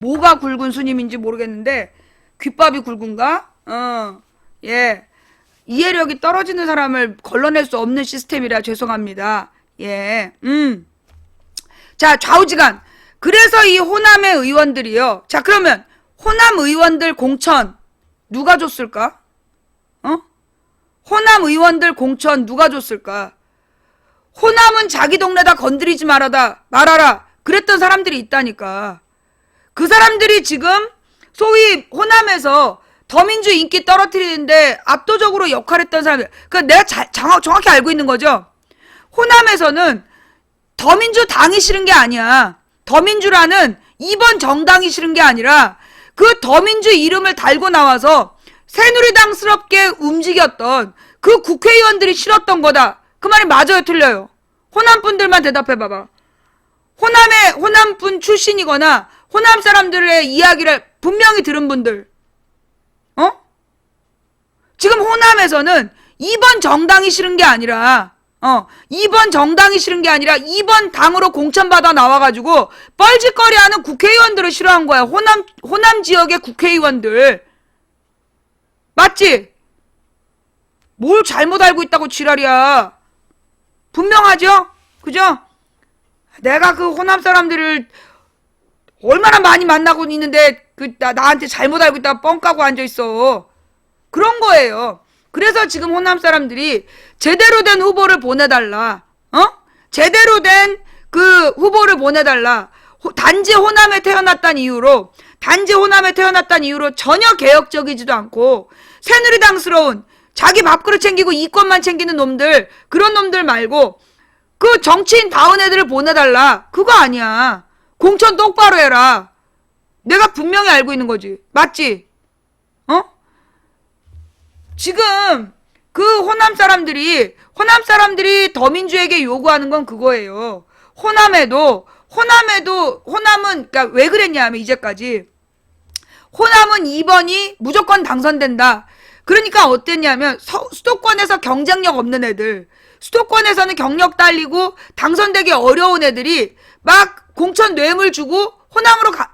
뭐가 굵은 스님인지 모르겠는데 귓밥이 굵은가? 예. 이해력이 떨어지는 사람을 걸러낼 수 없는 시스템이라 죄송합니다. 예. 자, 좌우지간. 그래서 이 호남의 의원들이요. 자, 그러면 호남 의원들 공천 누가 줬을까? 호남 의원들 공천 누가 줬을까? 호남은 자기 동네다 건드리지 말아라. 그랬던 사람들이 있다니까. 그 사람들이 지금 소위 호남에서 더민주 인기 떨어뜨리는데 압도적으로 역할했던 사람들. 그러니까 내가 정확히 알고 있는 거죠. 호남에서는 더민주 당이 싫은 게 아니야. 더민주라는 이번 정당이 싫은 게 아니라 그 더민주 이름을 달고 나와서 새누리당스럽게 움직였던 그 국회의원들이 싫었던 거다. 그 말이 맞아요, 틀려요? 호남 분들만 대답해 봐봐. 호남 분 출신이거나 호남 사람들의 이야기를 분명히 들은 분들. 지금 호남에서는 이번 정당이 싫은 게 아니라 이번 정당이 싫은 게 아니라 이번 당으로 공천받아 나와가지고 뻘짓거리하는 국회의원들을 싫어한 거야. 호남 지역의 국회의원들. 맞지? 뭘 잘못 알고 있다고 지랄이야. 분명하죠? 그죠? 내가 그 호남 사람들을 얼마나 많이 만나고 있는데 나한테 잘못 알고 있다가 뻥 까고 앉아있어. 그런 거예요. 그래서 지금 호남 사람들이 제대로 된 후보를 보내달라. 제대로 된 그 후보를 보내달라. 단지 호남에 태어났다는 이유로 전혀 개혁적이지도 않고 새누리당스러운 자기 밥그릇 챙기고 이권만 챙기는 놈들, 그런 놈들 말고 그 정치인 다운 애들을 보내달라. 그거 아니야. 공천 똑바로 해라. 내가 분명히 알고 있는 거지. 맞지? 지금 그 호남 사람들이 더민주에게 요구하는 건 그거예요. 호남은 그러니까 왜 그랬냐 하면 이제까지 호남은 2번이 무조건 당선된다. 그러니까 어땠냐면 수도권에서 경쟁력 없는 애들, 수도권에서는 경력 딸리고 당선되기 어려운 애들이 막 공천 뇌물 주고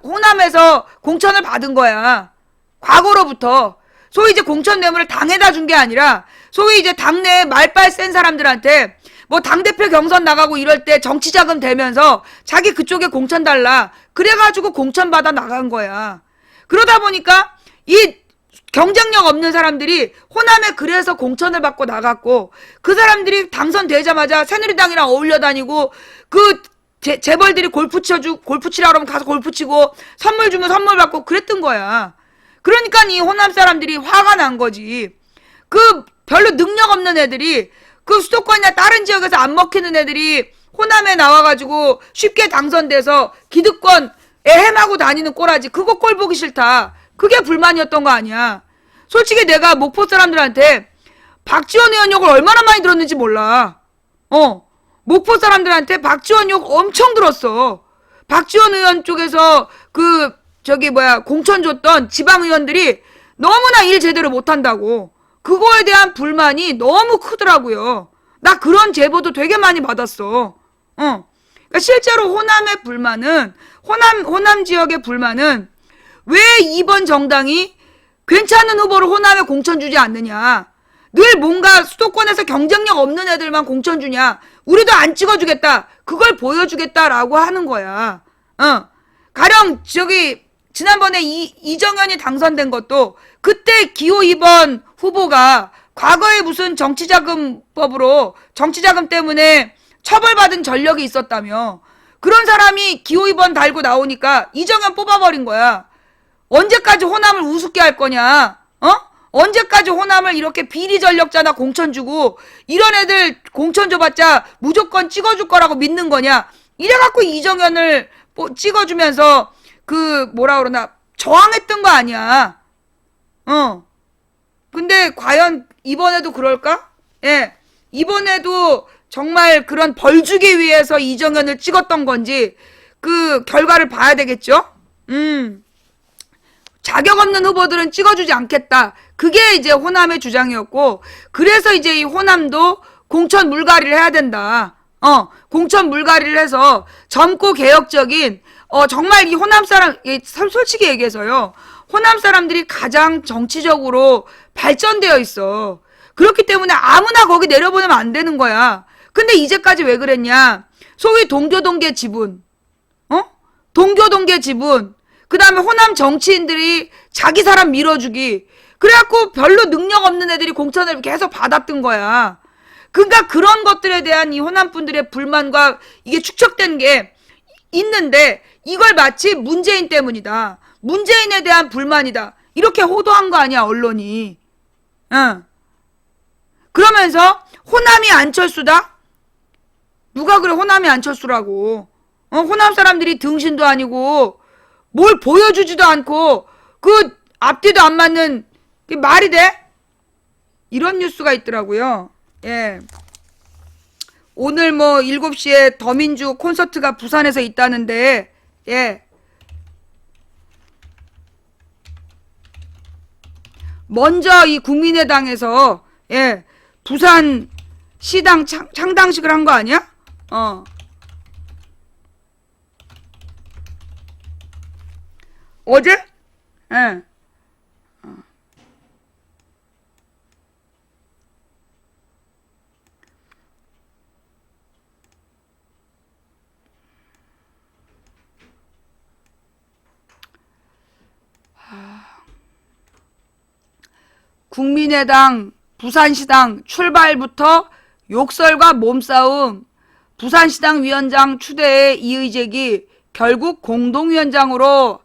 호남에서 공천을 받은 거야. 과거로부터. 소위 이제 공천 뇌물을 당에다 준 게 아니라 소위 이제 당내에 말빨 센 사람들한테 뭐 당대표 경선 나가고 이럴 때 정치자금 대면서 자기 그쪽에 공천 달라. 그래가지고 공천 받아 나간 거야. 그러다 보니까 이 경쟁력 없는 사람들이 호남에 그래서 공천을 받고 나갔고 그 사람들이 당선되자마자 새누리당이랑 어울려 다니고 그 재벌들이 골프 치라 그러면 가서 골프 치고 선물 주면 선물 받고 그랬던 거야. 그러니까 이 호남 사람들이 화가 난 거지. 그 별로 능력 없는 애들이 그 수도권이나 다른 지역에서 안 먹히는 애들이 호남에 나와가지고 쉽게 당선돼서 기득권 애헴하고 다니는 꼴하지. 그거 꼴 보기 싫다. 그게 불만이었던 거 아니야. 솔직히 내가 목포 사람들한테 박지원 의원 욕을 얼마나 많이 들었는지 몰라. 목포 사람들한테 박지원 욕 엄청 들었어. 박지원 의원 쪽에서 공천 줬던 지방의원들이 너무나 일 제대로 못한다고. 그거에 대한 불만이 너무 크더라고요. 나 그런 제보도 되게 많이 받았어. 그러니까 실제로 호남 지역의 불만은 왜 이번 정당이 괜찮은 후보를 호남에 공천 주지 않느냐. 늘 뭔가 수도권에서 경쟁력 없는 애들만 공천 주냐. 우리도 안 찍어주겠다. 그걸 보여주겠다라고 하는 거야. 가령 지난번에 이정현이 당선된 것도 그때 기호 2번 후보가 과거에 무슨 정치자금법으로 정치자금 때문에 처벌받은 전력이 있었다며. 그런 사람이 기호 2번 달고 나오니까 이정현 뽑아버린 거야. 언제까지 호남을 우습게 할 거냐? 언제까지 호남을 이렇게 비리 전력자나 공천 주고 이런 애들 공천 줘봤자 무조건 찍어줄 거라고 믿는 거냐? 이래갖고 이정현을 찍어주면서 저항했던 거 아니야. 근데 과연 이번에도 그럴까? 예. 이번에도 정말 그런 벌 주기 위해서 이정현을 찍었던 건지 그 결과를 봐야 되겠죠? 자격 없는 후보들은 찍어주지 않겠다. 그게 이제 호남의 주장이었고, 그래서 이제 이 호남도 공천 물갈이를 해야 된다. 공천 물갈이를 해서 젊고 개혁적인 정말 이 호남 사람, 솔직히 얘기해서요. 호남 사람들이 가장 정치적으로 발전되어 있어. 그렇기 때문에 아무나 거기 내려보내면 안 되는 거야. 근데 이제까지 왜 그랬냐? 소위 동교동계 지분, 동교동계 지분, 그 다음에 호남 정치인들이 자기 사람 밀어주기. 그래갖고 별로 능력 없는 애들이 공천을 계속 받았던 거야. 그러니까 그런 것들에 대한 이 호남 분들의 불만과 이게 축적된 게 있는데 이걸 마치 문재인 때문이다. 문재인에 대한 불만이다. 이렇게 호도한 거 아니야, 언론이. 응. 그러면서 호남이 안철수다? 누가 그래 호남이 안철수라고. 호남 사람들이 등신도 아니고 뭘 보여주지도 않고 그 앞뒤도 안 맞는 말이 돼? 이런 뉴스가 있더라고요. 예. 오늘 뭐 7시에 더민주 콘서트가 부산에서 있다는데 예. 먼저 이 국민의당에서 예. 부산 시당 창당식을 한 거 아니야? 어제? 예. 국민의당 부산시당 출발부터 욕설과 몸싸움, 부산시당 위원장 추대의 이의제기, 결국 공동위원장으로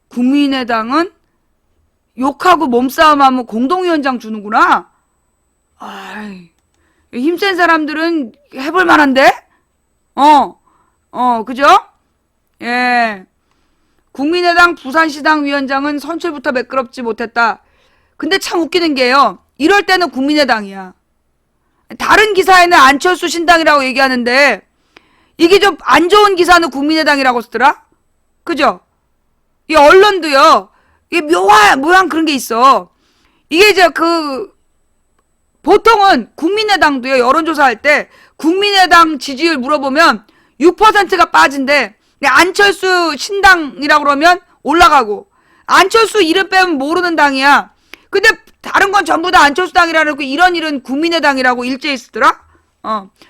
국민의당은 욕하고 몸싸움하면 공동위원장 주는구나. 힘센 사람들은 해볼 만한데? 그죠? 예. 국민의당 부산시당 위원장은 선출부터 매끄럽지 못했다. 근데 참 웃기는 게요. 이럴 때는 국민의당이야. 다른 기사에는 안철수 신당이라고 얘기하는데 이게 좀 안 좋은 기사는 국민의당이라고 쓰더라? 그죠? 이 언론도요. 이게 묘한 그런 게 있어. 이게 이제 보통은 국민의당도요. 여론조사할 때 국민의당 지지율 물어보면 6%가 빠진대. 안철수 신당이라고 그러면 올라가고 안철수 이름 빼면 모르는 당이야. 근데 다른 건 전부 다 안철수 당이라고 이런 일은 국민의당이라고 일제히 쓰더라.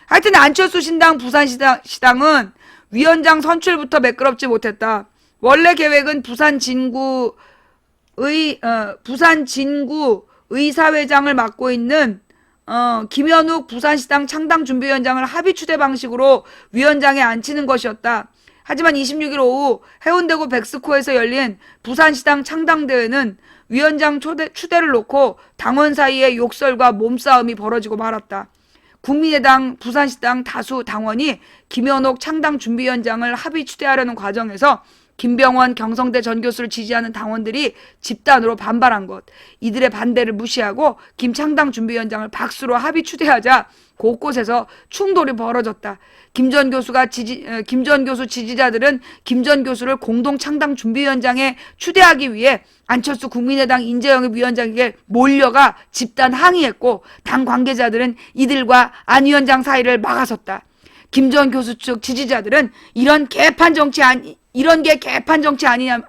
하여튼 안철수 신당 부산시당은 위원장 선출부터 매끄럽지 못했다. 원래 계획은 부산 진구 의사회장을 맡고 있는 김현욱 부산시당 창당준비위원장을 합의 추대 방식으로 위원장에 앉히는 것이었다. 하지만 26일 오후 해운대구 백스코에서 열린 부산시당 창당대회는 위원장 추대를 놓고 당원 사이에 욕설과 몸싸움이 벌어지고 말았다. 국민의당 부산시당 다수 당원이 김현옥 창당준비위원장을 합의 추대하려는 과정에서 김병원 경성대 전 교수를 지지하는 당원들이 집단으로 반발한 것. 이들의 반대를 무시하고 김 창당준비위원장을 박수로 합의 추대하자 곳곳에서 충돌이 벌어졌다. 김 전 교수 지지자들은 김 전 교수를 공동 창당준비위원장에 추대하기 위해 안철수 국민의당 인재영입 위원장에게 몰려가 집단 항의했고 당 관계자들은 이들과 안 위원장 사이를 막아섰다. 김 전 교수 측 지지자들은 이런 게 개판 정치 아니냐,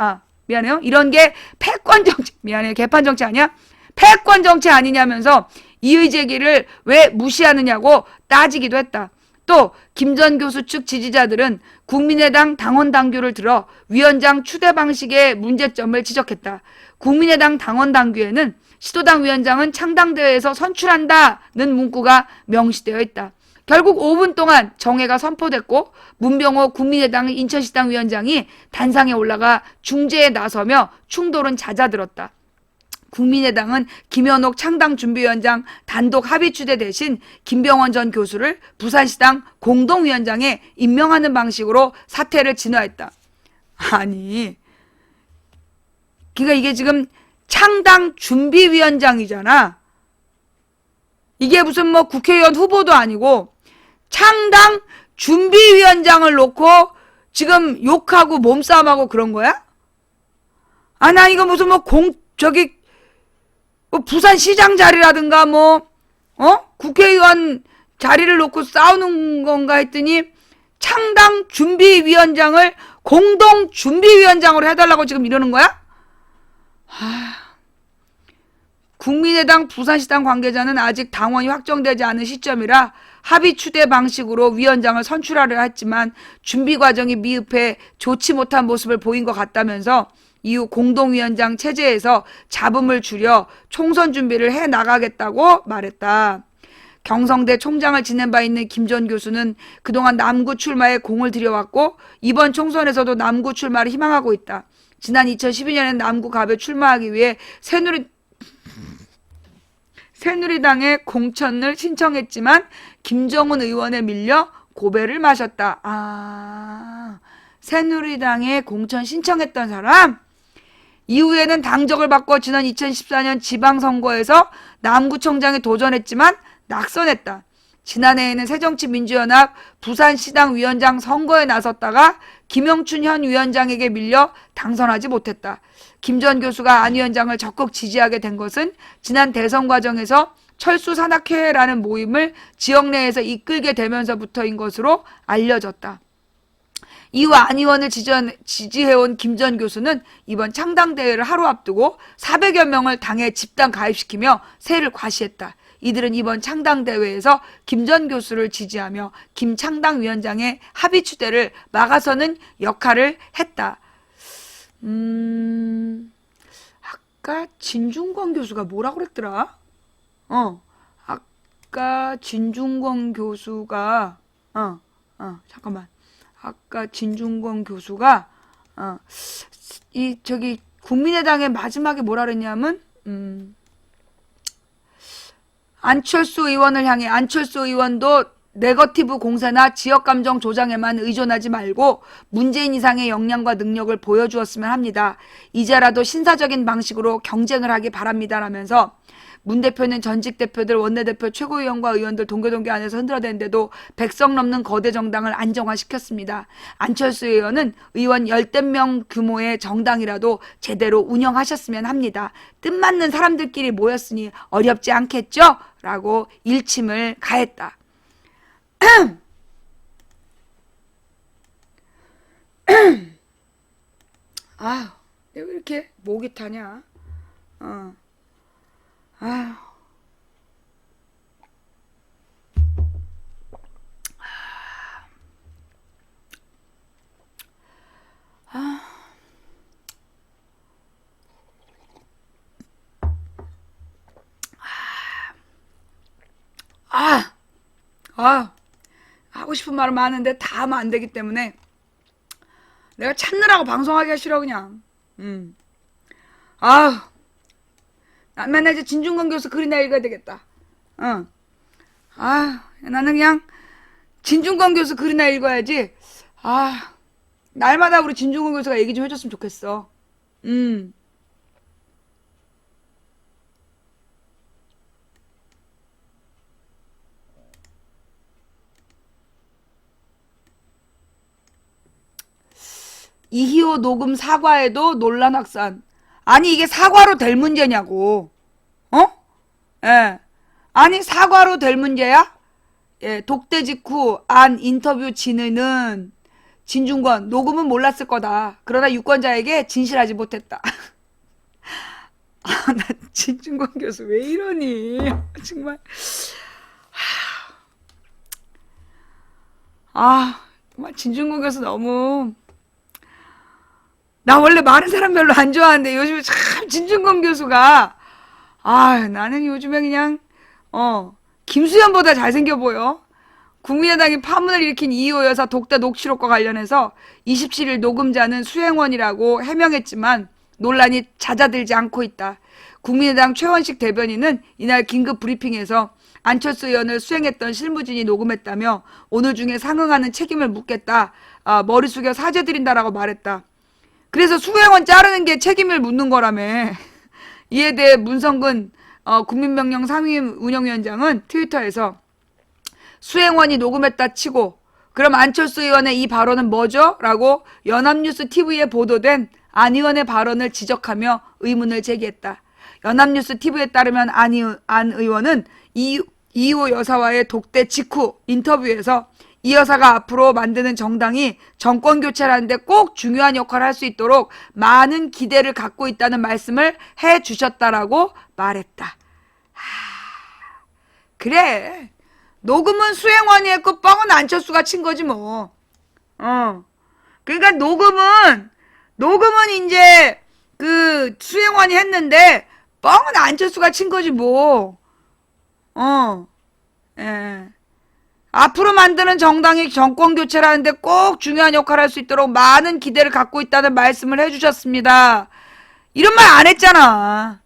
미안해요. 이런 게 패권 정치, 미안해요. 개판 정치 아니야? 패권 정치 아니냐면서 이의 제기를 왜 무시하느냐고 따지기도 했다. 또 김 전 교수 측 지지자들은 국민의당 당원 당규를 들어 위원장 추대 방식의 문제점을 지적했다. 국민의당 당원 당규에는 시도당 위원장은 창당대회에서 선출한다는 문구가 명시되어 있다. 결국 5분 동안 정회가 선포됐고 문병호 국민의당 인천시당 위원장이 단상에 올라가 중재에 나서며 충돌은 잦아들었다. 국민의당은 김현옥 창당준비위원장 단독 합의 추대 대신 김병원 전 교수를 부산시당 공동위원장에 임명하는 방식으로 사태를 진화했다. 아니, 그러니까 이게 지금 창당준비위원장이잖아. 이게 무슨 뭐 국회의원 후보도 아니고 창당준비위원장을 놓고 지금 욕하고 몸싸움하고 그런 거야? 나 이거 무슨 뭐 부산시장 자리라든가 국회의원 자리를 놓고 싸우는 건가 했더니 창당 준비위원장을 공동 준비위원장으로 해달라고 지금 이러는 거야? 국민의당 부산시당 관계자는 아직 당원이 확정되지 않은 시점이라 합의 추대 방식으로 위원장을 선출하려 했지만 준비 과정이 미흡해 좋지 못한 모습을 보인 것 같다면서 이후 공동위원장 체제에서 잡음을 줄여 총선 준비를 해 나가겠다고 말했다. 경성대 총장을 지낸 바 있는 김 전 교수는 그동안 남구 출마에 공을 들여왔고 이번 총선에서도 남구 출마를 희망하고 있다. 지난 2012년에 남구갑에 출마하기 위해 새누리당에 공천을 신청했지만 김정은 의원에 밀려 고배를 마셨다. 새누리당에 공천 신청했던 사람? 이후에는 당적을 바꿔 지난 2014년 지방선거에서 남구청장에 도전했지만 낙선했다. 지난해에는 새정치민주연합 부산시당 위원장 선거에 나섰다가 김영춘 현 위원장에게 밀려 당선하지 못했다. 김 전 교수가 안 위원장을 적극 지지하게 된 것은 지난 대선 과정에서 철수 산악회라는 모임을 지역 내에서 이끌게 되면서부터인 것으로 알려졌다. 이후 안 의원을 지지해온 김 전 교수는 이번 창당대회를 하루 앞두고 400여 명을 당에 집단 가입시키며 세를 과시했다. 이들은 이번 창당대회에서 김 전 교수를 지지하며 김창당위원장의 합의 추대를 막아서는 역할을 했다. 아까 진중권 교수가 뭐라고 그랬더라? 아까 진중권 교수가 잠깐만. 아까 진중권 교수가 국민의당의 마지막에 뭐라 그랬냐면 안철수 의원을 향해 안철수 의원도 네거티브 공세나 지역감정 조장에만 의존하지 말고 문재인 이상의 역량과 능력을 보여주었으면 합니다. 이제라도 신사적인 방식으로 경쟁을 하기 바랍니다. 라면서 문 대표는 전직 대표들, 원내대표, 최고위원과 의원들 동교동교 안에서 흔들어대는데도 100석 넘는 거대 정당을 안정화시켰습니다. 안철수 의원은 의원 10명 규모의 정당이라도 제대로 운영하셨으면 합니다. 뜻맞는 사람들끼리 모였으니 어렵지 않겠죠? 라고 일침을 가했다. 아휴, 왜 이렇게 목이 타냐? 아휴. 하고 싶은 말은 많은데 다 하면 안 되기 때문에 내가 참느라고 방송하기가 싫어 그냥. 난 맨날 이제 진중권 교수 글이나 읽어야 되겠다. 나는 그냥 진중권 교수 글이나 읽어야지. 날마다 우리 진중권 교수가 얘기 좀 해줬으면 좋겠어. 이희호 녹음 사과에도 논란 확산. 아니 이게 사과로 될 문제냐고. 예. 아니 사과로 될 문제야? 예, 독대 직후 안 인터뷰 진의는 진중권 녹음은 몰랐을 거다. 그러나 유권자에게 진실하지 못했다. 나 진중권 교수 왜 이러니? 정말. 정말 진중권 교수 너무. 나 원래 많은 사람 별로 안 좋아하는데 요즘에 참 진중권 교수가 나는 요즘에 그냥 김수현보다 잘생겨 보여. 국민의당이 파문을 일으킨 이희호 여사 독대 녹취록과 관련해서 27일 녹음자는 수행원이라고 해명했지만 논란이 잦아들지 않고 있다. 국민의당 최원식 대변인은 이날 긴급 브리핑에서 안철수 의원을 수행했던 실무진이 녹음했다며 오늘 중에 상응하는 책임을 묻겠다. 머리 숙여 사죄드린다라고 말했다. 그래서 수행원 자르는 게 책임을 묻는 거라며. 이에 대해 문성근 국민명령 상임 운영위원장은 트위터에서 수행원이 녹음했다 치고 그럼 안철수 의원의 이 발언은 뭐죠? 라고 연합뉴스 TV에 보도된 안 의원의 발언을 지적하며 의문을 제기했다. 연합뉴스 TV에 따르면 안 의원은 이희호 여사와의 독대 직후 인터뷰에서 이 여사가 앞으로 만드는 정당이 정권 교체를 하는데 꼭 중요한 역할을 할 수 있도록 많은 기대를 갖고 있다는 말씀을 해 주셨다라고 말했다. 그래. 녹음은 수행원이 했고 뻥은 안철수가 친 거지 뭐. 그러니까 녹음은 이제 그 수행원이 했는데 뻥은 안철수가 친 거지 뭐. 예. 앞으로 만드는 정당이 정권 교체를 하는데 꼭 중요한 역할을 할 수 있도록 많은 기대를 갖고 있다는 말씀을 해주셨습니다. 이런 말 안 했잖아.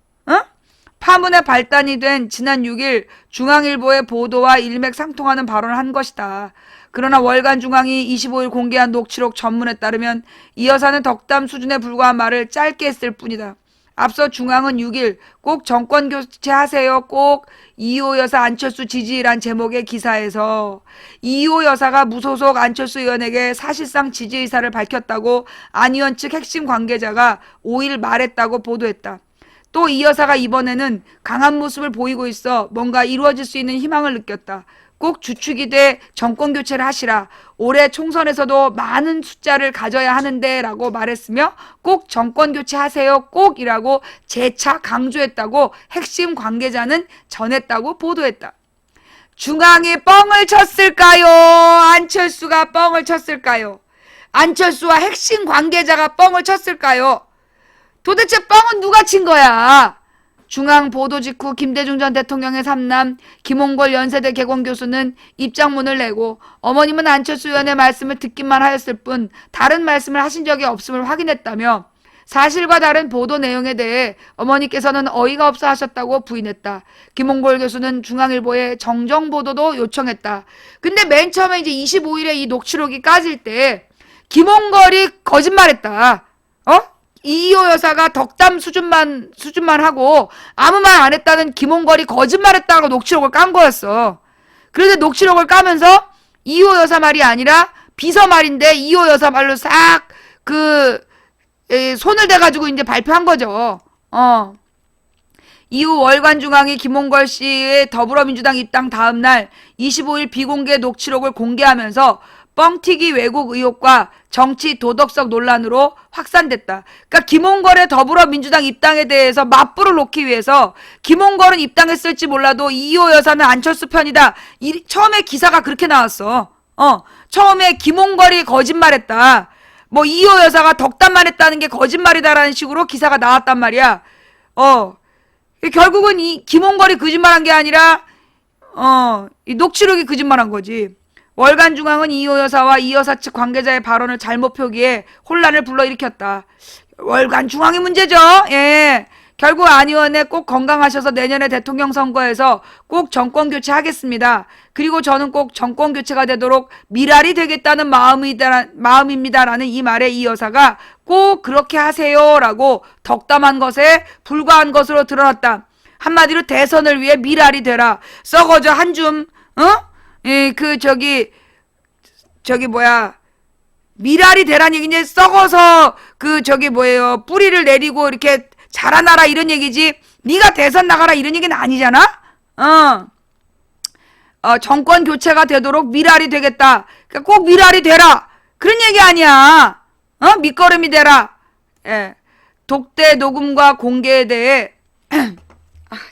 파문의 발단이 된 지난 6일 중앙일보의 보도와 일맥상통하는 발언을 한 것이다. 그러나 월간 중앙이 25일 공개한 녹취록 전문에 따르면 이 여사는 덕담 수준에 불과한 말을 짧게 했을 뿐이다. 앞서 중앙은 6일 꼭 정권 교체하세요. 꼭 이호 여사 안철수 지지란 제목의 기사에서 이호 여사가 무소속 안철수 의원에게 사실상 지지 의사를 밝혔다고 안 의원 측 핵심 관계자가 5일 말했다고 보도했다. 또 이 여사가 이번에는 강한 모습을 보이고 있어 뭔가 이루어질 수 있는 희망을 느꼈다. 꼭 주축이 돼 정권 교체를 하시라. 올해 총선에서도 많은 숫자를 가져야 하는데 라고 말했으며 꼭 정권 교체하세요. 꼭이라고 재차 강조했다고 핵심 관계자는 전했다고 보도했다. 중앙이 뻥을 쳤을까요? 안철수가 뻥을 쳤을까요? 안철수와 핵심 관계자가 뻥을 쳤을까요? 도대체 뻥은 누가 친 거야? 중앙 보도 직후 김대중 전 대통령의 삼남 김홍걸 연세대 개공교수는 입장문을 내고 어머님은 안철수 의원의 말씀을 듣기만 하였을 뿐 다른 말씀을 하신 적이 없음을 확인했다며 사실과 다른 보도 내용에 대해 어머니께서는 어이가 없어 하셨다고 부인했다. 김홍걸 교수는 중앙일보에 정정 보도도 요청했다. 근데 맨 처음에 이제 25일에 이 녹취록이 까질 때 김홍걸이 거짓말했다. 이호 여사가 덕담 수준만 하고 아무 말 안 했다는 김홍걸이 거짓말했다고 녹취록을 깐 거였어. 그런데 녹취록을 까면서 이호 여사 말이 아니라 비서 말인데 이호 여사 말로 싹 손을 대가지고 이제 발표한 거죠. 이후 월간중앙이 김홍걸 씨의 더불어민주당 입당 다음 날 25일 비공개 녹취록을 공개하면서 뻥튀기 왜곡 의혹과 정치 도덕성 논란으로 확산됐다. 그러니까 김홍걸의 더불어민주당 입당에 대해서 맞불을 놓기 위해서 김홍걸은 입당했을지 몰라도 이호 여사는 안철수 편이다. 처음에 기사가 그렇게 나왔어. 처음에 김홍걸이 거짓말했다. 뭐 이호 여사가 덕담만 했다는 게 거짓말이다라는 식으로 기사가 나왔단 말이야. 결국은 이 김홍걸이 거짓말한 게 아니라 이 녹취록이 거짓말한 거지. 월간중앙은 이호 여사와 이 여사 측 관계자의 발언을 잘못 표기해 혼란을 불러일으켰다. 월간중앙이 문제죠. 예. 결국 안 의원에 꼭 건강하셔서 내년에 대통령 선거에서 꼭 정권 교체하겠습니다. 그리고 저는 꼭 정권 교체가 되도록 미랄이 되겠다는 마음입니다라는 이 말에 이 여사가 꼭 그렇게 하세요라고 덕담한 것에 불과한 것으로 드러났다. 한마디로 대선을 위해 미랄이 되라. 썩어져 한 줌. 미랄이 되란 얘기냐. 썩어서 뿌리를 내리고 이렇게 자라나라 이런 얘기지. 네가 대선 나가라 이런 얘기는 아니잖아. 정권 교체가 되도록 미랄이 되겠다. 그러니까 꼭 미랄이 되라. 그런 얘기 아니야. 밑거름이 되라. 예. 독대 녹음과 공개에 대해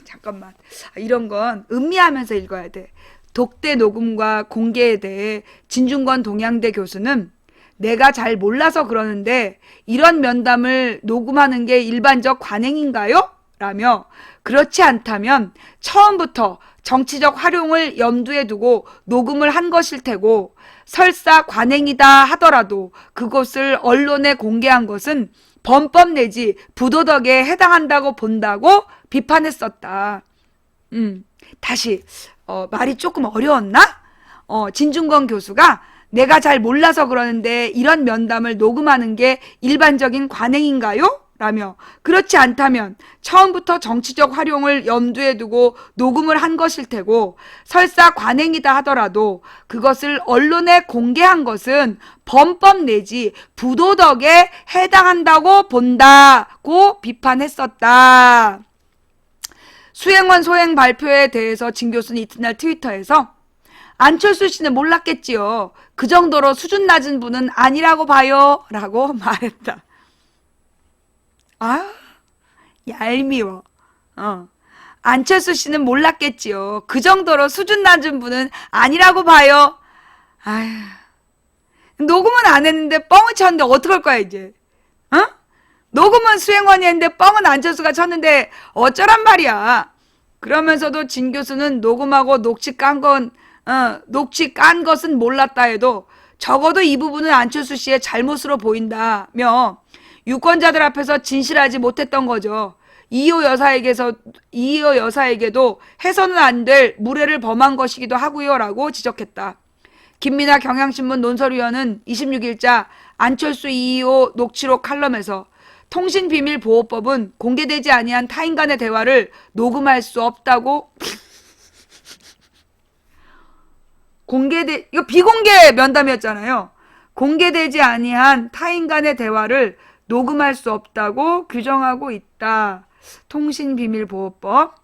잠깐만. 이런 건 음미하면서 읽어야 돼. 독대 녹음과 공개에 대해 진중권 동양대 교수는 내가 잘 몰라서 그러는데 이런 면담을 녹음하는 게 일반적 관행인가요? 라며 그렇지 않다면 처음부터 정치적 활용을 염두에 두고 녹음을 한 것일 테고 설사 관행이다 하더라도 그것을 언론에 공개한 것은 범법 내지 부도덕에 해당한다고 본다고 비판했었다. 다시 말이 조금 어려웠나? 진중권 교수가 내가 잘 몰라서 그러는데 이런 면담을 녹음하는 게 일반적인 관행인가요? 라며 그렇지 않다면 처음부터 정치적 활용을 염두에 두고 녹음을 한 것일 테고 설사 관행이다 하더라도 그것을 언론에 공개한 것은 범법 내지 부도덕에 해당한다고 본다고 비판했었다. 수행원 소행 발표에 대해서 진 교수는 이튿날 트위터에서 안철수 씨는 몰랐겠지요. 그 정도로 수준 낮은 분은 아니라고 봐요. 라고 말했다. 아, 얄미워. 안철수 씨는 몰랐겠지요. 그 정도로 수준 낮은 분은 아니라고 봐요. 아휴. 녹음은 안 했는데 뻥을 쳤는데 어떡할 거야, 이제. 녹음은 수행원이 했는데 뻥은 안철수가 쳤는데 어쩌란 말이야. 그러면서도 진 교수는 녹음하고 녹취 깐 것은 몰랐다 해도 적어도 이 부분은 안철수 씨의 잘못으로 보인다며 유권자들 앞에서 진실하지 못했던 거죠. 이호 여사에게도 해서는 안 될 무례를 범한 것이기도 하고요. 라고 지적했다. 김민아 경향신문 논설위원은 26일자 안철수 이호 녹취록 칼럼에서 통신비밀보호법은 공개되지 아니한 타인 간의 대화를 녹음할 수 없다고 이거 비공개 면담이었잖아요. 공개되지 아니한 타인 간의 대화를 녹음할 수 없다고 규정하고 있다. 통신비밀보호법.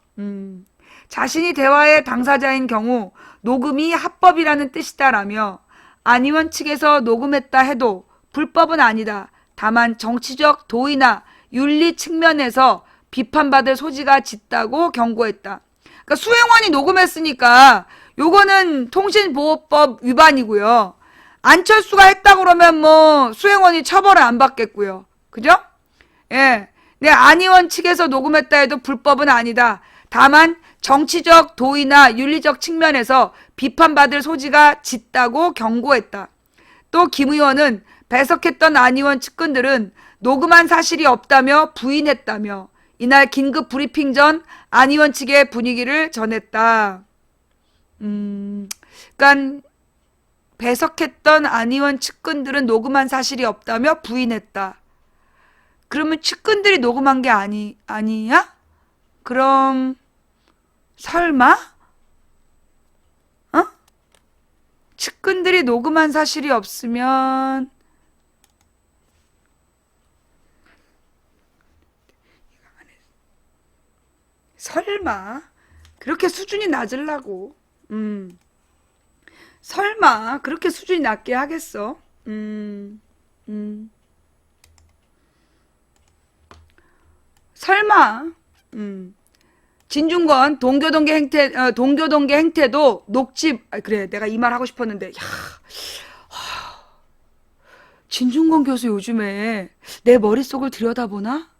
자신이 대화의 당사자인 경우 녹음이 합법이라는 뜻이다라며 안 의원 측에서 녹음했다 해도 불법은 아니다. 다만 정치적 도의나 윤리 측면에서 비판받을 소지가 짙다고 경고했다. 그러니까 수행원이 녹음했으니까 요거는 통신보호법 위반이고요. 안철수가 했다 그러면 뭐 수행원이 처벌을 안 받겠고요. 그죠? 예. 네, 안 의원 측에서 녹음했다 해도 불법은 아니다. 다만 정치적 도의나 윤리적 측면에서 비판받을 소지가 짙다고 경고했다. 또 김 의원은 배석했던 안 의원 측근들은 녹음한 사실이 없다며 부인했다며 이날 긴급 브리핑 전 안 의원 측의 분위기를 전했다. 그러니까 배석했던 안 의원 측근들은 녹음한 사실이 없다며 부인했다. 그러면 측근들이 녹음한 게 아니야? 그럼 설마? 측근들이 녹음한 사실이 없으면 설마 그렇게 수준이 낮으려고 설마 그렇게 수준이 낮게 하겠어? 설마 진중권 동교동계 행태도 녹취 그래 내가 이 말 하고 싶었는데 진중권 교수 요즘에 내 머릿속을 들여다보나?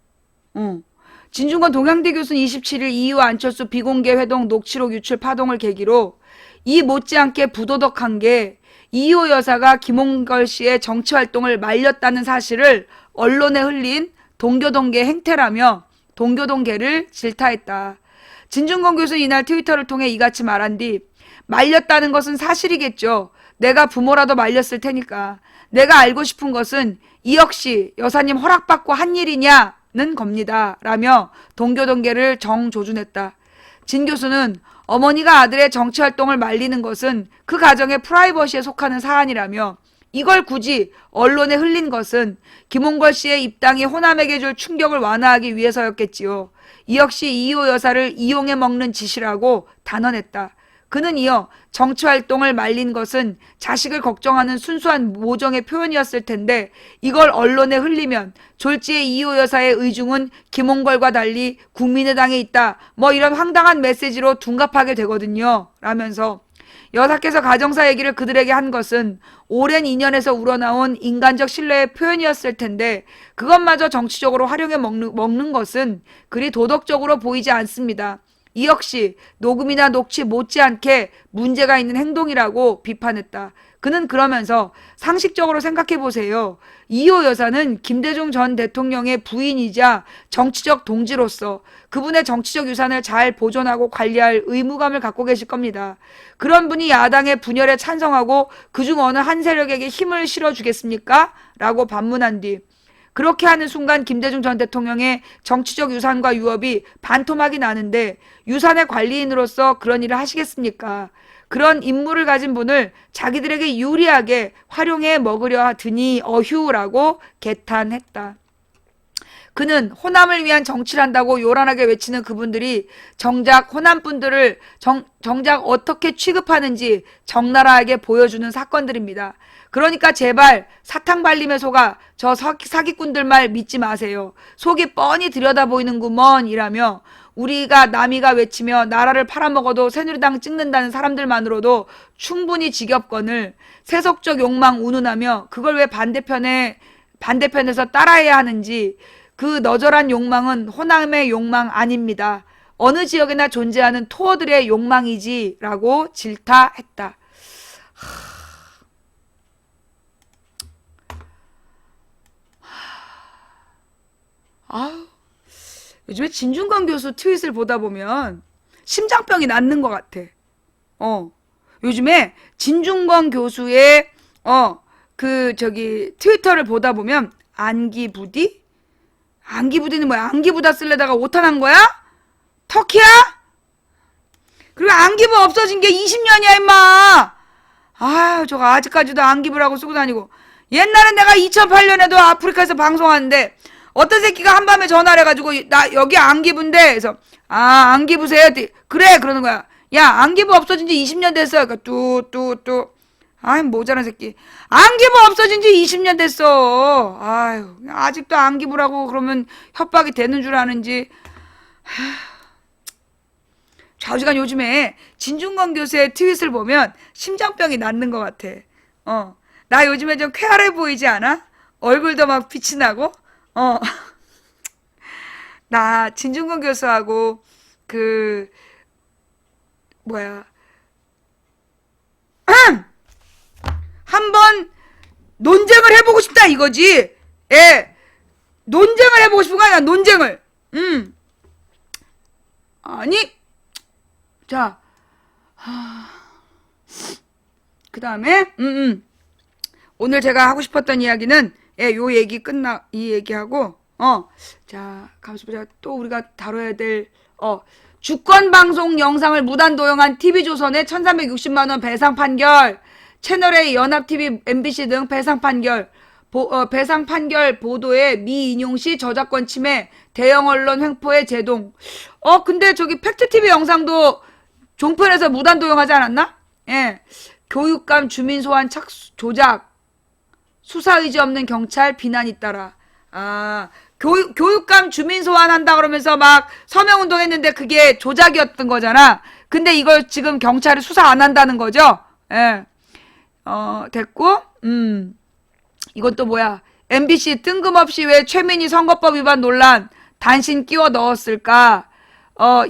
진중권 동양대 교수는 27일 이후 안철수 비공개 회동 녹취록 유출 파동을 계기로 이 못지않게 부도덕한 게 이호 여사가 김홍걸 씨의 정치활동을 말렸다는 사실을 언론에 흘린 동교동계 행태라며 동교동계를 질타했다. 진중권 교수는 이날 트위터를 통해 이같이 말한 뒤 말렸다는 것은 사실이겠죠. 내가 부모라도 말렸을 테니까. 내가 알고 싶은 것은 이 역시 여사님 허락받고 한 일이냐는 겁니다. 라며 동교동계를 정조준했다. 진 교수는 어머니가 아들의 정치활동을 말리는 것은 그 가정의 프라이버시에 속하는 사안이라며 이걸 굳이 언론에 흘린 것은 김홍걸 씨의 입당이 호남에게 줄 충격을 완화하기 위해서였겠지요. 이 역시 이호 여사를 이용해 먹는 짓이라고 단언했다. 그는 이어 정치활동을 말린 것은 자식을 걱정하는 순수한 모정의 표현이었을 텐데 이걸 언론에 흘리면 졸지의 이호 여사의 의중은 김홍걸과 달리 국민의당에 있다. 뭐 이런 황당한 메시지로 둔갑하게 되거든요. 라면서 여사께서 가정사 얘기를 그들에게 한 것은 오랜 인연에서 우러나온 인간적 신뢰의 표현이었을 텐데 그것마저 정치적으로 활용해 먹는 것은 그리 도덕적으로 보이지 않습니다. 이 역시 녹음이나 녹취 못지않게 문제가 있는 행동이라고 비판했다. 그는 그러면서 상식적으로 생각해보세요. 이호 여사는 김대중 전 대통령의 부인이자 정치적 동지로서 그분의 정치적 유산을 잘 보존하고 관리할 의무감을 갖고 계실 겁니다. 그런 분이 야당의 분열에 찬성하고 그중 어느 한 세력에게 힘을 실어주겠습니까? 라고 반문한 뒤 그렇게 하는 순간 김대중 전 대통령의 정치적 유산과 유업이 반토막이 나는데 유산의 관리인으로서 그런 일을 하시겠습니까? 그런 임무를 가진 분을 자기들에게 유리하게 활용해 먹으려 드니 어휴라고 개탄했다. 그는 호남을 위한 정치를 한다고 요란하게 외치는 그분들이 정작 호남 분들을 정작 어떻게 취급하는지 적나라하게 보여주는 사건들입니다. 그러니까 제발 사탕 발림에 속아 저 사기꾼들 말 믿지 마세요. 속이 뻔히 들여다 보이는구먼 이라며 우리가 남이가 외치며 나라를 팔아먹어도 새누리당 찍는다는 사람들만으로도 충분히 지겹거늘 세속적 욕망 운운하며 그걸 왜 반대편에서 따라해야 하는지 그 너절한 욕망은 호남의 욕망 아닙니다. 어느 지역에나 존재하는 토어들의 욕망이지 라고 질타했다. 아우, 요즘에 진중권 교수 트윗을 보다 보면 심장병이 낫는 것 같아. 요즘에 진중권 교수의 트위터를 보다 보면 안기부디? 안기부디는 뭐야? 안기부다 쓸려다가 오탄한 거야? 터키야? 그리고 안기부 없어진 게 20년이야 임마. 아유 저거 아직까지도 안기부라고 쓰고 다니고. 옛날엔 내가 2008년에도 아프리카에서 방송하는데 어떤 새끼가 한밤에 전화를 해가지고 나 여기 안기부인데 그래서 안기부세요? 그래 그러는 거야. 야 안기부 없어진 지 20년 됐어. 그러니까 뚜 아이 모자란 새끼. 안기부 없어진 지 20년 됐어. 아유 아직도 안기부라고 그러면 협박이 되는 줄 아는지. 좌우지간 요즘에 진중권 교수의 트윗을 보면 심장병이 낫는 것 같아. 나 요즘에 좀 쾌활해 보이지 않아? 얼굴도 막 빛이 나고. 나 진중권 교수하고 한번 논쟁을 해보고 싶다 이거지. 예, 논쟁을 해보고 싶은 거 아니야. 논쟁을. 아니 자 그 다음에 오늘 제가 하고 싶었던 이야기는 요 얘기 이 얘기하고 자 가만있어 보자. 또 우리가 다뤄야 될 주권방송 영상을 무단 도용한 TV조선의 1360만원 배상 판결, 채널A, 연합TV, MBC 등 배상 판결 보도에 미인용시 저작권 침해, 대형 언론 횡포의 제동. 근데 저기 팩트TV 영상도 종편에서 무단 도용하지 않았나? 예. 교육감 주민 소환 조작, 수사 의지 없는 경찰 비난이 따라. 교육감 주민 소환한다 그러면서 막 서명운동 했는데 그게 조작이었던 거잖아. 근데 이걸 지금 경찰이 수사 안 한다는 거죠? 예. 됐고, 이건 또 뭐야. MBC 뜬금없이 왜 최민희 선거법 위반 논란 단신 끼워 넣었을까?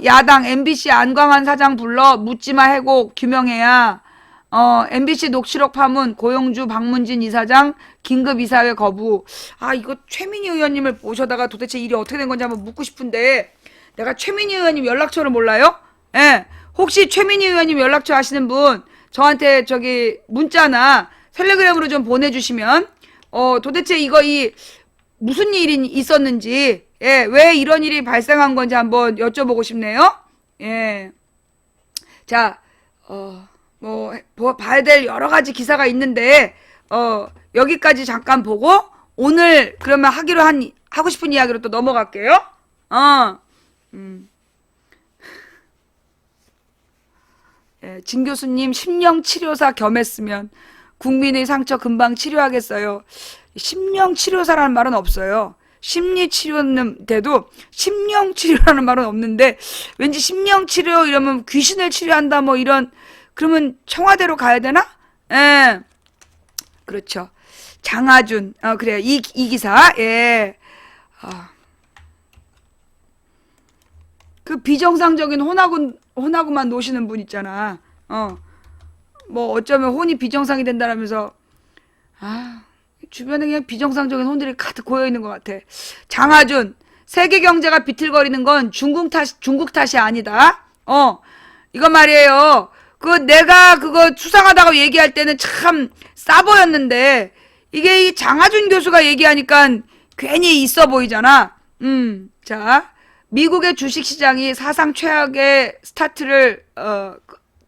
야당 MBC 안광한 사장 불러 묻지마 해고 규명해야. MBC 녹취록 파문 고용주 박문진 이사장 긴급 이사회 거부. 이거 최민희 의원님을 모셔다가 도대체 일이 어떻게 된 건지 한번 묻고 싶은데 내가 최민희 의원님 연락처를 몰라요? 예. 혹시 최민희 의원님 연락처 아시는 분 저한테 저기 문자나 텔레그램으로 좀 보내주시면 도대체 무슨 일이 있었는지, 예, 왜 이런 일이 발생한 건지 한번 여쭤보고 싶네요. 예. 자, 봐야 될 여러 가지 기사가 있는데, 여기까지 잠깐 보고, 오늘 그러면 하고 싶은 이야기로 또 넘어갈게요. 예, 진 교수님 심령치료사 겸했으면 국민의 상처 금방 치료하겠어요. 심령치료사라는 말은 없어요. 심리치료는 돼도 심령치료라는 말은 없는데 왠지 심령치료 이러면 귀신을 치료한다 뭐 이런 그러면 청와대로 가야 되나? 예. 그렇죠. 장하준. 그래요. 이 기사. 예. 그 비정상적인 혼하고만 노시는 분 있잖아. 뭐 어쩌면 혼이 비정상이 된다라면서 주변에 그냥 비정상적인 혼들이 가득 고여있는 것 같아. 장하준. 세계 경제가 비틀거리는 건 중국 탓이 아니다. 이거 말이에요. 내가 그거 수상하다고 얘기할 때는 참 싸보였는데 이게 이 장하준 교수가 얘기하니까 괜히 있어 보이잖아. 자, 미국의 주식시장이 사상 최악의 스타트를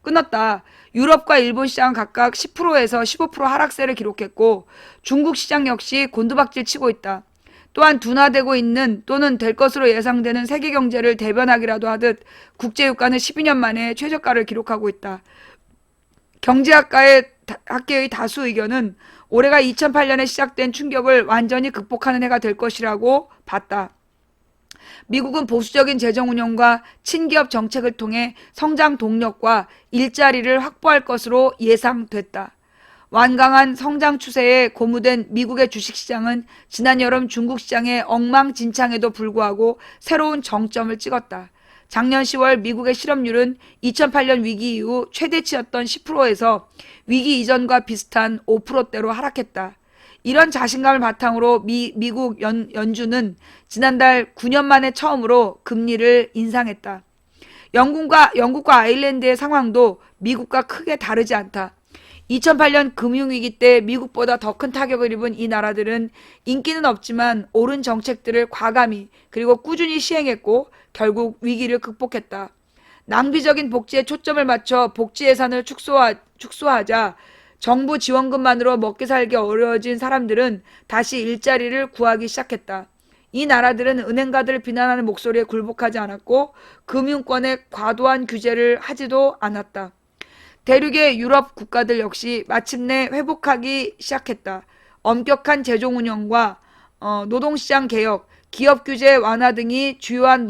끊었다. 유럽과 일본 시장 각각 10%에서 15% 하락세를 기록했고 중국 시장 역시 곤두박질 치고 있다. 또한 둔화되고 있는 또는 될 것으로 예상되는 세계 경제를 대변하기라도 하듯 국제유가는 12년 만에 최저가를 기록하고 있다. 경제학계의 다수 의견은 올해가 2008년에 시작된 충격을 완전히 극복하는 해가 될 것이라고 봤다. 미국은 보수적인 재정 운영과 친기업 정책을 통해 성장 동력과 일자리를 확보할 것으로 예상됐다. 완강한 성장 추세에 고무된 미국의 주식시장은 지난 여름 중국 시장의 엉망진창에도 불구하고 새로운 정점을 찍었다. 작년 10월 미국의 실업률은 2008년 위기 이후 최대치였던 10%에서 위기 이전과 비슷한 5%대로 하락했다. 이런 자신감을 바탕으로 미국 연준은 지난달 9년 만에 처음으로 금리를 인상했다. 영국과 아일랜드의 상황도 미국과 크게 다르지 않다. 2008년 금융위기 때 미국보다 더 큰 타격을 입은 이 나라들은 인기는 없지만 옳은 정책들을 과감히 그리고 꾸준히 시행했고 결국 위기를 극복했다. 낭비적인 복지에 초점을 맞춰 복지 예산을 축소하자 정부 지원금만으로 먹기 살기 어려워진 사람들은 다시 일자리를 구하기 시작했다. 이 나라들은 은행가들을 비난하는 목소리에 굴복하지 않았고 금융권에 과도한 규제를 하지도 않았다. 대륙의 유럽 국가들 역시 마침내 회복하기 시작했다. 엄격한 재정 운영과 노동시장 개혁, 기업 규제 완화 등이 주요한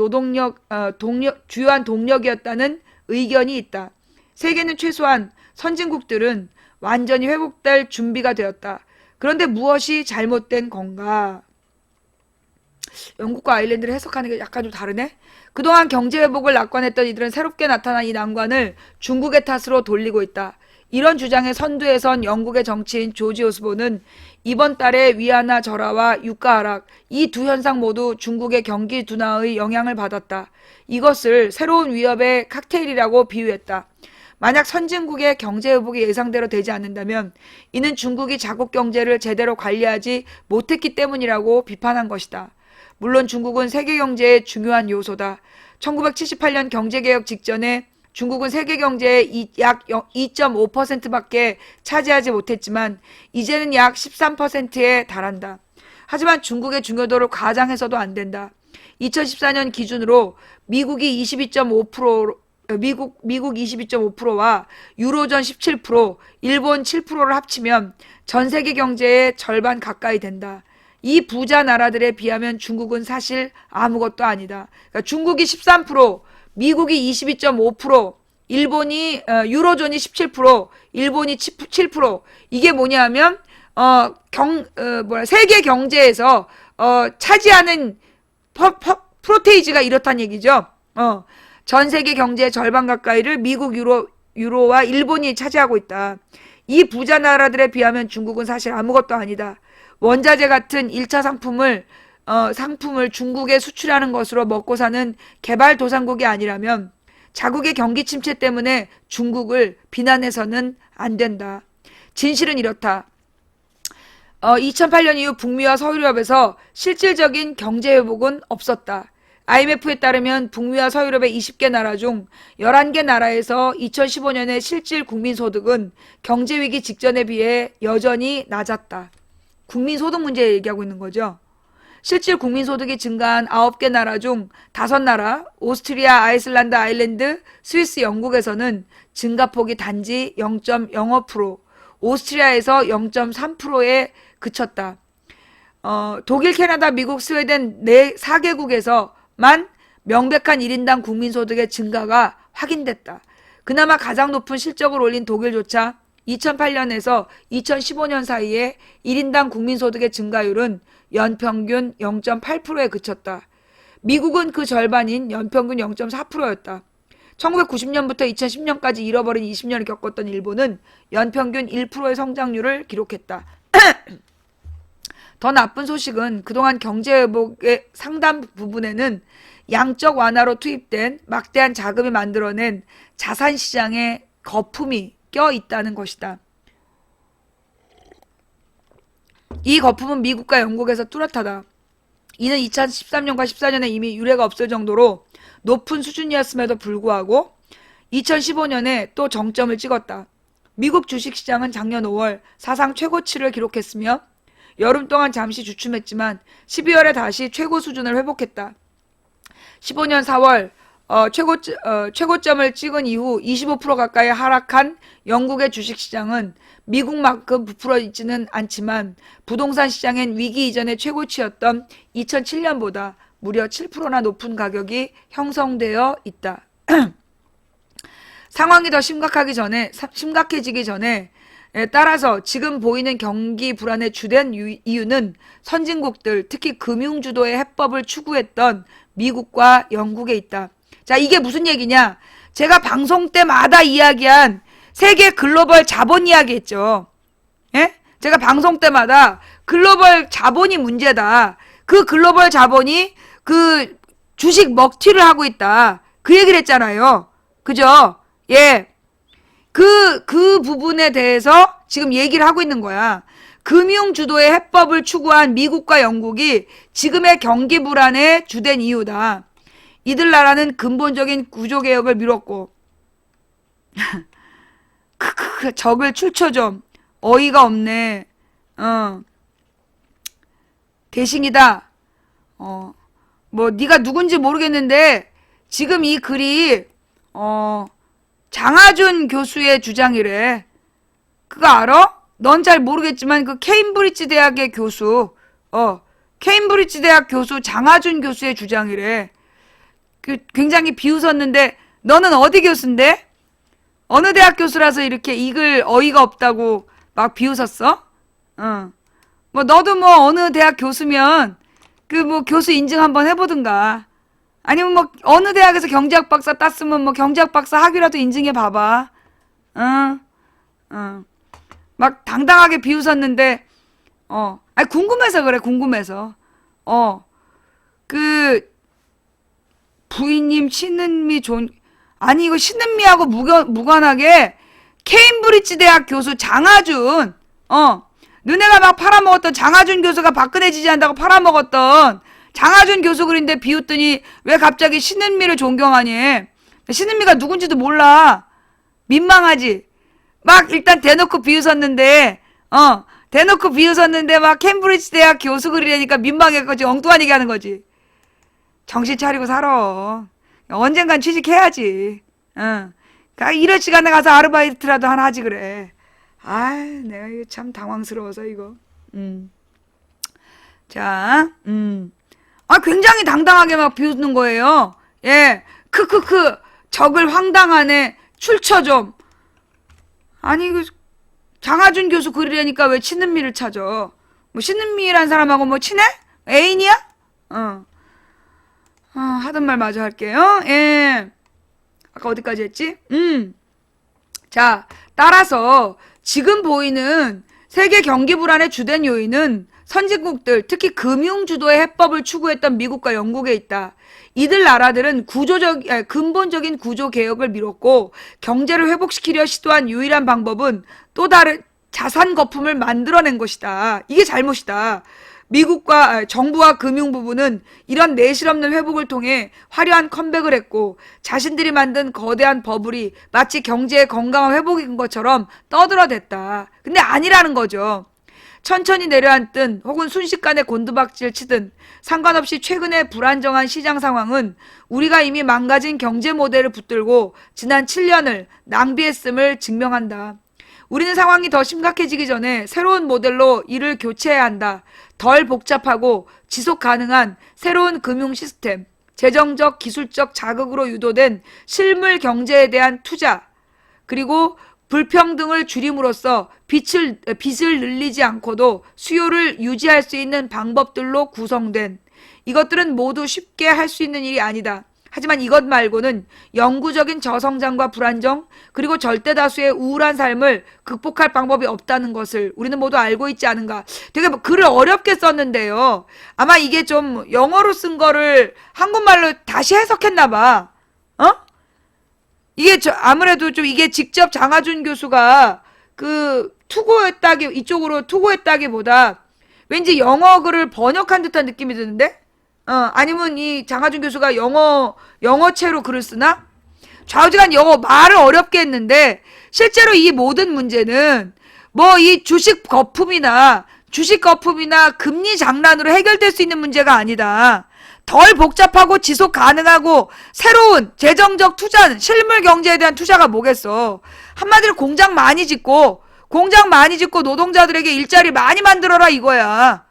동력이었다는 의견이 있다. 세계는 최소한 선진국들은 완전히 회복될 준비가 되었다. 그런데 무엇이 잘못된 건가? 영국과 아일랜드를 해석하는 게 약간 좀 다르네? 그동안 경제 회복을 낙관했던 이들은 새롭게 나타난 이 난관을 중국의 탓으로 돌리고 있다. 이런 주장의 선두에 선 영국의 정치인 조지 오스본은 이번 달의 위안화 절하와 유가 하락, 이 두 현상 모두 중국의 경기 둔화의 영향을 받았다. 이것을 새로운 위협의 칵테일이라고 비유했다. 만약 선진국의 경제 회복이 예상대로 되지 않는다면 이는 중국이 자국 경제를 제대로 관리하지 못했기 때문이라고 비판한 것이다. 물론 중국은 세계 경제의 중요한 요소다. 1978년 경제개혁 직전에 중국은 세계 경제의 약 2.5%밖에 차지하지 못했지만 이제는 약 13%에 달한다. 하지만 중국의 중요도를 과장해서도 안 된다. 2014년 기준으로 미국 22.5%와 유로존 17%, 일본 7%를 합치면 전 세계 경제의 절반 가까이 된다. 이 부자 나라들에 비하면 중국은 사실 아무것도 아니다. 그러니까 중국이 13%, 미국이 22.5%, 일본이 유로존이 17%, 일본이 7%. 이게 뭐냐면 세계 경제에서 차지하는 프로테이지가 이렇다는 얘기죠. 전 세계 경제의 절반 가까이를 미국, 유로와 일본이 차지하고 있다. 이 부자 나라들에 비하면 중국은 사실 아무것도 아니다. 원자재 같은 1차 상품을 중국에 수출하는 것으로 먹고 사는 개발도상국이 아니라면 자국의 경기 침체 때문에 중국을 비난해서는 안 된다. 진실은 이렇다. 2008년 이후 북미와 서유럽에서 실질적인 경제 회복은 없었다. IMF에 따르면 북미와 서유럽의 20개 나라 중 11개 나라에서 2015년의 실질 국민소득은 경제위기 직전에 비해 여전히 낮았다. 국민소득 문제 얘기하고 있는 거죠. 실질 국민소득이 증가한 9개 나라 중 5나라, 오스트리아, 아이슬란드, 아일랜드, 스위스, 영국에서는 증가폭이 단지 0.05%, 오스트리아에서 0.3%에 그쳤다. 독일, 캐나다, 미국, 스웨덴 4개국에서만 명백한 1인당 국민소득의 증가가 확인됐다. 그나마 가장 높은 실적을 올린 독일조차 2008년에서 2015년 사이에 1인당 국민소득의 증가율은 연평균 0.8%에 그쳤다. 미국은 그 절반인 연평균 0.4%였다. 1990년부터 2010년까지 잃어버린 20년을 겪었던 일본은 연평균 1%의 성장률을 기록했다. 더 나쁜 소식은 그동안 경제회복의 상당 부분에는 양적 완화로 투입된 막대한 자금이 만들어낸 자산시장의 거품이 껴 있다는 것이다. 이 거품은 미국과 영국에서 뚜렷하다. 이는 2013년과 14년에 이미 유례가 없을 정도로 높은 수준이었음에도 불구하고 2015년에 또 정점을 찍었다. 미국 주식시장은 작년 5월 사상 최고치를 기록했으며 여름 동안 잠시 주춤했지만 12월에 다시 최고 수준을 회복했다. 15년 4월 최고점을 찍은 이후 25% 가까이 하락한 영국의 주식시장은 미국만큼 부풀어 있지는 않지만 부동산 시장엔 위기 이전의 최고치였던 2007년보다 무려 7%나 높은 가격이 형성되어 있다. 상황이 더 심각해지기 전에 따라서 지금 보이는 경기 불안의 주된 이유는 선진국들, 특히 금융주도의 해법을 추구했던 미국과 영국에 있다. 자, 이게 무슨 얘기냐? 제가 방송 때마다 이야기한 세계 글로벌 자본 이야기 했죠. 예? 제가 방송 때마다 글로벌 자본이 문제다. 그 글로벌 자본이 그 주식 먹튀를 하고 있다. 그 얘기를 했잖아요. 그죠? 예. 그 부분에 대해서 지금 얘기를 하고 있는 거야. 금융 주도의 해법을 추구한 미국과 영국이 지금의 경기 불안의 주된 이유다. 이들 나라는 근본적인 구조개혁을 미뤘고 적을 출처 좀 어이가 없네. 대신이다. 뭐 네가 누군지 모르겠는데 지금 이 글이 장하준 교수의 주장이래. 그거 알아? 넌 잘 모르겠지만 그 케임브리지 대학의 교수, 케임브리지 대학 교수 장하준 교수의 주장이래. 그 굉장히 비웃었는데 너는 어디 교수인데? 어느 대학 교수라서 이렇게 이 글 어이가 없다고 막 비웃었어? 뭐 너도 뭐 어느 대학 교수면 그 뭐 교수 인증 한번 해보든가. 아니면 뭐 어느 대학에서 경제학 박사 땄으면 뭐 경제학 박사 학위라도 인증해 봐봐. 막 당당하게 비웃었는데 아니 궁금해서 그래. 궁금해서. 그 부인님 신은미 아니 이거 신은미하고 무관하게 케임브리지 대학 교수 장하준 너네가 막 팔아먹었던 장하준 교수가 박근혜 지지한다고 팔아먹었던 장하준 교수 글인데 비웃더니 왜 갑자기 신은미를 존경하니? 신은미가 누군지도 몰라. 민망하지? 막 일단 대놓고 비웃었는데 막 캠브리지 대학 교수 글이라니까 민망해가지고 엉뚱한 얘기 하는 거지. 정신 차리고 살아. 언젠간 취직해야지. 이럴 시간에 가서 아르바이트라도 하나 하지 그래. 내가 이거 참 당황스러워서 이거. 자, 굉장히 당당하게 막 비웃는 거예요. 예, 적을 황당하네. 출처 좀. 아니 그 장하준 교수 글이라니까 왜 신은미를 찾아? 뭐 신은미란 사람하고 뭐 친해? 애인이야? 하던 말 마저 할게요. 예. 아까 어디까지 했지? 자, 따라서 지금 보이는 세계 경기 불안의 주된 요인은 선진국들, 특히 금융주도의 해법을 추구했던 미국과 영국에 있다. 이들 나라들은 근본적인 구조 개혁을 미뤘고 경제를 회복시키려 시도한 유일한 방법은 또 다른 자산 거품을 만들어낸 것이다. 이게 잘못이다. 정부와 금융 부분은 이런 내실 없는 회복을 통해 화려한 컴백을 했고 자신들이 만든 거대한 버블이 마치 경제의 건강한 회복인 것처럼 떠들어댔다. 근데 아니라는 거죠. 천천히 내려앉든 혹은 순식간에 곤두박질 치든 상관없이 최근의 불안정한 시장 상황은 우리가 이미 망가진 경제 모델을 붙들고 지난 7년을 낭비했음을 증명한다. 우리는 상황이 더 심각해지기 전에 새로운 모델로 이를 교체해야 한다. 덜 복잡하고 지속 가능한 새로운 금융 시스템, 재정적, 기술적 자극으로 유도된 실물 경제에 대한 투자, 그리고 불평등을 줄임으로써 빚을 늘리지 않고도 수요를 유지할 수 있는 방법들로 구성된 이것들은 모두 쉽게 할 수 있는 일이 아니다. 하지만 이것 말고는 영구적인 저성장과 불안정 그리고 절대다수의 우울한 삶을 극복할 방법이 없다는 것을 우리는 모두 알고 있지 않은가. 되게 글을 어렵게 썼는데요. 아마 이게 좀 영어로 쓴 거를 한국말로 다시 해석했나 봐. 이게 아무래도 좀 이게 직접 장하준 교수가 이쪽으로 투고했다기보다 왠지 영어 글을 번역한 듯한 느낌이 드는데? 아니면 이 장하준 교수가 영어체로 글을 쓰나? 좌우지간 영어 말을 어렵게 했는데, 실제로 이 모든 문제는 뭐 이 주식 거품이나 주식 거품이나 금리 장난으로 해결될 수 있는 문제가 아니다. 덜 복잡하고 지속 가능하고 새로운 재정적 투자는 실물 경제에 대한 투자가 뭐겠어. 한마디로 공장 많이 짓고 노동자들에게 일자리 많이 만들어라 이거야.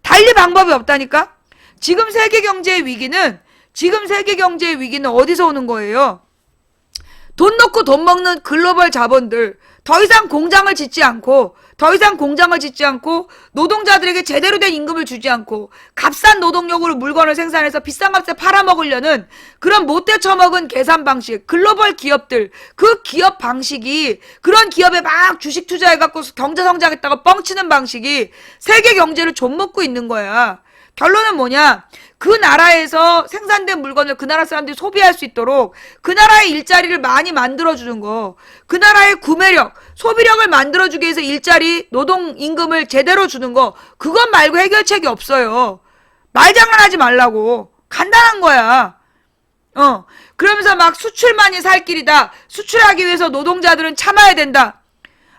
달리 방법이 없다니까. 지금 세계 경제의 위기는 어디서 오는 거예요? 돈 놓고 돈 먹는 글로벌 자본들 더 이상 공장을 짓지 않고 노동자들에게 제대로 된 임금을 주지 않고 값싼 노동력으로 물건을 생산해서 비싼 값에 팔아먹으려는 그런 못돼 처먹은 계산 방식, 글로벌 기업들, 그 기업 방식이 그런 기업에 막 주식 투자해갖고 경제 성장했다고 뻥치는 방식이 세계 경제를 좀먹고 있는 거야. 결론은 뭐냐? 그 나라에서 생산된 물건을 그 나라 사람들이 소비할 수 있도록 그 나라의 일자리를 많이 만들어주는 거, 그 나라의 구매력, 소비력을 만들어주기 위해서 일자리, 노동 임금을 제대로 주는 거, 그것 말고 해결책이 없어요. 말장난하지 말라고. 간단한 거야. 그러면서 막 수출만이 살 길이다. 수출하기 위해서 노동자들은 참아야 된다.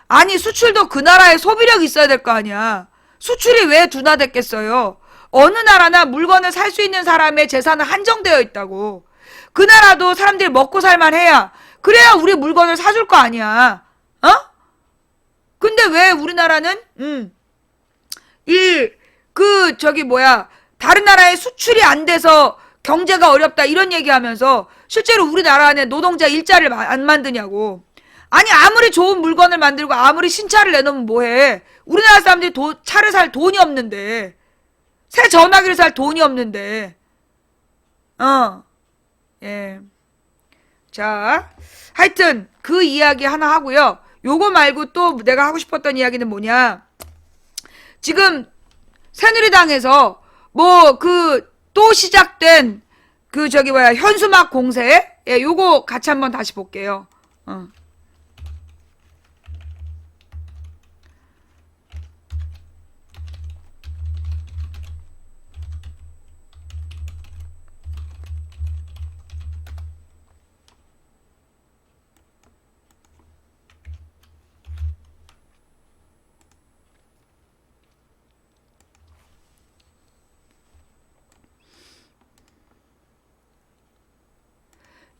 아니, 수출도 그 나라의 소비력이 있어야 될 거 아니야. 수출이 왜 둔화됐겠어요? 어느 나라나 물건을 살 수 있는 사람의 재산은 한정되어 있다고. 그 나라도 사람들이 먹고 살만 해야, 그래야 우리 물건을 사줄 거 아니야. 근데 왜 우리나라는 다른 나라에 수출이 안 돼서 경제가 어렵다 이런 얘기하면서 실제로 우리나라 안에 노동자 일자리를 안 만드냐고. 아니, 아무리 좋은 물건을 만들고 아무리 신차를 내놓으면 뭐해. 우리나라 사람들이 차를 살 돈이 없는데, 새 전화기를 살 돈이 없는데. 예. 자, 하여튼 그 이야기 하나 하고요. 요거 말고 또 내가 하고 싶었던 이야기는 뭐냐. 지금 새누리당에서 또 시작된 현수막 공세. 예, 요거 같이 한번 다시 볼게요.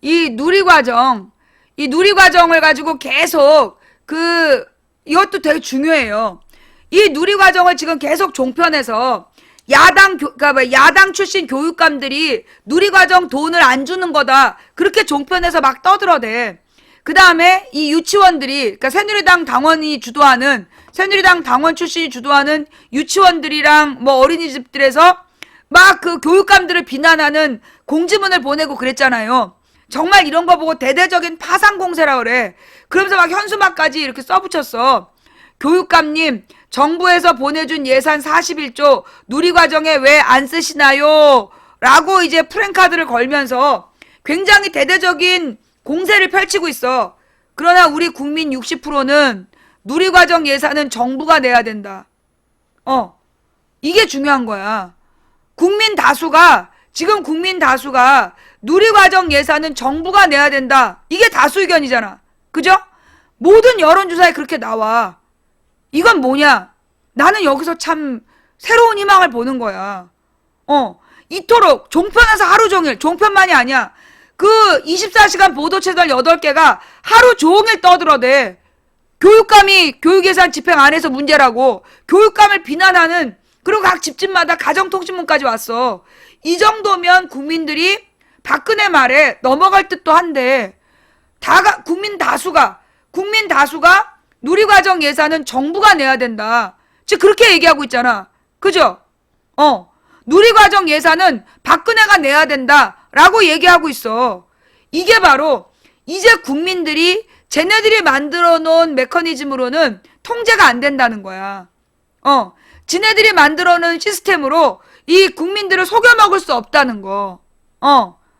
이 누리과정을 가지고 계속 이것도 되게 중요해요. 이 누리과정을 지금 계속 종편에서 야당 출신 교육감들이 누리과정 돈을 안 주는 거다. 그렇게 종편에서 막 떠들어대. 그 다음에 이 유치원들이, 새누리당 당원 출신이 주도하는 유치원들이랑 어린이집들에서 막 그 교육감들을 비난하는 공지문을 보내고 그랬잖아요. 정말 이런 거 보고 대대적인 파상 공세라 그래. 그러면서 막 현수막까지 이렇게 써붙였어. 교육감님, 정부에서 보내준 예산 41조 누리과정에 왜 안 쓰시나요? 라고 이제 프랭카드를 걸면서 굉장히 대대적인 공세를 펼치고 있어. 그러나 우리 국민 60%는 누리과정 예산은 정부가 내야 된다. 이게 중요한 거야. 지금 국민 다수가 누리과정 예산은 정부가 내야 된다. 이게 다수 의견이잖아. 그죠? 모든 여론조사에 그렇게 나와. 이건 뭐냐? 나는 여기서 참 새로운 희망을 보는 거야. 이토록 종편에서 하루 종일, 종편만이 아니야. 그 24시간 보도 채널 8개가 하루 종일 떠들어대. 교육감이 교육예산 집행 안 해서 문제라고. 교육감을 비난하는, 그리고 각 집집마다 가정통신문까지 왔어. 이 정도면 국민들이 박근혜 말에 넘어갈 듯도 한데, 국민 다수가 누리과정 예산은 정부가 내야 된다. 즉 그렇게 얘기하고 있잖아. 그죠? 누리과정 예산은 박근혜가 내야 된다라고 얘기하고 있어. 이게 바로 이제 국민들이 쟤네들이 만들어 놓은 메커니즘으로는 통제가 안 된다는 거야. 지네들이 만들어 놓은 시스템으로 이 국민들을 속여 먹을 수 없다는 거.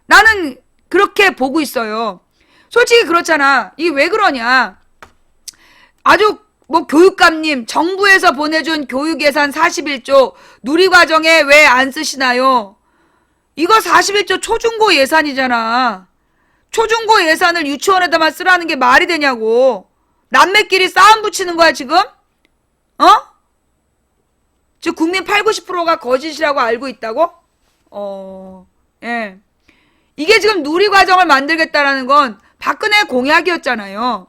나는 그렇게 보고 있어요. 솔직히 그렇잖아. 이게 왜 그러냐. 아주 교육감님, 정부에서 보내준 교육예산 41조 누리과정에 왜 안 쓰시나요? 이거 41조 초중고 예산이잖아. 초중고 예산을 유치원에다만 쓰라는 게 말이 되냐고. 남매끼리 싸움 붙이는 거야 지금? 즉 국민 8, 90%가 거짓이라고 알고 있다고? 예. 이게 지금 누리과정을 만들겠다라는 건 박근혜 공약이었잖아요.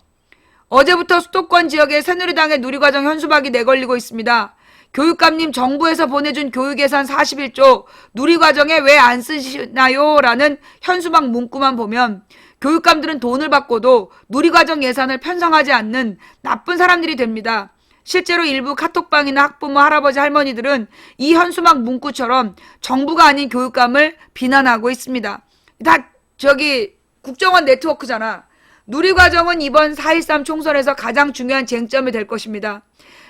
어제부터 수도권 지역에 새누리당의 누리과정 현수막이 내걸리고 있습니다. 교육감님 정부에서 보내준 교육예산 41조 누리과정에 왜 안 쓰시나요? 라는 현수막 문구만 보면 교육감들은 돈을 받고도 누리과정 예산을 편성하지 않는 나쁜 사람들이 됩니다. 실제로 일부 카톡방이나 학부모 할아버지 할머니들은 이 현수막 문구처럼 정부가 아닌 교육감을 비난하고 있습니다. 다 국정원 네트워크잖아. 누리과정은 이번 4.13 총선에서 가장 중요한 쟁점이 될 것입니다.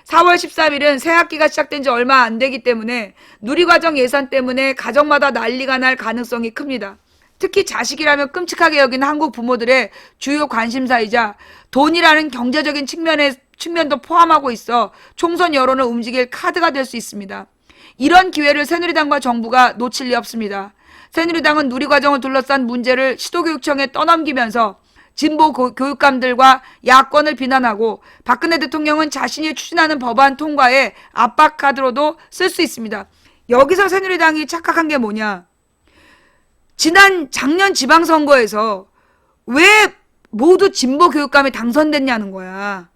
4월 13일은 새학기가 시작된 지 얼마 안 되기 때문에 누리과정 예산 때문에 가정마다 난리가 날 가능성이 큽니다. 특히 자식이라면 끔찍하게 여기는 한국 부모들의 주요 관심사이자 돈이라는 경제적인 측면도 포함하고 있어 총선 여론을 움직일 카드가 될 수 있습니다. 이런 기회를 새누리당과 정부가 놓칠 리 없습니다. 새누리당은 누리과정을 둘러싼 문제를 시도교육청에 떠넘기면서 진보 교육감들과 야권을 비난하고 박근혜 대통령은 자신이 추진하는 법안 통과에 압박카드로도 쓸 수 있습니다. 여기서 새누리당이 착각한 게 뭐냐? 작년 지방선거에서 왜 모두 진보 교육감이 당선됐냐는 거야.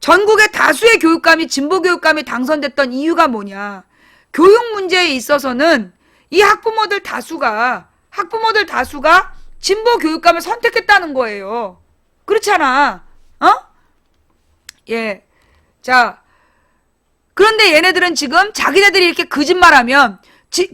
전국의 다수의 교육감이 진보 교육감이 당선됐던 이유가 뭐냐? 교육 문제에 있어서는 이 학부모들 다수가 진보 교육감을 선택했다는 거예요. 그렇잖아. 예. 자, 그런데 얘네들은 지금 자기네들이 이렇게 거짓말하면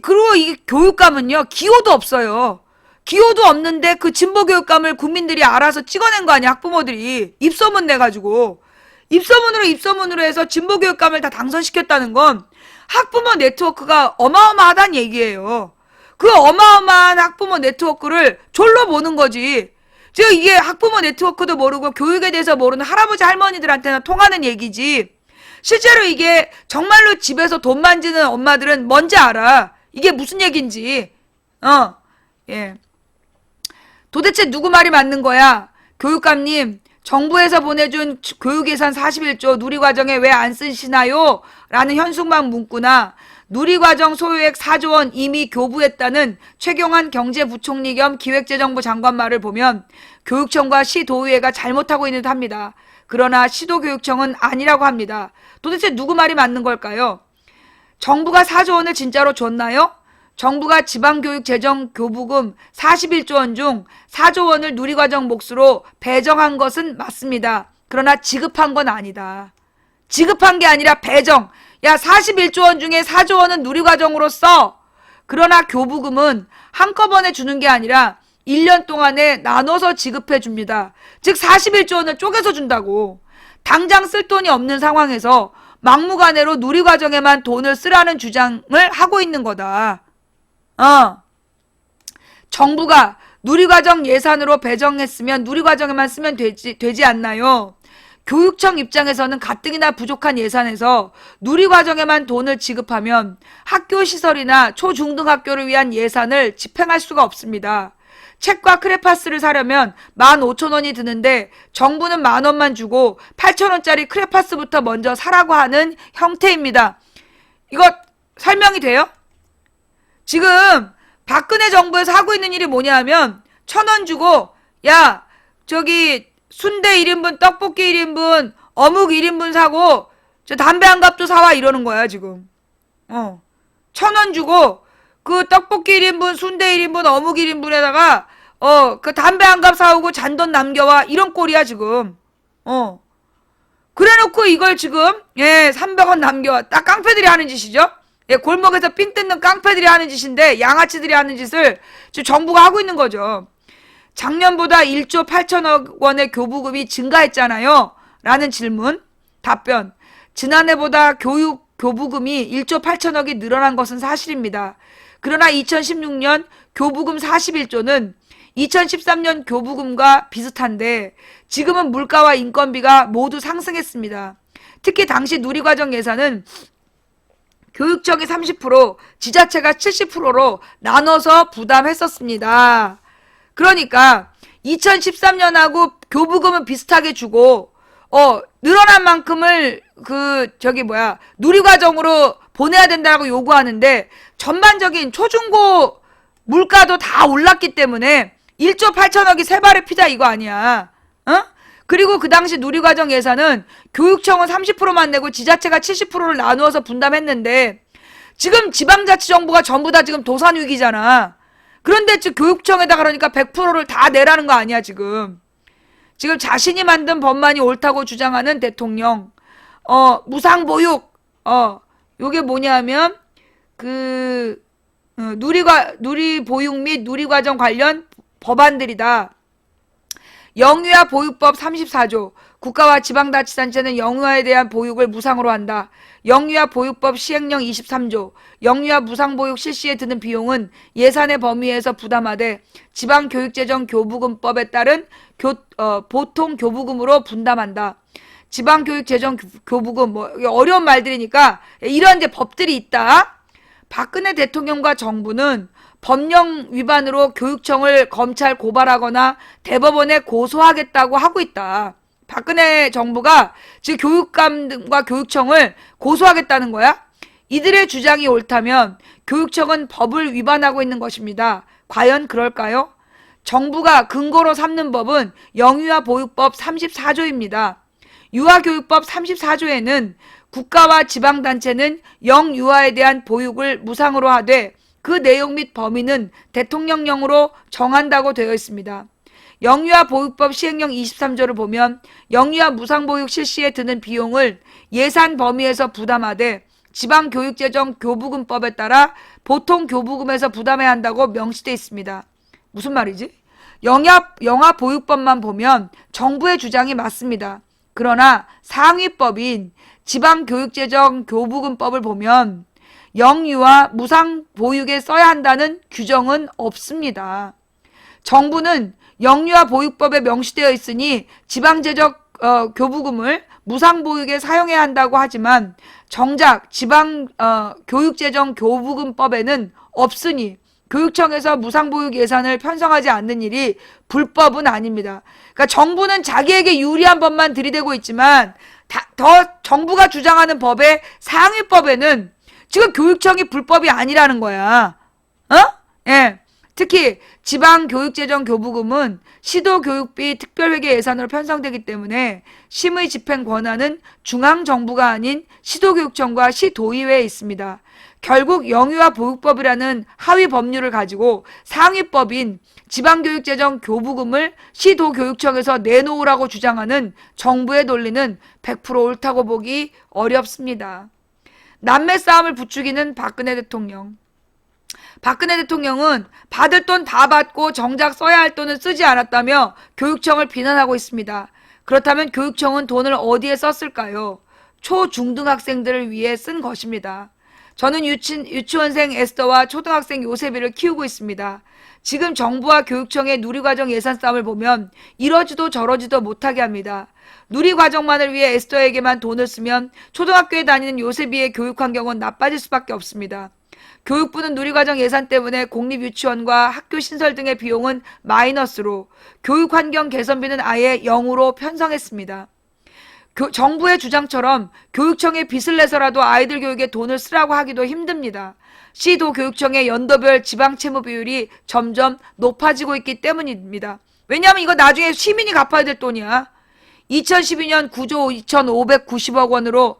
그리고 이 교육감은요, 기호도 없어요. 기호도 없는데 그 진보 교육감을 국민들이 알아서 찍어낸 거 아니야, 학부모들이. 입소문 내가지고. 입소문으로 해서 진보 교육감을 다 당선시켰다는 건 학부모 네트워크가 어마어마하다는 얘기예요. 그 어마어마한 학부모 네트워크를 졸로 보는 거지. 즉 이게 학부모 네트워크도 모르고 교육에 대해서 모르는 할아버지 할머니들한테는 통하는 얘기지. 실제로 이게 정말로 집에서 돈 만지는 엄마들은 뭔지 알아. 이게 무슨 얘기인지. 예. 도대체 누구 말이 맞는 거야? 교육감님, 정부에서 보내준 교육예산 41조 누리과정에 왜 안 쓰시나요? 라는 현수막 문구나 누리과정 소요액 4조 원 이미 교부했다는 최경환 경제부총리 겸 기획재정부 장관 말을 보면 교육청과 시도의회가 잘못하고 있는 듯 합니다. 그러나 시도교육청은 아니라고 합니다. 도대체 누구 말이 맞는 걸까요? 정부가 4조 원을 진짜로 줬나요? 정부가 지방교육재정 교부금 41조 원 중 4조 원을 누리과정 몫으로 배정한 것은 맞습니다. 그러나 지급한 건 아니다. 지급한 게 아니라 배정. 야, 41조 원 중에 4조 원은 누리과정으로 써. 그러나 교부금은 한꺼번에 주는 게 아니라 1년 동안에 나눠서 지급해 줍니다. 즉 41조 원을 쪼개서 준다고. 당장 쓸 돈이 없는 상황에서 막무가내로 누리과정에만 돈을 쓰라는 주장을 하고 있는 거다. 정부가 누리과정 예산으로 배정했으면 누리과정에만 쓰면 되지 않나요? 교육청 입장에서는 가뜩이나 부족한 예산에서 누리과정에만 돈을 지급하면 학교 시설이나 초중등학교를 위한 예산을 집행할 수가 없습니다. 책과 크레파스를 사려면 15,000원이 드는데 정부는 10,000원만 주고 8,000원짜리 크레파스부터 먼저 사라고 하는 형태입니다. 이거 설명이 돼요? 지금 박근혜 정부에서 하고 있는 일이 뭐냐 하면 1,000원 주고 야 저기 순대 1인분, 떡볶이 1인분, 어묵 1인분 사고 저 담배 한 갑도 사와 이러는 거야 지금. 1,000원 주고 그 떡볶이 1인분, 순대 1인분, 어묵 1인분에다가 그 담배 한 갑 사오고 잔돈 남겨와 이런 꼴이야 지금. 그래놓고 이걸 지금 300원 남겨와. 딱 깡패들이 하는 짓이죠. 예, 골목에서 삥 뜯는 깡패들이 하는 짓인데 양아치들이 하는 짓을 지금 정부가 하고 있는 거죠. 작년보다 1조 8천억 원의 교부금이 증가했잖아요. 라는 질문. 답변. 지난해보다 교부금이 1조 8천억이 늘어난 것은 사실입니다. 그러나 2016년 교부금 41조는 2013년 교부금과 비슷한데 지금은 물가와 인건비가 모두 상승했습니다. 특히 당시 누리과정 예산은 교육청이 30%, 지자체가 70%로 나눠서 부담했었습니다. 그러니까 2013년하고 교부금은 비슷하게 주고 늘어난 만큼을 누리과정으로 보내야 된다고 요구하는데 전반적인 초중고 물가도 다 올랐기 때문에 1조 8천억이 세 발의 피자 이거 아니야. 그리고 그 당시 누리과정 예산은 교육청은 30%만 내고 지자체가 70%를 나누어서 분담했는데 지금 지방자치정부가 전부 다 지금 도산위기잖아. 그런데 지금 교육청에다 그러니까 100%를 다 내라는 거 아니야 지금. 지금 자신이 만든 법만이 옳다고 주장하는 대통령. 무상보육. 요게 뭐냐면 누리보육 및 누리과정 관련 법안들이다. 영유아 보육법 34조. 국가와 지방자치단체는 영유아에 대한 보육을 무상으로 한다. 영유아 보육법 시행령 23조. 영유아 무상보육 실시에 드는 비용은 예산의 범위에서 부담하되 지방교육재정교부금법에 따른 보통 교부금으로 분담한다. 지방교육재정교부금 어려운 말들이니까 이런 이제 법들이 있다. 박근혜 대통령과 정부는 법령 위반으로 교육청을 검찰 고발하거나 대법원에 고소하겠다고 하고 있다. 박근혜 정부가 지금 교육감과 교육청을 고소하겠다는 거야. 이들의 주장이 옳다면 교육청은 법을 위반하고 있는 것입니다. 과연 그럴까요? 정부가 근거로 삼는 법은 영유아 보육법 34조입니다. 유아교육법 34조에는 국가와 지방단체는 영유아에 대한 보육을 무상으로 하되 그 내용 및 범위는 대통령령으로 정한다고 되어 있습니다. 영유아 보육법 시행령 23조를 보면 영유아 무상보육 실시에 드는 비용을 예산 범위에서 부담하되 지방교육재정교부금법에 따라 보통 교부금에서 부담해야 한다고 명시되어 있습니다. 무슨 말이지? 영아 보육법만 보면 정부의 주장이 맞습니다. 그러나 상위법인 지방교육재정교부금법을 보면 영유아 무상보육에 써야 한다는 규정은 없습니다. 정부는 영유아 보육법에 명시되어 있으니 지방재정 교부금을 무상보육에 사용해야 한다고 하지만 정작 지방교육재정교부금법에는 없으니 교육청에서 무상보육 예산을 편성하지 않는 일이 불법은 아닙니다. 그러니까 정부는 자기에게 유리한 법만 들이대고 있지만 정부가 주장하는 법의 상위법에는 지금 교육청이 불법이 아니라는 거야. 예. 특히 지방교육재정교부금은 시도교육비 특별회계 예산으로 편성되기 때문에 심의 집행 권한은 중앙정부가 아닌 시도교육청과 시도의회에 있습니다. 결국 영유아 보육법이라는 하위 법률을 가지고 상위법인 지방교육재정교부금을 시도교육청에서 내놓으라고 주장하는 정부의 논리는 100% 옳다고 보기 어렵습니다. 남매 싸움을 부추기는 박근혜 대통령. 박근혜 대통령은 받을 돈 다 받고 정작 써야 할 돈은 쓰지 않았다며 교육청을 비난하고 있습니다. 그렇다면 교육청은 돈을 어디에 썼을까요? 초중등학생들을 위해 쓴 것입니다. 저는 유치원생 에스더와 초등학생 요셉이를 키우고 있습니다. 지금 정부와 교육청의 누리과정 예산 싸움을 보면 이러지도 저러지도 못하게 합니다. 누리과정만을 위해 에스더에게만 돈을 쓰면 초등학교에 다니는 요셉이의 교육 환경은 나빠질 수밖에 없습니다. 교육부는 누리과정 예산 때문에 공립유치원과 학교 신설 등의 비용은 마이너스로 교육환경 개선비는 아예 0으로 편성했습니다. 정부의 주장처럼 교육청에 빚을 내서라도 아이들 교육에 돈을 쓰라고 하기도 힘듭니다. 시도 교육청의 연도별 지방채무 비율이 점점 높아지고 있기 때문입니다. 왜냐하면 이거 나중에 시민이 갚아야 될 돈이야. 2012년 9조 2,590억 원으로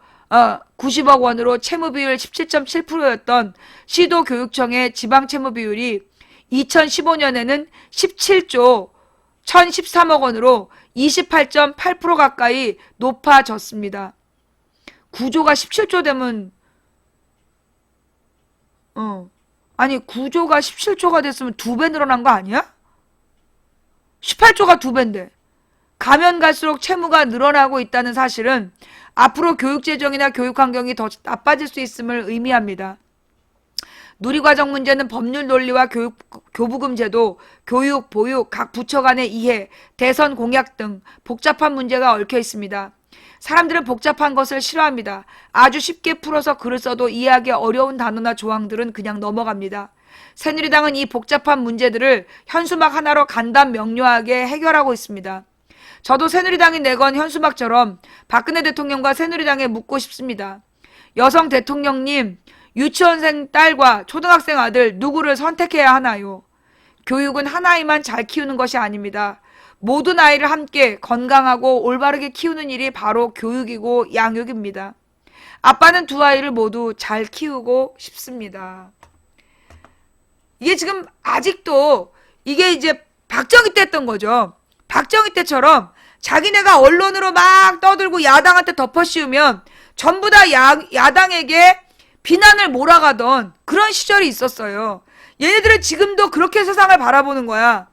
90억 원으로 채무 비율 17.7%였던 시도 교육청의 지방 채무 비율이 2015년에는 17조 1,013억 원으로 28.8% 가까이 높아졌습니다. 구조가 17조 되면 아니 9조가 17조가 됐으면 2배 늘어난 거 아니야? 18조가 2배인데 가면 갈수록 채무가 늘어나고 있다는 사실은 앞으로 교육재정이나 교육환경이 더 나빠질 수 있음을 의미합니다. 누리과정 문제는 법률 논리와 교부금 제도, 교육, 보육, 각 부처 간의 이해, 대선 공약 등 복잡한 문제가 얽혀 있습니다. 사람들은 복잡한 것을 싫어합니다. 아주 쉽게 풀어서 글을 써도 이해하기 어려운 단어나 조항들은 그냥 넘어갑니다. 새누리당은 이 복잡한 문제들을 현수막 하나로 간단 명료하게 해결하고 있습니다. 저도 새누리당이 내건 현수막처럼 박근혜 대통령과 새누리당에 묻고 싶습니다. 여성 대통령님, 유치원생 딸과 초등학생 아들 누구를 선택해야 하나요? 교육은 한 아이만 잘 키우는 것이 아닙니다. 모든 아이를 함께 건강하고 올바르게 키우는 일이 바로 교육이고 양육입니다. 아빠는 두 아이를 모두 잘 키우고 싶습니다. 이게 지금 아직도 이게 이제 박정희 때 했던 거죠. 박정희 때처럼 자기네가 언론으로 막 떠들고 야당한테 덮어씌우면 전부 다 야당에게 비난을 몰아가던 그런 시절이 있었어요. 얘네들은 지금도 그렇게 세상을 바라보는 거야.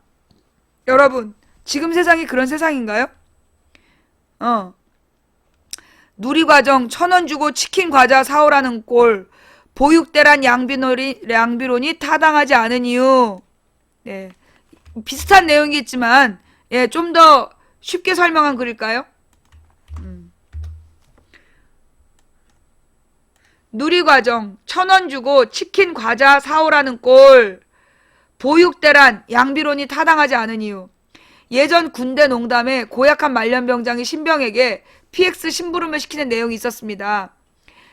여러분, 지금 세상이 그런 세상인가요? 누리과정 1,000원 주고 치킨 과자 사오라는 꼴, 보육대란 양비론이 타당하지 않은 이유. 네, 비슷한 내용이겠지만 좀 더 쉽게 설명한 글일까요? 누리과정 1,000원 주고 치킨 과자 사오라는 꼴, 보육대란 양비론이 타당하지 않은 이유. 예전 군대 농담에 고약한 말년병장이 신병에게 PX 심부름을 시키는 내용이 있었습니다.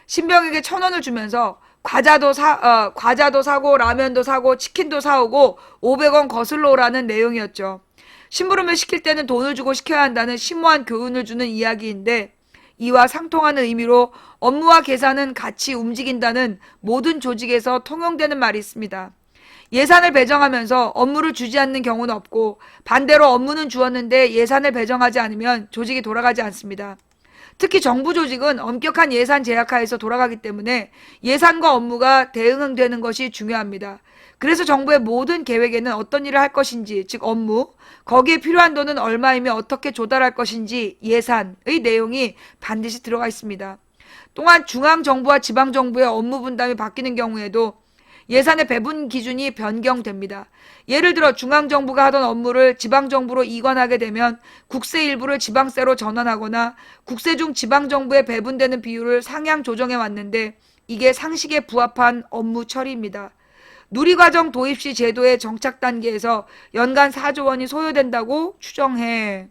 신병에게 1,000원을 주면서 과자도 사고 라면도 사고 치킨도 사오고 500원 거슬러 오라는 내용이었죠. 심부름을 시킬 때는 돈을 주고 시켜야 한다는 심오한 교훈을 주는 이야기인데, 이와 상통하는 의미로 업무와 계산은 같이 움직인다는 모든 조직에서 통용되는 말이 있습니다. 예산을 배정하면서 업무를 주지 않는 경우는 없고, 반대로 업무는 주었는데 예산을 배정하지 않으면 조직이 돌아가지 않습니다. 특히 정부 조직은 엄격한 예산 제약하에서 돌아가기 때문에 예산과 업무가 대응되는 것이 중요합니다. 그래서 정부의 모든 계획에는 어떤 일을 할 것인지, 즉 업무, 거기에 필요한 돈은 얼마이며 어떻게 조달할 것인지 예산의 내용이 반드시 들어가 있습니다. 또한 중앙정부와 지방정부의 업무 분담이 바뀌는 경우에도 예산의 배분 기준이 변경됩니다. 예를 들어 중앙정부가 하던 업무를 지방정부로 이관하게 되면 국세 일부를 지방세로 전환하거나 국세 중 지방정부에 배분되는 비율을 상향 조정해 왔는데, 이게 상식에 부합한 업무 처리입니다. 누리과정 도입 시 제도의 정착 단계에서 연간 4조 원이 소요된다고 추정해.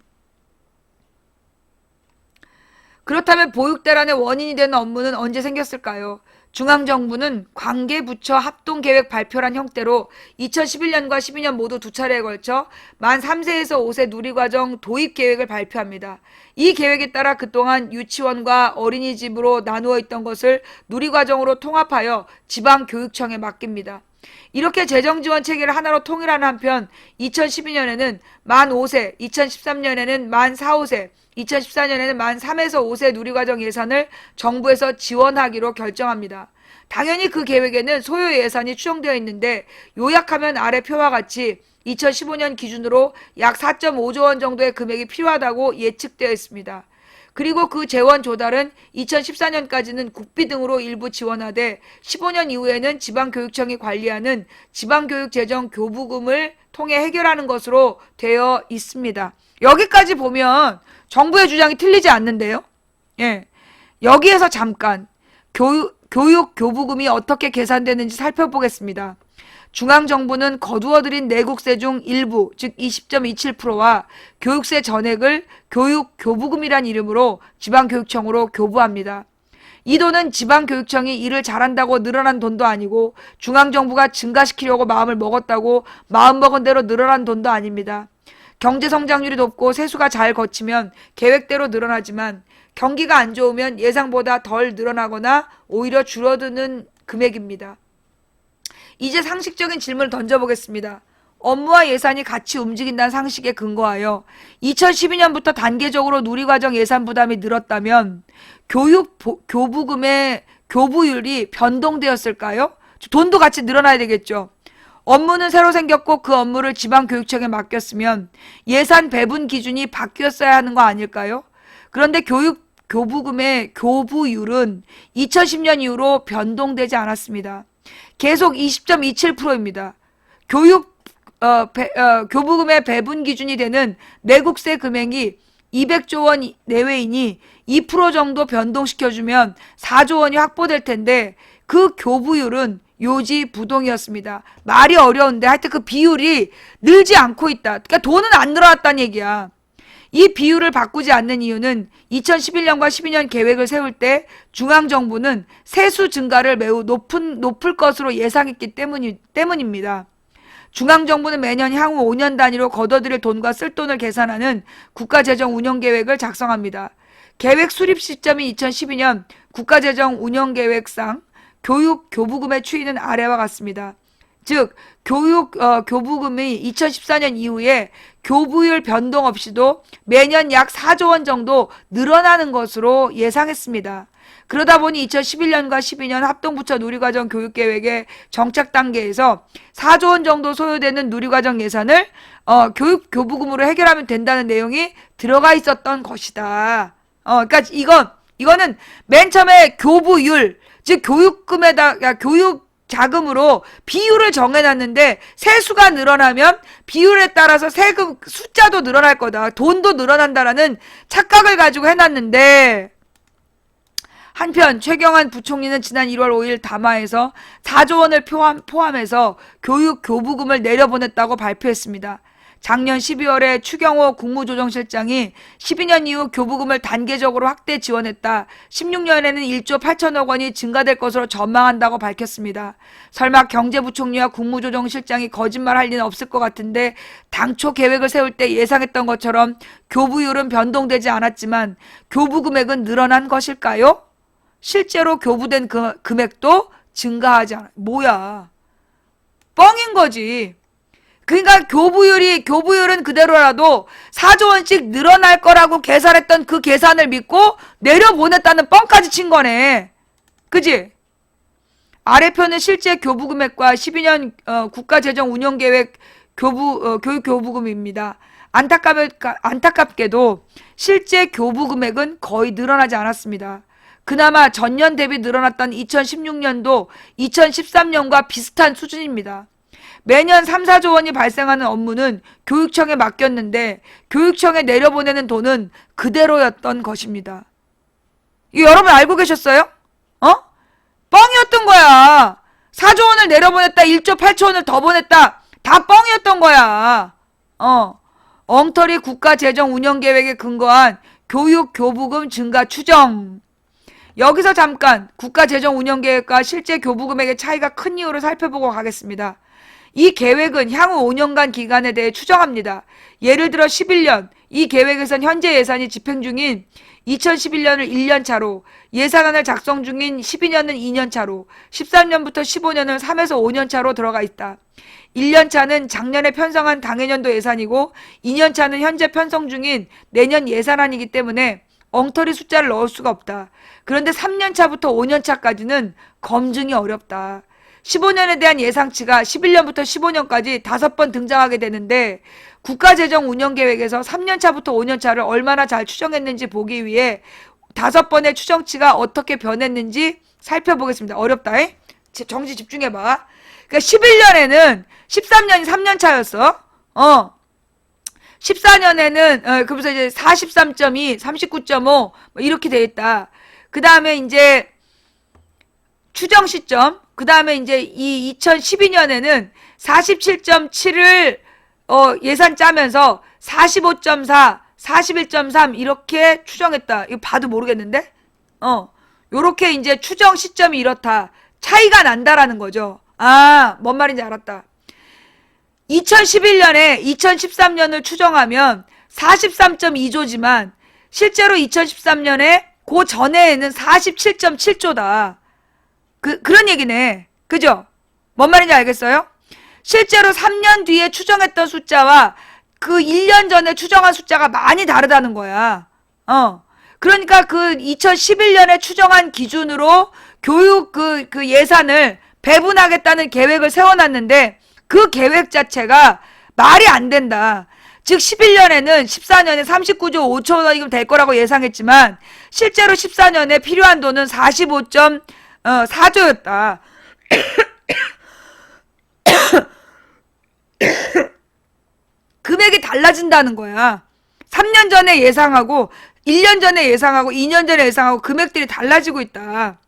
그렇다면 보육대란의 원인이 되는 업무는 언제 생겼을까요? 중앙정부는 관계부처 합동계획 발표란 형태로 2011년과 12년 모두 두 차례에 걸쳐 만 3세에서 5세 누리과정 도입 계획을 발표합니다. 이 계획에 따라 그동안 유치원과 어린이집으로 나누어 있던 것을 누리과정으로 통합하여 지방교육청에 맡깁니다. 이렇게 재정지원 체계를 하나로 통일하는 한편 2012년에는 만 5세, 2013년에는 만 4, 5세, 2014년에는 만 3에서 5세 누리과정 예산을 정부에서 지원하기로 결정합니다. 당연히 그 계획에는 소요 예산이 추정되어 있는데, 요약하면 아래 표와 같이 2015년 기준으로 약 4.5조 원 정도의 금액이 필요하다고 예측되어 있습니다. 그리고 그 재원 조달은 2014년까지는 국비 등으로 일부 지원하되 15년 이후에는 지방교육청이 관리하는 지방교육재정교부금을 통해 해결하는 것으로 되어 있습니다. 여기까지 보면 정부의 주장이 틀리지 않는데요. 여기에서 잠깐 교육교부금이 어떻게 계산되는지 살펴보겠습니다. 중앙정부는 거두어들인 내국세 중 일부, 즉 20.27%와 교육세 전액을 교육교부금이란 이름으로 지방교육청으로 교부합니다. 이 돈은 지방교육청이 일을 잘한다고 늘어난 돈도 아니고 중앙정부가 증가시키려고 마음을 먹었다고 마음먹은 대로 늘어난 돈도 아닙니다. 경제성장률이 높고 세수가 잘 거치면 계획대로 늘어나지만 경기가 안 좋으면 예상보다 덜 늘어나거나 오히려 줄어드는 금액입니다. 이제 상식적인 질문을 던져보겠습니다. 업무와 예산이 같이 움직인다는 상식에 근거하여 2012년부터 단계적으로 누리과정 예산 부담이 늘었다면 교부금의 교부율이 변동되었을까요? 돈도 같이 늘어나야 되겠죠. 업무는 새로 생겼고 그 업무를 지방교육청에 맡겼으면 예산 배분 기준이 바뀌었어야 하는 거 아닐까요? 그런데 교부금의 교부율은 2010년 이후로 변동되지 않았습니다. 계속 20.27%입니다. 교부금의 배분 기준이 되는 내국세 금액이 200조 원 내외이니 2% 정도 변동시켜주면 4조 원이 확보될 텐데 그 교부율은 요지부동이었습니다. 말이 어려운데 하여튼 그 비율이 늘지 않고 있다. 그러니까 돈은 안 늘어났다는 얘기야. 이 비율을 바꾸지 않는 이유는 2011년과 12년 계획을 세울 때 중앙정부는 세수 증가를 매우 높을 것으로 예상했기 때문입니다. 중앙정부는 매년 향후 5년 단위로 걷어들일 돈과 쓸 돈을 계산하는 국가재정운영계획을 작성합니다. 계획 수립 시점이 2012년 국가재정운영계획상 교육 교부금의 추이는 아래와 같습니다. 즉 교부금이 2014년 이후에 교부율 변동 없이도 매년 약 4조 원 정도 늘어나는 것으로 예상했습니다. 그러다 보니 2011년과 12년 합동부처 누리과정 교육계획의 정착 단계에서 4조 원 정도 소요되는 누리과정 예산을 교육 교부금으로 해결하면 된다는 내용이 들어가 있었던 것이다. 그러니까 이거는 맨 처음에 교부율, 즉 교육 자금으로 비율을 정해놨는데 세수가 늘어나면 비율에 따라서 세금 숫자도 늘어날 거다. 돈도 늘어난다라는 착각을 가지고 해놨는데, 한편 최경환 부총리는 지난 1월 5일 담화에서 4조 원을 포함해서 교육 교부금을 내려보냈다고 발표했습니다. 작년 12월에 추경호 국무조정실장이 12년 이후 교부금을 단계적으로 확대 지원했다. 16년에는 1조 8천억 원이 증가될 것으로 전망한다고 밝혔습니다. 설마 경제부총리와 국무조정실장이 거짓말할 리는 없을 것 같은데 당초 계획을 세울 때 예상했던 것처럼 교부율은 변동되지 않았지만 교부 금액은 늘어난 것일까요? 실제로 교부된 금액도 증가하지 않아요. 뭐야? 뻥인 거지. 그러니까 교부율은 그대로라도 4조 원씩 늘어날 거라고 계산했던 그 계산을 믿고 내려보냈다는 뻥까지 친 거네. 그지? 아래표는 실제 교부 금액과 12년 국가재정운영계획 교육 교부금입니다. 안타깝게도 실제 교부 금액은 거의 늘어나지 않았습니다. 그나마 전년 대비 늘어났던 2016년도 2013년과 비슷한 수준입니다. 매년 3, 4조 원이 발생하는 업무는 교육청에 맡겼는데 교육청에 내려보내는 돈은 그대로였던 것입니다. 이거 여러분 알고 계셨어요? 뻥이었던 거야. 4조 원을 내려보냈다, 1조 8천 원을 더 보냈다, 다 뻥이었던 거야. 엉터리 국가재정운영계획에 근거한 교육 교부금 증가 추정. 여기서 잠깐 국가재정운영계획과 실제 교부금액의 차이가 큰 이유를 살펴보고 가겠습니다. 이 계획은 향후 5년간 기간에 대해 추정합니다. 예를 들어 11년, 이 계획에선 현재 예산이 집행 중인 2011년을 1년 차로, 예산안을 작성 중인 12년은 2년 차로, 13년부터 15년은 3에서 5년 차로 들어가 있다. 1년 차는 작년에 편성한 당해년도 예산이고 2년 차는 현재 편성 중인 내년 예산안이기 때문에 엉터리 숫자를 넣을 수가 없다. 그런데 3년 차부터 5년 차까지는 검증이 어렵다. 15년에 대한 예상치가 11년부터 15년까지 5번 등장하게 되는데 국가재정운영계획에서 3년차부터 5년차를 얼마나 잘 추정했는지 보기 위해 5번의 추정치가 어떻게 변했는지 살펴보겠습니다. 어렵다. 정지 집중해봐. 그러니까 11년에는 13년이 3년차였어. 14년에는 그러면서 이제 43.2, 39.5 이렇게 돼 있다. 그 다음에 이제 추정 시점, 그 다음에 이제 이 2012년에는 47.7을 예산 짜면서 45.4, 41.3 이렇게 추정했다. 이거 봐도 모르겠는데? 요렇게 이제 추정 시점이 이렇다. 차이가 난다라는 거죠. 뭔 말인지 알았다. 2011년에 2013년을 추정하면 43.2조지만 실제로 2013년에 그 전에는 47.7조다. 그런 얘기네. 그죠? 뭔 말인지 알겠어요? 실제로 3년 뒤에 추정했던 숫자와 그 1년 전에 추정한 숫자가 많이 다르다는 거야. 그러니까 그 2011년에 추정한 기준으로 교육 그 예산을 배분하겠다는 계획을 세워놨는데 그 계획 자체가 말이 안 된다. 즉 11년에는 14년에 39조 5천 원이면 될 거라고 예상했지만 실제로 14년에 필요한 돈은 45.4조였다. 금액이 달라진다는 거야. 3년 전에 예상하고 1년 전에 예상하고 2년 전에 예상하고 금액들이 달라지고 있다.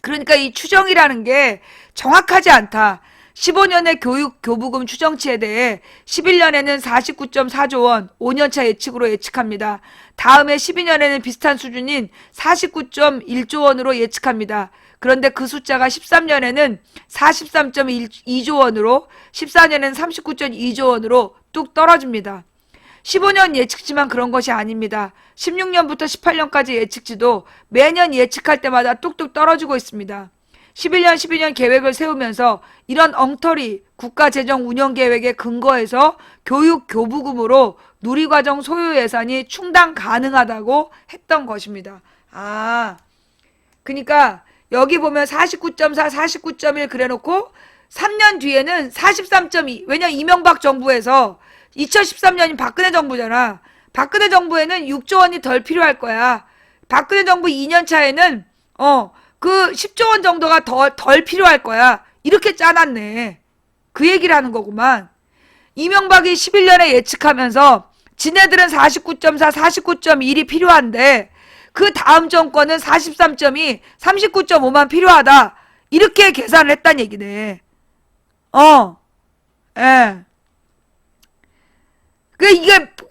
그러니까 이 추정이라는 게 정확하지 않다. 15년의 교부금 추정치에 대해 11년에는 49.4조 원 5년차 예측으로 예측합니다. 다음해 12년에는 비슷한 수준인 49.1조 원으로 예측합니다. 그런데 그 숫자가 13년에는 43.2조 원으로 14년에는 39.2조 원으로 뚝 떨어집니다. 15년 예측치만 그런 것이 아닙니다. 16년부터 18년까지 예측치도 매년 예측할 때마다 뚝뚝 떨어지고 있습니다. 11년, 12년 계획을 세우면서 이런 엉터리 국가재정 운영계획에 근거해서 교육 교부금으로 누리과정 소요 예산이 충당 가능하다고 했던 것입니다. 그러니까 여기 보면 49.4, 49.1 그래놓고 3년 뒤에는 43.2. 왜냐 이명박 정부에서 2013년이 박근혜 정부잖아. 박근혜 정부에는 6조 원이 덜 필요할 거야. 박근혜 정부 2년 차에는 그 10조 원 정도가 덜 필요할 거야. 이렇게 짜놨네. 그 얘기를 하는 거구만. 이명박이 11년에 예측하면서 지네들은 49.4, 49.1이 필요한데 그 다음 정권은 43.2, 39.5만 필요하다. 이렇게 계산을 했단 얘기네. 예.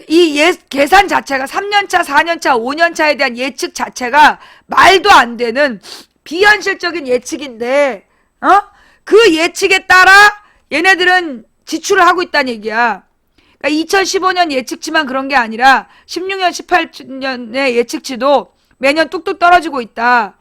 이게 계산 자체가 3년차, 4년차, 5년차에 대한 예측 자체가 말도 안 되는 비현실적인 예측인데, 그 예측에 따라 얘네들은 지출을 하고 있다는 얘기야. 그러니까 2015년 예측치만 그런 게 아니라 16년, 18년의 예측치도 매년 뚝뚝 떨어지고 있다.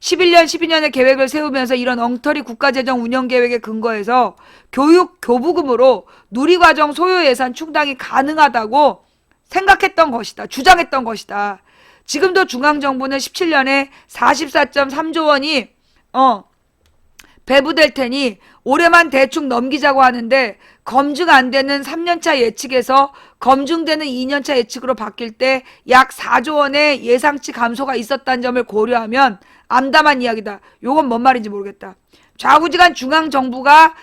11년, 12년의 계획을 세우면서 이런 엉터리 국가재정 운영계획에 근거해서 교육 교부금으로 누리과정 소요 예산 충당이 가능하다고 생각했던 것이다. 주장했던 것이다. 지금도 중앙정부는 17년에 44.3조 원이 배부될 테니 올해만 대충 넘기자고 하는데 검증 안 되는 3년차 예측에서 검증되는 2년차 예측으로 바뀔 때 약 4조 원의 예상치 감소가 있었다는 점을 고려하면 암담한 이야기다. 요건 뭔 말인지 모르겠다. 좌우지간 중앙정부가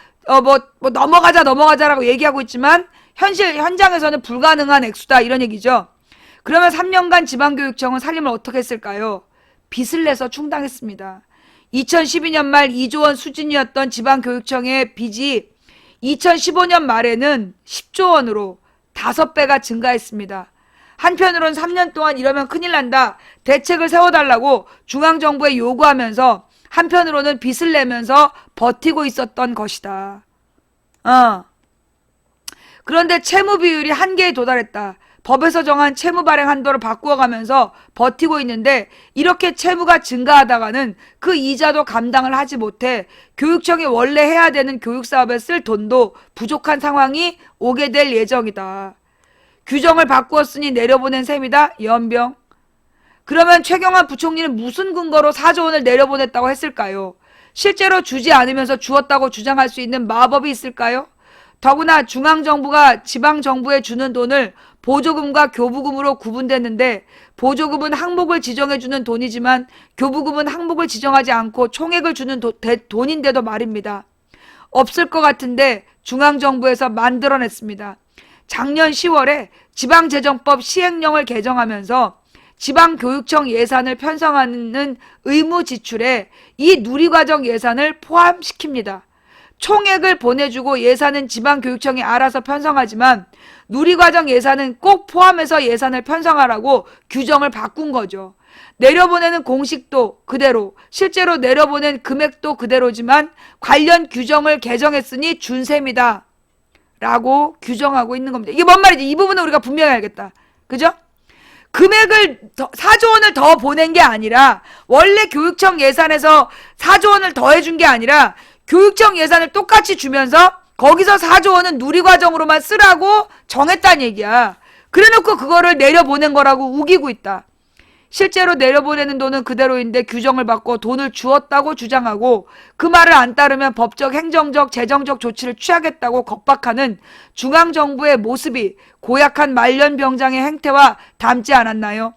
넘어가자라고 얘기하고 있지만 현장에서는 불가능한 액수다 이런 얘기죠. 그러면 3년간 지방교육청은 살림을 어떻게 했을까요? 빚을 내서 충당했습니다. 2012년 말 2조 원 수준이었던 지방교육청의 빚이 2015년 말에는 10조 원으로 5배가 증가했습니다. 한편으론 3년 동안 이러면 큰일 난다. 대책을 세워달라고 중앙정부에 요구하면서 한편으로는 빚을 내면서 버티고 있었던 것이다. 그런데 채무 비율이 한계에 도달했다. 법에서 정한 채무 발행 한도를 바꾸어가면서 버티고 있는데 이렇게 채무가 증가하다가는 그 이자도 감당을 하지 못해 교육청이 원래 해야 되는 교육사업에 쓸 돈도 부족한 상황이 오게 될 예정이다. 규정을 바꾸었으니 내려보낸 셈이다. 연병. 그러면 최경환 부총리는 무슨 근거로 4조 원을 내려보냈다고 했을까요? 실제로 주지 않으면서 주었다고 주장할 수 있는 마법이 있을까요? 더구나 중앙정부가 지방정부에 주는 돈을 보조금과 교부금으로 구분됐는데 보조금은 항목을 지정해주는 돈이지만 교부금은 항목을 지정하지 않고 총액을 주는 돈인데도 말입니다. 없을 것 같은데 중앙정부에서 만들어냈습니다. 작년 10월에 지방재정법 시행령을 개정하면서 지방교육청 예산을 편성하는 의무 지출에 이 누리과정 예산을 포함시킵니다. 총액을 보내주고 예산은 지방교육청이 알아서 편성하지만 누리과정 예산은 꼭 포함해서 예산을 편성하라고 규정을 바꾼 거죠. 내려보내는 공식도 그대로, 실제로 내려보낸 금액도 그대로지만 관련 규정을 개정했으니 준 셈이다. 라고 규정하고 있는 겁니다. 이게 뭔 말이지? 이 부분은 우리가 분명히 알겠다. 그죠? 금액을 4조 원을 더 보낸 게 아니라 원래 교육청 예산에서 4조 원을 더 해준 게 아니라 교육청 예산을 똑같이 주면서 거기서 4조 원은 누리과정으로만 쓰라고 정했다는 얘기야. 그래놓고 그거를 내려보낸 거라고 우기고 있다. 실제로 내려보내는 돈은 그대로인데 규정을 바꿔 돈을 주었다고 주장하고 그 말을 안 따르면 법적, 행정적, 재정적 조치를 취하겠다고 겁박하는 중앙정부의 모습이 고약한 말년병장의 행태와 닮지 않았나요?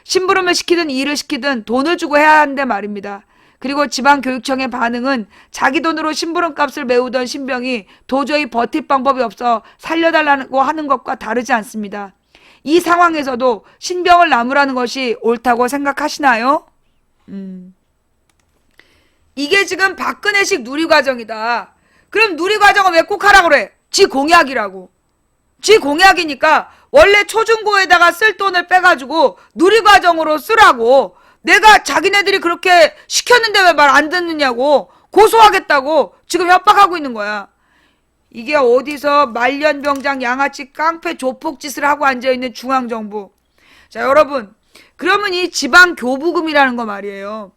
심부름을 시키든 일을 시키든 돈을 주고 해야 하는데 말입니다. 그리고 지방교육청의 반응은 자기 돈으로 심부름값을 메우던 신병이 도저히 버틸 방법이 없어 살려달라고 하는 것과 다르지 않습니다. 이 상황에서도 신병을 나무라는 것이 옳다고 생각하시나요? 이게 지금 박근혜식 누리과정이다. 그럼 누리과정은 왜 꼭 하라 그래? 지 공약이라고. 지 공약이니까 원래 초중고에다가 쓸 돈을 빼가지고 누리과정으로 쓰라고. 내가 자기네들이 그렇게 시켰는데 왜 말 안 듣느냐고 고소하겠다고 지금 협박하고 있는 거야. 이게 어디서 말년병장 양아치 깡패 조폭짓을 하고 앉아있는 중앙정부. 자, 여러분, 그러면 이 지방교부금이라는 거 말이에요.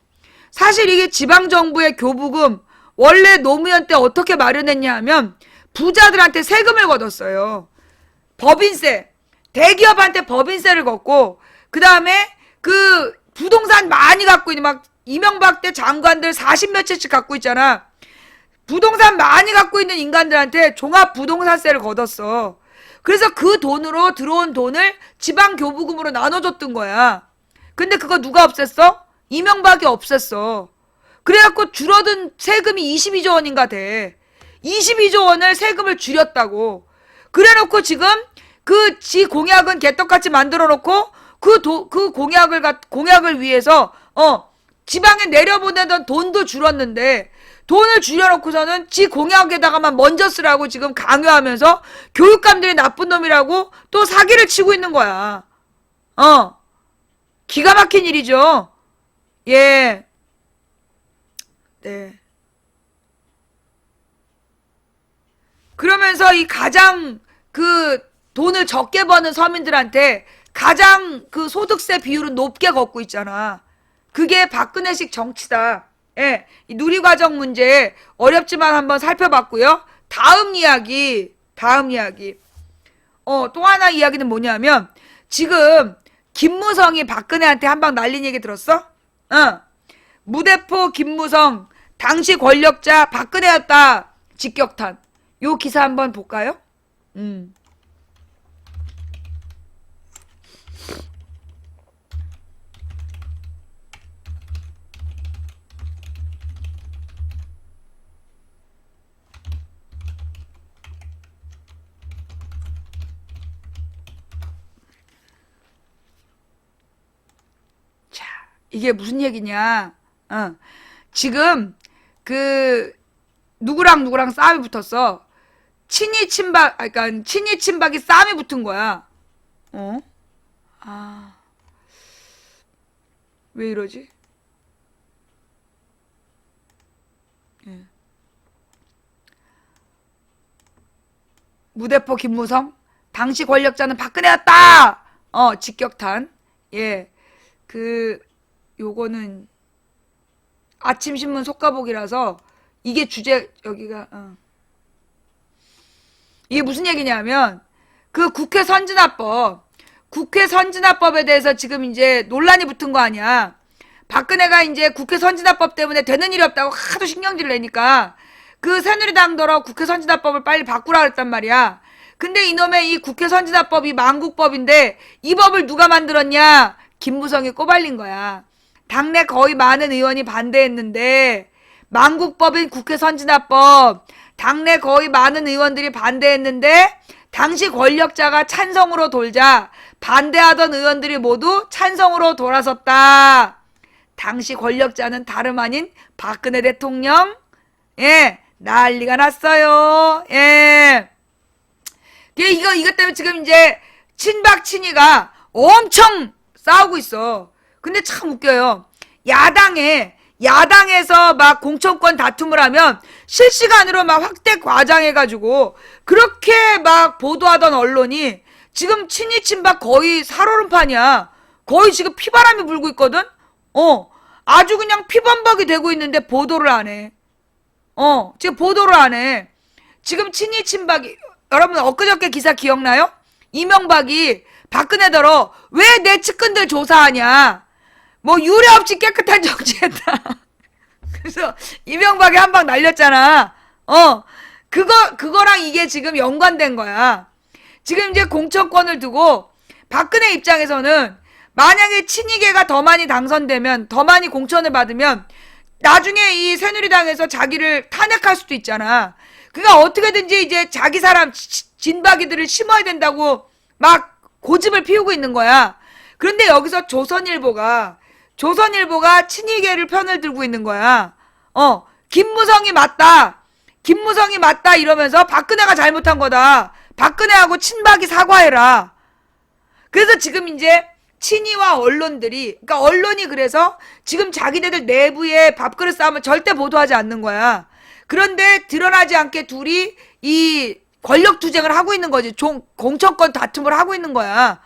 사실 이게 지방정부의 교부금 원래 노무현 때 어떻게 마련했냐 하면 부자들한테 세금을 걷었어요. 법인세, 대기업한테 법인세를 걷고, 그 다음에 그 부동산 많이 갖고 있는 막 이명박 때 장관들 40몇 채씩 갖고 있잖아. 부동산 많이 갖고 있는 인간들한테 종합부동산세를 걷었어. 그래서 그 돈으로 들어온 돈을 지방교부금으로 나눠줬던 거야. 근데 그거 누가 없앴어? 이명박이 없앴어. 그래갖고 줄어든 세금이 22조 원인가 돼. 22조 원을 세금을 줄였다고. 그래놓고 지금 그 지 공약은 개떡같이 만들어놓고 그 공약을 위해서 지방에 내려보내던 돈도 줄었는데 돈을 줄여놓고서는 지 공약에다가만 먼저 쓰라고 지금 강요하면서 교육감들이 나쁜 놈이라고 또 사기를 치고 있는 거야. 기가 막힌 일이죠. 예. 네. 그러면서 이 가장 그 돈을 적게 버는 서민들한테 가장 그 소득세 비율은 높게 걷고 있잖아. 그게 박근혜식 정치다. 예, 이 누리과정 문제 어렵지만 한번 살펴봤고요. 다음 이야기. 또 하나 이야기는 뭐냐면 지금 김무성이 박근혜한테 한 방 날린 얘기 들었어? 무대포 김무성 당시 권력자 박근혜였다. 직격탄. 요 기사 한번 볼까요? 이게 무슨 얘기냐? 지금 그 누구랑 싸움이 붙었어. 친이 친박이 싸움이 붙은 거야. 왜 이러지? 예. 무대포 김무성 당시 권력자는 박근혜였다. 직격탄. 예. 요거는 아침신문 속가복이라서 이게 여기가 이게 무슨 얘기냐면 그 국회 선진화법에 대해서 지금 이제 논란이 붙은 거 아니야. 박근혜가 이제 국회 선진화법 때문에 되는 일이 없다고 하도 신경질을 내니까 그 새누리당더러 국회 선진화법을 빨리 바꾸라 그랬단 말이야. 근데 이놈의 이 국회 선진화법이 만국법인데 이 법을 누가 만들었냐? 김무성이 꼬발린 거야. 당내 거의 많은 의원이 반대했는데 만국법인 국회 선진화법 당내 거의 많은 의원들이 반대했는데 당시 권력자가 찬성으로 돌자 반대하던 의원들이 모두 찬성으로 돌아섰다. 당시 권력자는 다름 아닌 박근혜 대통령. 예, 난리가 났어요. 예. 이것 때문에 지금 이제 친박 친이가 엄청 싸우고 있어. 근데 참 웃겨요. 야당에서 막 공천권 다툼을 하면 실시간으로 막 확대 과장해가지고 그렇게 막 보도하던 언론이 지금 친이 친박 거의 살얼음판이야. 거의 지금 피바람이 불고 있거든? 아주 그냥 피범벅이 되고 있는데 보도를 안 해. 지금 보도를 안 해. 지금 친이 친박이, 여러분 엊그저께 기사 기억나요? 이명박이 박근혜더러 왜 내 측근들 조사하냐? 뭐 유례 없이 깨끗한 정치했다. 그래서 이명박이 한 방 날렸잖아. 그거랑 이게 지금 연관된 거야. 지금 이제 공천권을 두고 박근혜 입장에서는 만약에 친이계가 더 많이 당선되면, 더 많이 공천을 받으면 나중에 이 새누리당에서 자기를 탄핵할 수도 있잖아. 그러니까 어떻게든지 이제 자기 사람 진박이들을 심어야 된다고 막 고집을 피우고 있는 거야. 그런데 여기서 조선일보가 친이계를 편을 들고 있는 거야. 김무성이 맞다. 김무성이 맞다 이러면서 박근혜가 잘못한 거다. 박근혜하고 친박이 사과해라. 그래서 지금 이제 친이와 언론들이, 그러니까 언론이 그래서 지금 자기네들 내부의 밥그릇 싸움을 절대 보도하지 않는 거야. 그런데 드러나지 않게 둘이 이 권력 투쟁을 하고 있는 거지. 공천권 다툼을 하고 있는 거야.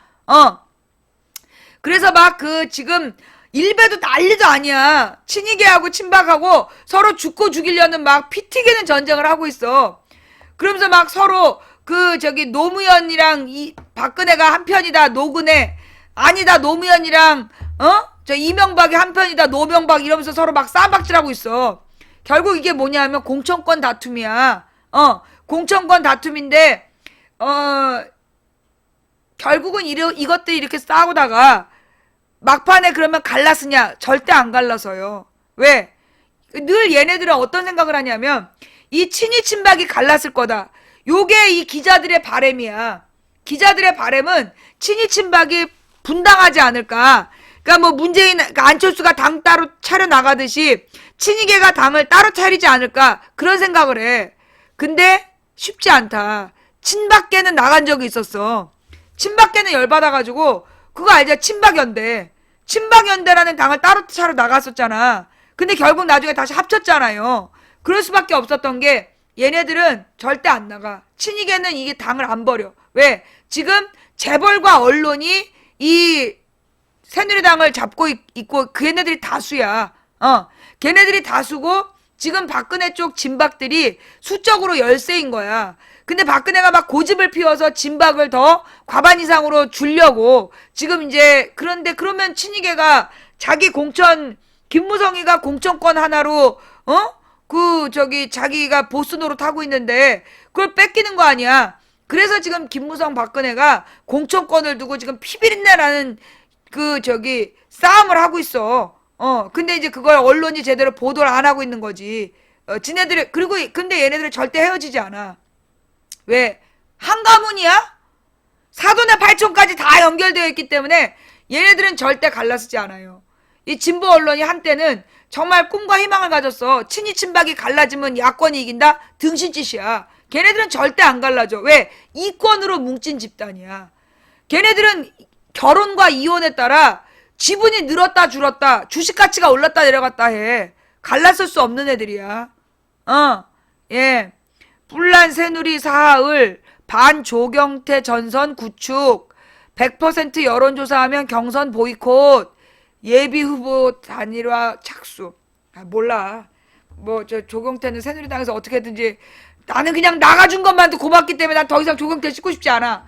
그래서 막 지금 일베도 난리도 아니야. 친이계하고 친박하고 서로 죽고 죽이려는 막 피 튀기는 전쟁을 하고 있어. 그러면서 막 서로 노무현이랑 박근혜가 한편이다. 노근혜. 아니다. 노무현이랑 이명박이 한편이다. 노명박 이러면서 서로 막 싸움박질하고 있어. 결국 이게 뭐냐면 공천권 다툼이야. 공천권 다툼인데 결국은 이것들이 이렇게 싸우다가 막판에 그러면 갈라쓰냐? 절대 안 갈라서요. 왜? 늘 얘네들은 어떤 생각을 하냐면 이 친이 친박이 갈랐을 거다. 요게 이 기자들의 바램이야. 기자들의 바램은 친이 친박이 분당하지 않을까. 그러니까 뭐 안철수가 당 따로 차려 나가듯이 친이계가 당을 따로 차리지 않을까. 그런 생각을 해. 근데 쉽지 않다. 친박계는 나간 적이 있었어. 친박계는 열받아가지고 그거 알죠? 친박연대. 친박연대라는 당을 따로 차로 나갔었잖아. 근데 결국 나중에 다시 합쳤잖아요. 그럴 수밖에 없었던 게 얘네들은 절대 안 나가. 친이계는 이게 당을 안 버려. 왜? 지금 재벌과 언론이 이 새누리당을 잡고 있고 그 얘네들이 다수야. 걔네들이 다수고 지금 박근혜 쪽 진박들이 수적으로 열세인 거야. 근데 박근혜가 막 고집을 피워서 진박을 더 과반 이상으로 주려고 지금 이제 그런데 그러면 친이계가 자기 김무성이가 공천권 하나로 자기가 보스 노릇 하고 있는데 그걸 뺏기는 거 아니야. 그래서 지금 김무성 박근혜가 공천권을 두고 지금 피비린내라는 싸움을 하고 있어. 근데 이제 그걸 언론이 제대로 보도를 안 하고 있는 거지. 근데 얘네들이 절대 헤어지지 않아. 왜? 한가문이야? 사돈의 발촌까지 다 연결되어 있기 때문에 얘네들은 절대 갈라서지 않아요. 이 진보 언론이 한때는 정말 꿈과 희망을 가졌어. 친이 친박이 갈라지면 야권이 이긴다? 등신짓이야. 걔네들은 절대 안 갈라져. 왜? 이권으로 뭉친 집단이야. 걔네들은 결혼과 이혼에 따라 지분이 늘었다 줄었다, 주식 가치가 올랐다 내려갔다 해. 갈랐을 수 없는 애들이야. 예. 뿔난 새누리 사하을 반조경태 전선 구축 100% 여론조사하면 경선 보이콧 예비후보 단일화 착수. 몰라. 조경태는 새누리당에서 어떻게든지 나는 그냥 나가준 것만도 고맙기 때문에 난 더 이상 조경태 씻고 싶지 않아.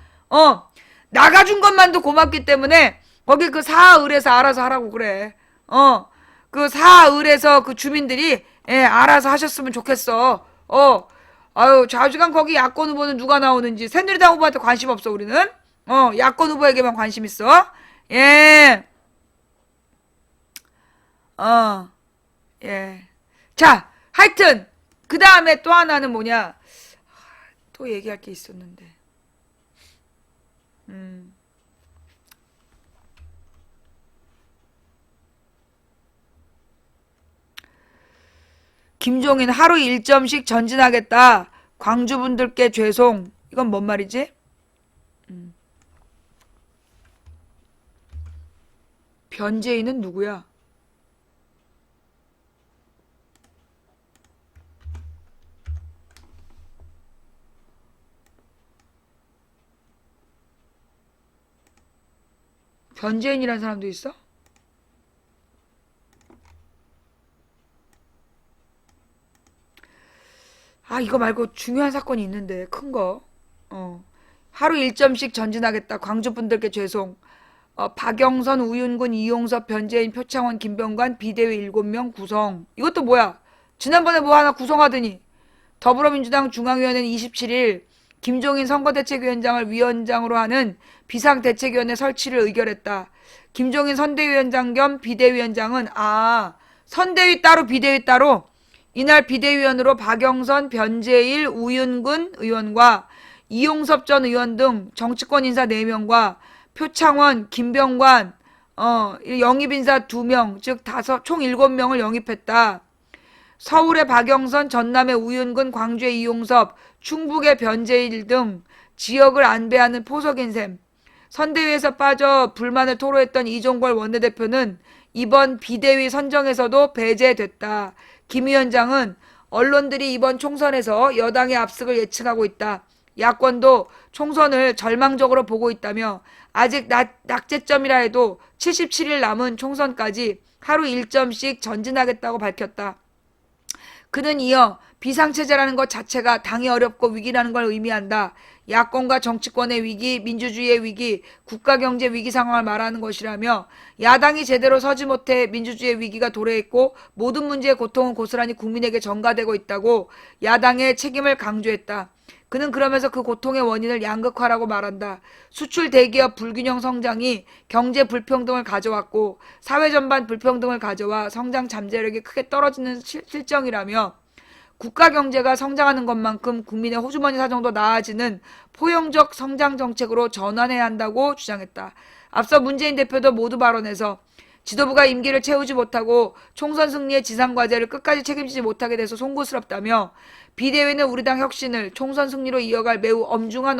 나가준 것만도 고맙기 때문에 거기 그 사하을에서 알아서 하라고 그래. 그 사하을에서 그 주민들이 알아서 하셨으면 좋겠어. 좌우지간 거기 야권 후보는 누가 나오는지 새누리당 후보한테 관심 없어 우리는. 야권 후보에게만 관심 있어. 예. 예. 자, 하여튼 그 다음에 또 하나는 뭐냐? 또 얘기할 게 있었는데. 김종인 하루 1점씩 전진하겠다. 광주분들께 죄송. 이건 뭔 말이지? 변재인은 누구야? 변재인이라는 사람도 있어? 이거 말고 중요한 사건이 있는데 큰 거. 하루 1점씩 전진하겠다. 광주분들께 죄송. 박영선, 우윤근, 이용섭, 변재인, 표창원, 김병관, 비대위 7명 구성. 이것도 뭐야? 지난번에 뭐 하나 구성하더니 더불어민주당 중앙위원회는 27일 김종인 선거대책위원장을 위원장으로 하는 비상대책위원회 설치를 의결했다. 김종인 선대위원장 겸 비대위원장은 선대위 따로 비대위 따로. 이날 비대위원으로 박영선, 변재일, 우윤근 의원과 이용섭 전 의원 등 정치권 인사 4명과 표창원, 김병관, 영입인사 2명, 즉 총 7명을 영입했다. 서울의 박영선, 전남의 우윤근, 광주의 이용섭, 충북의 변재일 등 지역을 안배하는 포석인 셈. 선대위에서 빠져 불만을 토로했던 이종걸 원내대표는 이번 비대위 선정에서도 배제됐다. 김 위원장은 언론들이 이번 총선에서 여당의 압승을 예측하고 있다. 야권도 총선을 절망적으로 보고 있다며 아직 낙제점이라 해도 77일 남은 총선까지 하루 1점씩 전진하겠다고 밝혔다. 그는 이어 비상체제라는 것 자체가 당이 어렵고 위기라는 걸 의미한다. 야권과 정치권의 위기, 민주주의의 위기, 국가경제 위기 상황을 말하는 것이라며 야당이 제대로 서지 못해 민주주의의 위기가 도래했고 모든 문제의 고통은 고스란히 국민에게 전가되고 있다고 야당의 책임을 강조했다. 그는 그러면서 그 고통의 원인을 양극화라고 말한다. 수출 대기업 불균형 성장이 경제 불평등을 가져왔고 사회 전반 불평등을 가져와 성장 잠재력이 크게 떨어지는 실정이라며 국가 경제가 성장하는 것만큼 국민의 호주머니 사정도 나아지는 포용적 성장 정책으로 전환해야 한다고 주장했다. 앞서 문재인 대표도 모두 발언해서 지도부가 임기를 채우지 못하고 총선 승리의 지상과제를 끝까지 책임지지 못하게 돼서 송구스럽다며 비대위는 우리 당 혁신을 총선 승리로 이어갈 매우 엄중한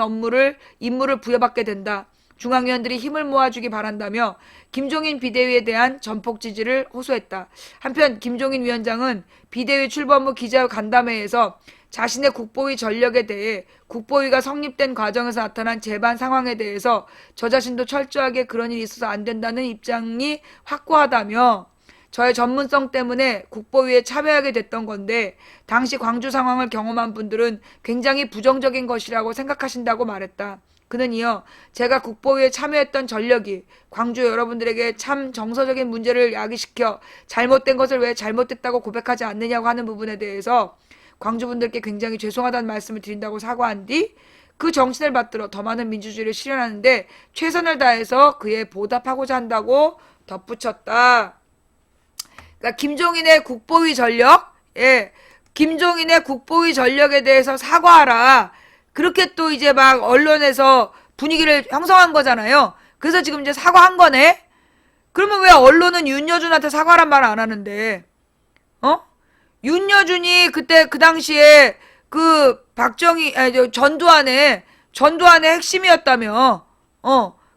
임무를 부여받게 된다. 중앙위원들이 힘을 모아주기 바란다며 김종인 비대위에 대한 전폭 지지를 호소했다. 한편 김종인 위원장은 비대위 출범 후 기자간담회에서 자신의 국보위 전력에 대해 국보위가 성립된 과정에서 나타난 재반 상황에 대해서 저 자신도 철저하게 그런 일이 있어서 안 된다는 입장이 확고하다며 저의 전문성 때문에 국보위에 참여하게 됐던 건데 당시 광주 상황을 경험한 분들은 굉장히 부정적인 것이라고 생각하신다고 말했다. 그는 이어 제가 국보위에 참여했던 전력이 광주 여러분들에게 참 정서적인 문제를 야기시켜 잘못된 것을 왜 잘못됐다고 고백하지 않느냐고 하는 부분에 대해서 광주분들께 굉장히 죄송하다는 말씀을 드린다고 사과한 뒤 그 정신을 받들어 더 많은 민주주의를 실현하는데 최선을 다해서 그에 보답하고자 한다고 덧붙였다. 그러니까 김종인의 국보위 전력, 김종인의 국보위 전력에 대해서 사과하라. 그렇게 또 이제 막 언론에서 분위기를 형성한 거잖아요. 그래서 지금 이제 사과한 거네? 그러면 왜 언론은 윤여준한테 사과란 말 안 하는데, 윤여준이 그때 그 당시에 그 전두환의 핵심이었다며,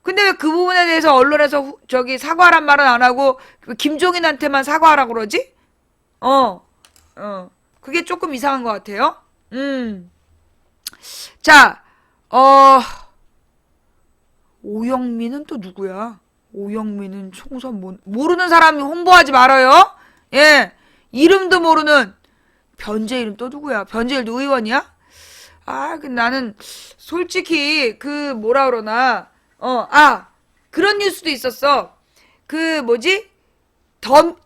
근데 왜 그 부분에 대해서 언론에서 사과란 말은 안 하고 김종인한테만 사과하라 그러지? 그게 조금 이상한 것 같아요. 자, 오영민은 또 누구야? 오영민은 총선 모르는 사람이 홍보하지 말아요. 예, 이름도 모르는 변재일은 또 누구야? 변재일도 의원이야? 나는 솔직히 뭐라 그러나 그런 뉴스도 있었어.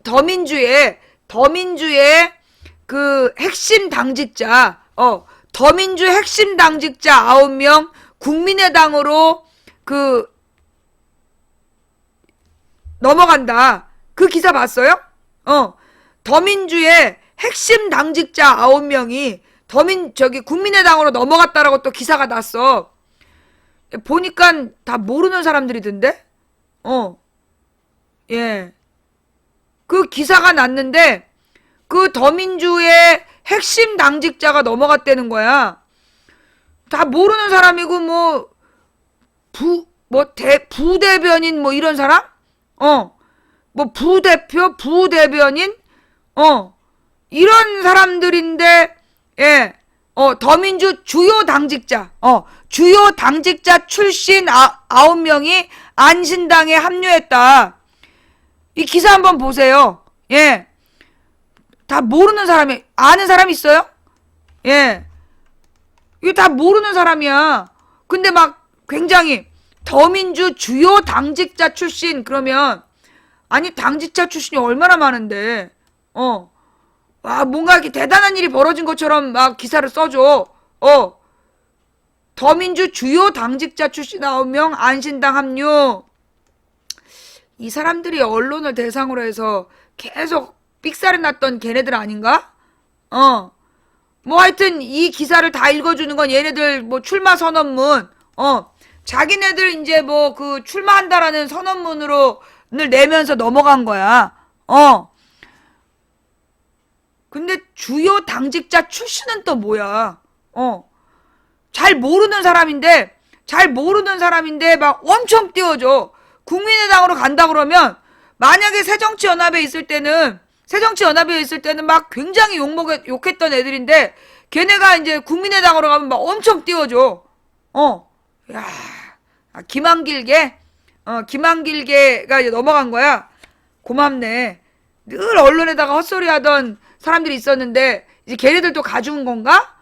더민주의 그 핵심 당직자 더민주 핵심 당직자 9명 국민의당으로 넘어간다. 그 기사 봤어요? 더민주의 핵심 당직자 9명이 국민의당으로 넘어갔다라고 또 기사가 났어. 보니까 다 모르는 사람들이던데? 예. 그 기사가 났는데, 그 더민주의 핵심 당직자가 넘어갔다는 거야. 다 모르는 사람이고, 부대변인 이런 사람? 부대변인? 이런 사람들인데, 예. 더민주 주요 당직자, 주요 당직자 출신 9명이 안신당에 합류했다. 이 기사 한번 보세요. 예. 다 모르는 사람이, 아는 사람 있어요? 예. 이거 다 모르는 사람이야. 근데 막 굉장히 더민주 주요 당직자 출신, 그러면, 아니, 당직자 출신이 얼마나 많은데, 뭔가 이렇게 대단한 일이 벌어진 것처럼 막 기사를 써줘. 더민주 주요 당직자 출신 9명 안신당 합류. 이 사람들이 언론을 대상으로 해서 계속 삑살이 났던 걔네들 아닌가? 하여튼 이 기사를 다 읽어주는 건 얘네들 출마 선언문, 자기네들 이제 출마한다라는 선언문으로 내면서 넘어간 거야. 근데 주요 당직자 출신은 또 뭐야? 잘 모르는 사람인데 막 엄청 띄워줘. 국민의당으로 간다 그러면 만약에 새정치연합에 있을 때는 막 굉장히 욕했던 애들인데 걔네가 이제 국민의당으로 가면 막 엄청 띄워줘. 야, 김한길게가 이제 넘어간 거야. 고맙네. 늘 언론에다가 헛소리 하던 사람들이 있었는데 이제 걔네들도 가져온 건가?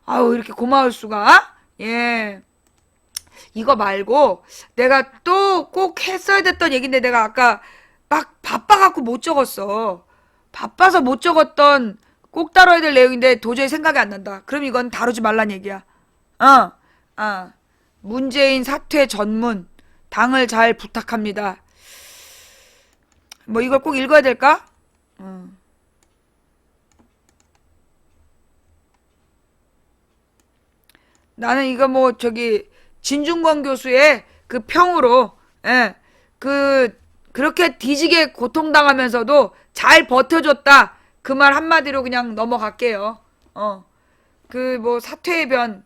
아유 이렇게 고마울 수가? 예. 이거 말고 내가 또 꼭 했어야 됐던 얘기인데 내가 아까 막 바빠갖고 못 적었어. 바빠서 못 적었던 꼭 다뤄야 될 내용인데 도저히 생각이 안 난다. 그럼 이건 다루지 말란 얘기야. 문재인 사퇴 전문 당을 잘 부탁합니다. 뭐 이걸 꼭 읽어야 될까? 나는 이거 뭐 저기 진중권 교수의 그 평으로 그렇게 뒤지게 고통당하면서도 잘 버텨줬다. 그 말 한마디로 그냥 넘어갈게요. 그 뭐 사퇴의 변.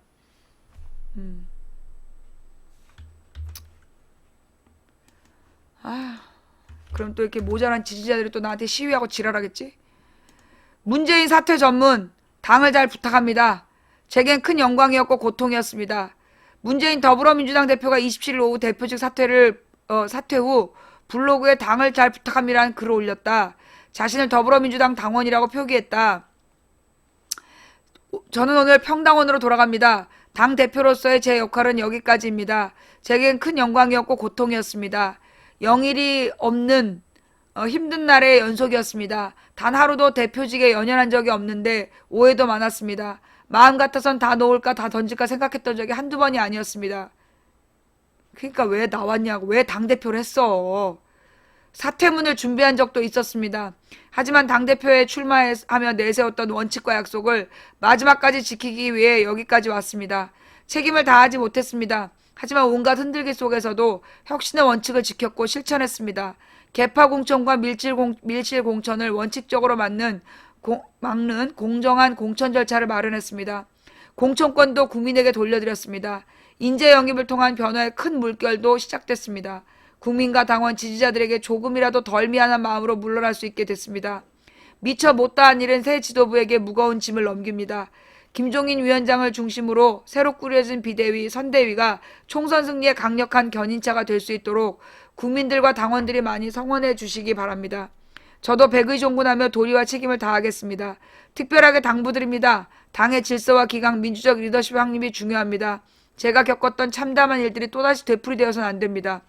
그럼 또 이렇게 모자란 지지자들이 또 나한테 시위하고 지랄하겠지? 문재인 사퇴 전문 당을 잘 부탁합니다. 제겐 큰 영광이었고 고통이었습니다. 문재인 더불어민주당 대표가 27일 오후 대표직 사퇴 후 블로그에 당을 잘 부탁합니다라는 글을 올렸다. 자신을 더불어민주당 당원이라고 표기했다. 저는 오늘 평당원으로 돌아갑니다. 당 대표로서의 제 역할은 여기까지입니다. 제겐 큰 영광이었고 고통이었습니다. 영일이 없는 힘든 날의 연속이었습니다. 단 하루도 대표직에 연연한 적이 없는데 오해도 많았습니다. 마음 같아선 다 놓을까 다 던질까 생각했던 적이 한두 번이 아니었습니다. 그러니까 왜 나왔냐고. 왜 당대표를 했어. 사퇴문을 준비한 적도 있었습니다. 하지만 당대표에 출마하며 내세웠던 원칙과 약속을 마지막까지 지키기 위해 여기까지 왔습니다. 책임을 다하지 못했습니다. 하지만 온갖 흔들기 속에서도 혁신의 원칙을 지켰고 실천했습니다. 개파 공천과 밀실 공천을 원칙적으로 막는 공정한 공천 절차를 마련했습니다. 공천권도 국민에게 돌려드렸습니다. 인재 영입을 통한 변화의 큰 물결도 시작됐습니다. 국민과 당원 지지자들에게 조금이라도 덜 미안한 마음으로 물러날 수 있게 됐습니다. 미처 못다한 일은 새 지도부에게 무거운 짐을 넘깁니다. 김종인 위원장을 중심으로 새로 꾸려진 비대위, 선대위가 총선 승리에 강력한 견인차가 될 수 있도록 국민들과 당원들이 많이 성원해 주시기 바랍니다. 저도 백의종군하며 도리와 책임을 다하겠습니다. 특별하게 당부드립니다. 당의 질서와 기강, 민주적 리더십 확립이 중요합니다. 제가 겪었던 참담한 일들이 또다시 되풀이되어서는 안 됩니다.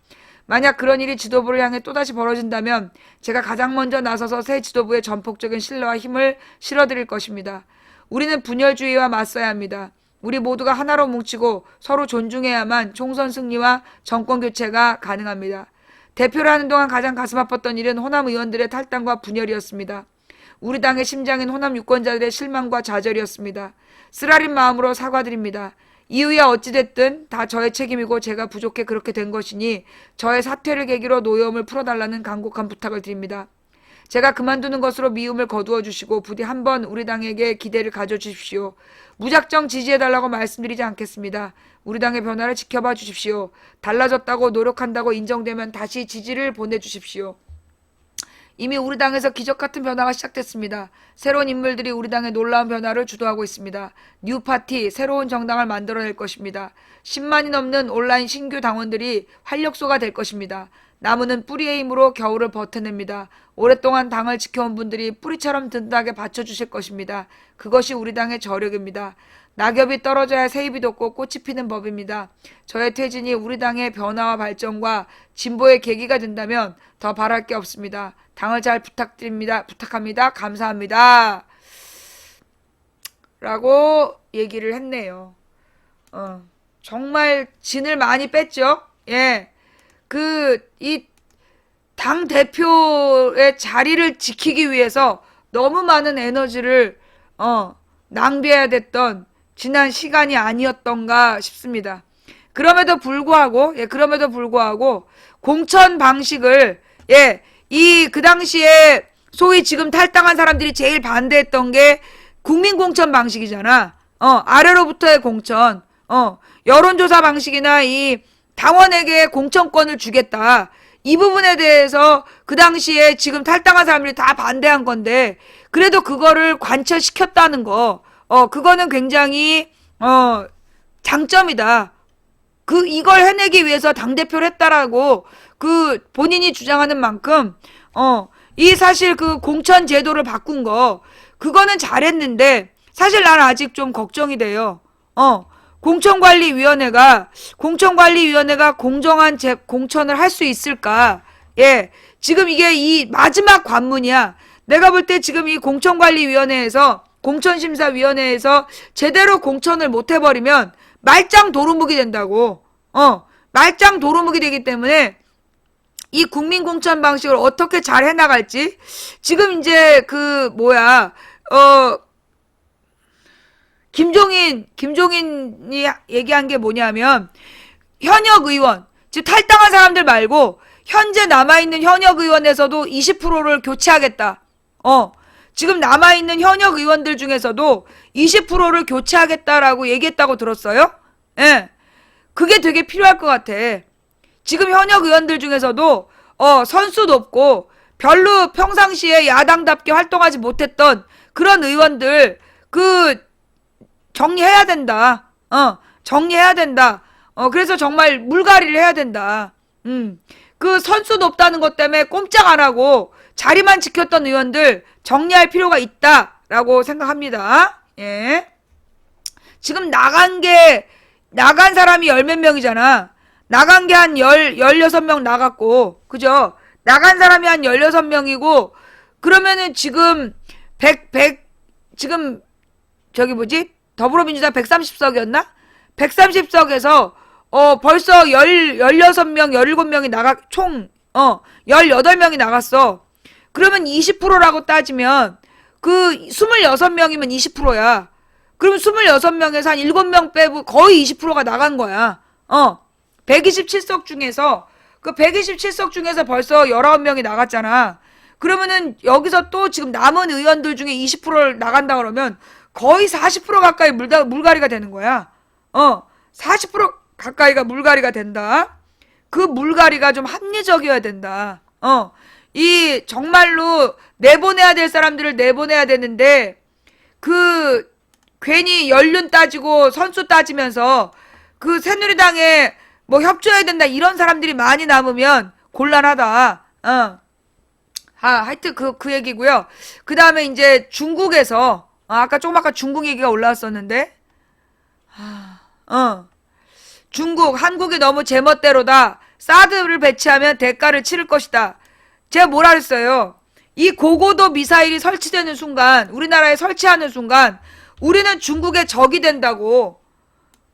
만약 그런 일이 지도부를 향해 또다시 벌어진다면 제가 가장 먼저 나서서 새 지도부에 전폭적인 신뢰와 힘을 실어드릴 것입니다. 우리는 분열주의와 맞서야 합니다. 우리 모두가 하나로 뭉치고 서로 존중해야만 총선 승리와 정권 교체가 가능합니다. 대표를 하는 동안 가장 가슴 아팠던 일은 호남 의원들의 탈당과 분열이었습니다. 우리 당의 심장인 호남 유권자들의 실망과 좌절이었습니다. 쓰라린 마음으로 사과드립니다. 이유야 어찌됐든 다 저의 책임이고 제가 부족해 그렇게 된 것이니 저의 사퇴를 계기로 노여움을 풀어달라는 간곡한 부탁을 드립니다. 제가 그만두는 것으로 미움을 거두어 주시고 부디 한번 우리 당에게 기대를 가져주십시오. 무작정 지지해달라고 말씀드리지 않겠습니다. 우리 당의 변화를 지켜봐 주십시오. 달라졌다고 노력한다고 인정되면 다시 지지를 보내주십시오. 이미 우리 당에서 기적같은 변화가 시작됐습니다. 새로운 인물들이 우리 당의 놀라운 변화를 주도하고 있습니다. 뉴파티, 새로운 정당을 만들어낼 것입니다. 10만이 넘는 온라인 신규 당원들이 활력소가 될 것입니다. 나무는 뿌리의 힘으로 겨울을 버텨냅니다. 오랫동안 당을 지켜온 분들이 뿌리처럼 든든하게 받쳐주실 것입니다. 그것이 우리 당의 저력입니다. 낙엽이 떨어져야 새잎이 돋고 꽃이 피는 법입니다. 저의 퇴진이 우리 당의 변화와 발전과 진보의 계기가 된다면 더 바랄 게 없습니다. 당을 잘 부탁합니다. 감사합니다. 라고 얘기를 했네요. 정말 진을 많이 뺐죠. 예. 이 당대표의 자리를 지키기 위해서 너무 많은 에너지를, 낭비해야 됐던 지난 시간이 아니었던가 싶습니다. 그럼에도 불구하고, 공천 방식을, 그 당시에 소위 지금 탈당한 사람들이 제일 반대했던 게 국민공천 방식이잖아. 아래로부터의 공천. 여론조사 방식이나 이 당원에게 공천권을 주겠다. 이 부분에 대해서 그 당시에 지금 탈당한 사람들이 다 반대한 건데, 그래도 그거를 관철시켰다는 거, 그거는 굉장히, 장점이다. 이걸 해내기 위해서 당대표를 했다라고 본인이 주장하는 만큼, 이 사실 공천 제도를 바꾼 거, 그거는 잘했는데, 사실 난 아직 좀 걱정이 돼요. 공천관리위원회가 공정한 공천을 할 수 있을까? 예. 지금 이게 이 마지막 관문이야. 내가 볼 때 지금 이 공천관리위원회에서, 공천심사위원회에서 제대로 공천을 못 해버리면 말짱 도루묵이 된다고. 말짱 도루묵이 되기 때문에 이 국민공천 방식을 어떻게 잘 해나갈지. 지금 이제 김종인이 얘기한 게 뭐냐면, 현역 의원, 즉 탈당한 사람들 말고 현재 남아있는 현역 의원에서도 20%를 교체하겠다. 지금 남아있는 현역 의원들 중에서도 20%를 교체하겠다라고 얘기했다고 들었어요? 예. 그게 되게 필요할 것 같아. 지금 현역 의원들 중에서도 선수 높고 별로 평상시에 야당답게 활동하지 못했던 그런 의원들 정리해야 된다. 정리해야 된다. 그래서 정말 물갈이를 해야 된다. 선수 높다는 것 때문에 꼼짝 안 하고 자리만 지켰던 의원들 정리할 필요가 있다라고 생각합니다. 예. 지금 나간 사람이 열 몇 명이잖아. 나간 게 한 16명 나갔고, 그죠? 나간 사람이 한 16명이고, 그러면은 지금 지금 더불어민주당 130석이었나? 130석에서 벌써 16명, 17명이 총 18명이 나갔어. 그러면 20%라고 따지면 26명이면 20%야. 그러면 26명에서 한 7명 빼고 거의 20%가 나간 거야. 127석 중에서 127석 중에서 벌써 19명이 나갔잖아. 그러면은 여기서 또 지금 남은 의원들 중에 20%를 나간다 그러면 거의 40% 가까이 물갈이가 되는 거야. 40% 가까이가 물갈이가 된다. 그 물갈이가 좀 합리적이어야 된다. 정말로 내보내야 될 사람들을 내보내야 되는데, 괜히 연륜 따지고 선수 따지면서 새누리당에 협조해야 된다 이런 사람들이 많이 남으면 곤란하다. 하여튼 그 얘기고요. 그 다음에 이제 중국에서, 아까 중국 얘기가 올라왔었는데, 한국이 너무 제멋대로다. 사드를 배치하면 대가를 치를 것이다. 제가 뭐라 그랬어요? 이 고고도 미사일이 설치되는 순간, 우리나라에 설치하는 순간, 우리는 중국의 적이 된다고.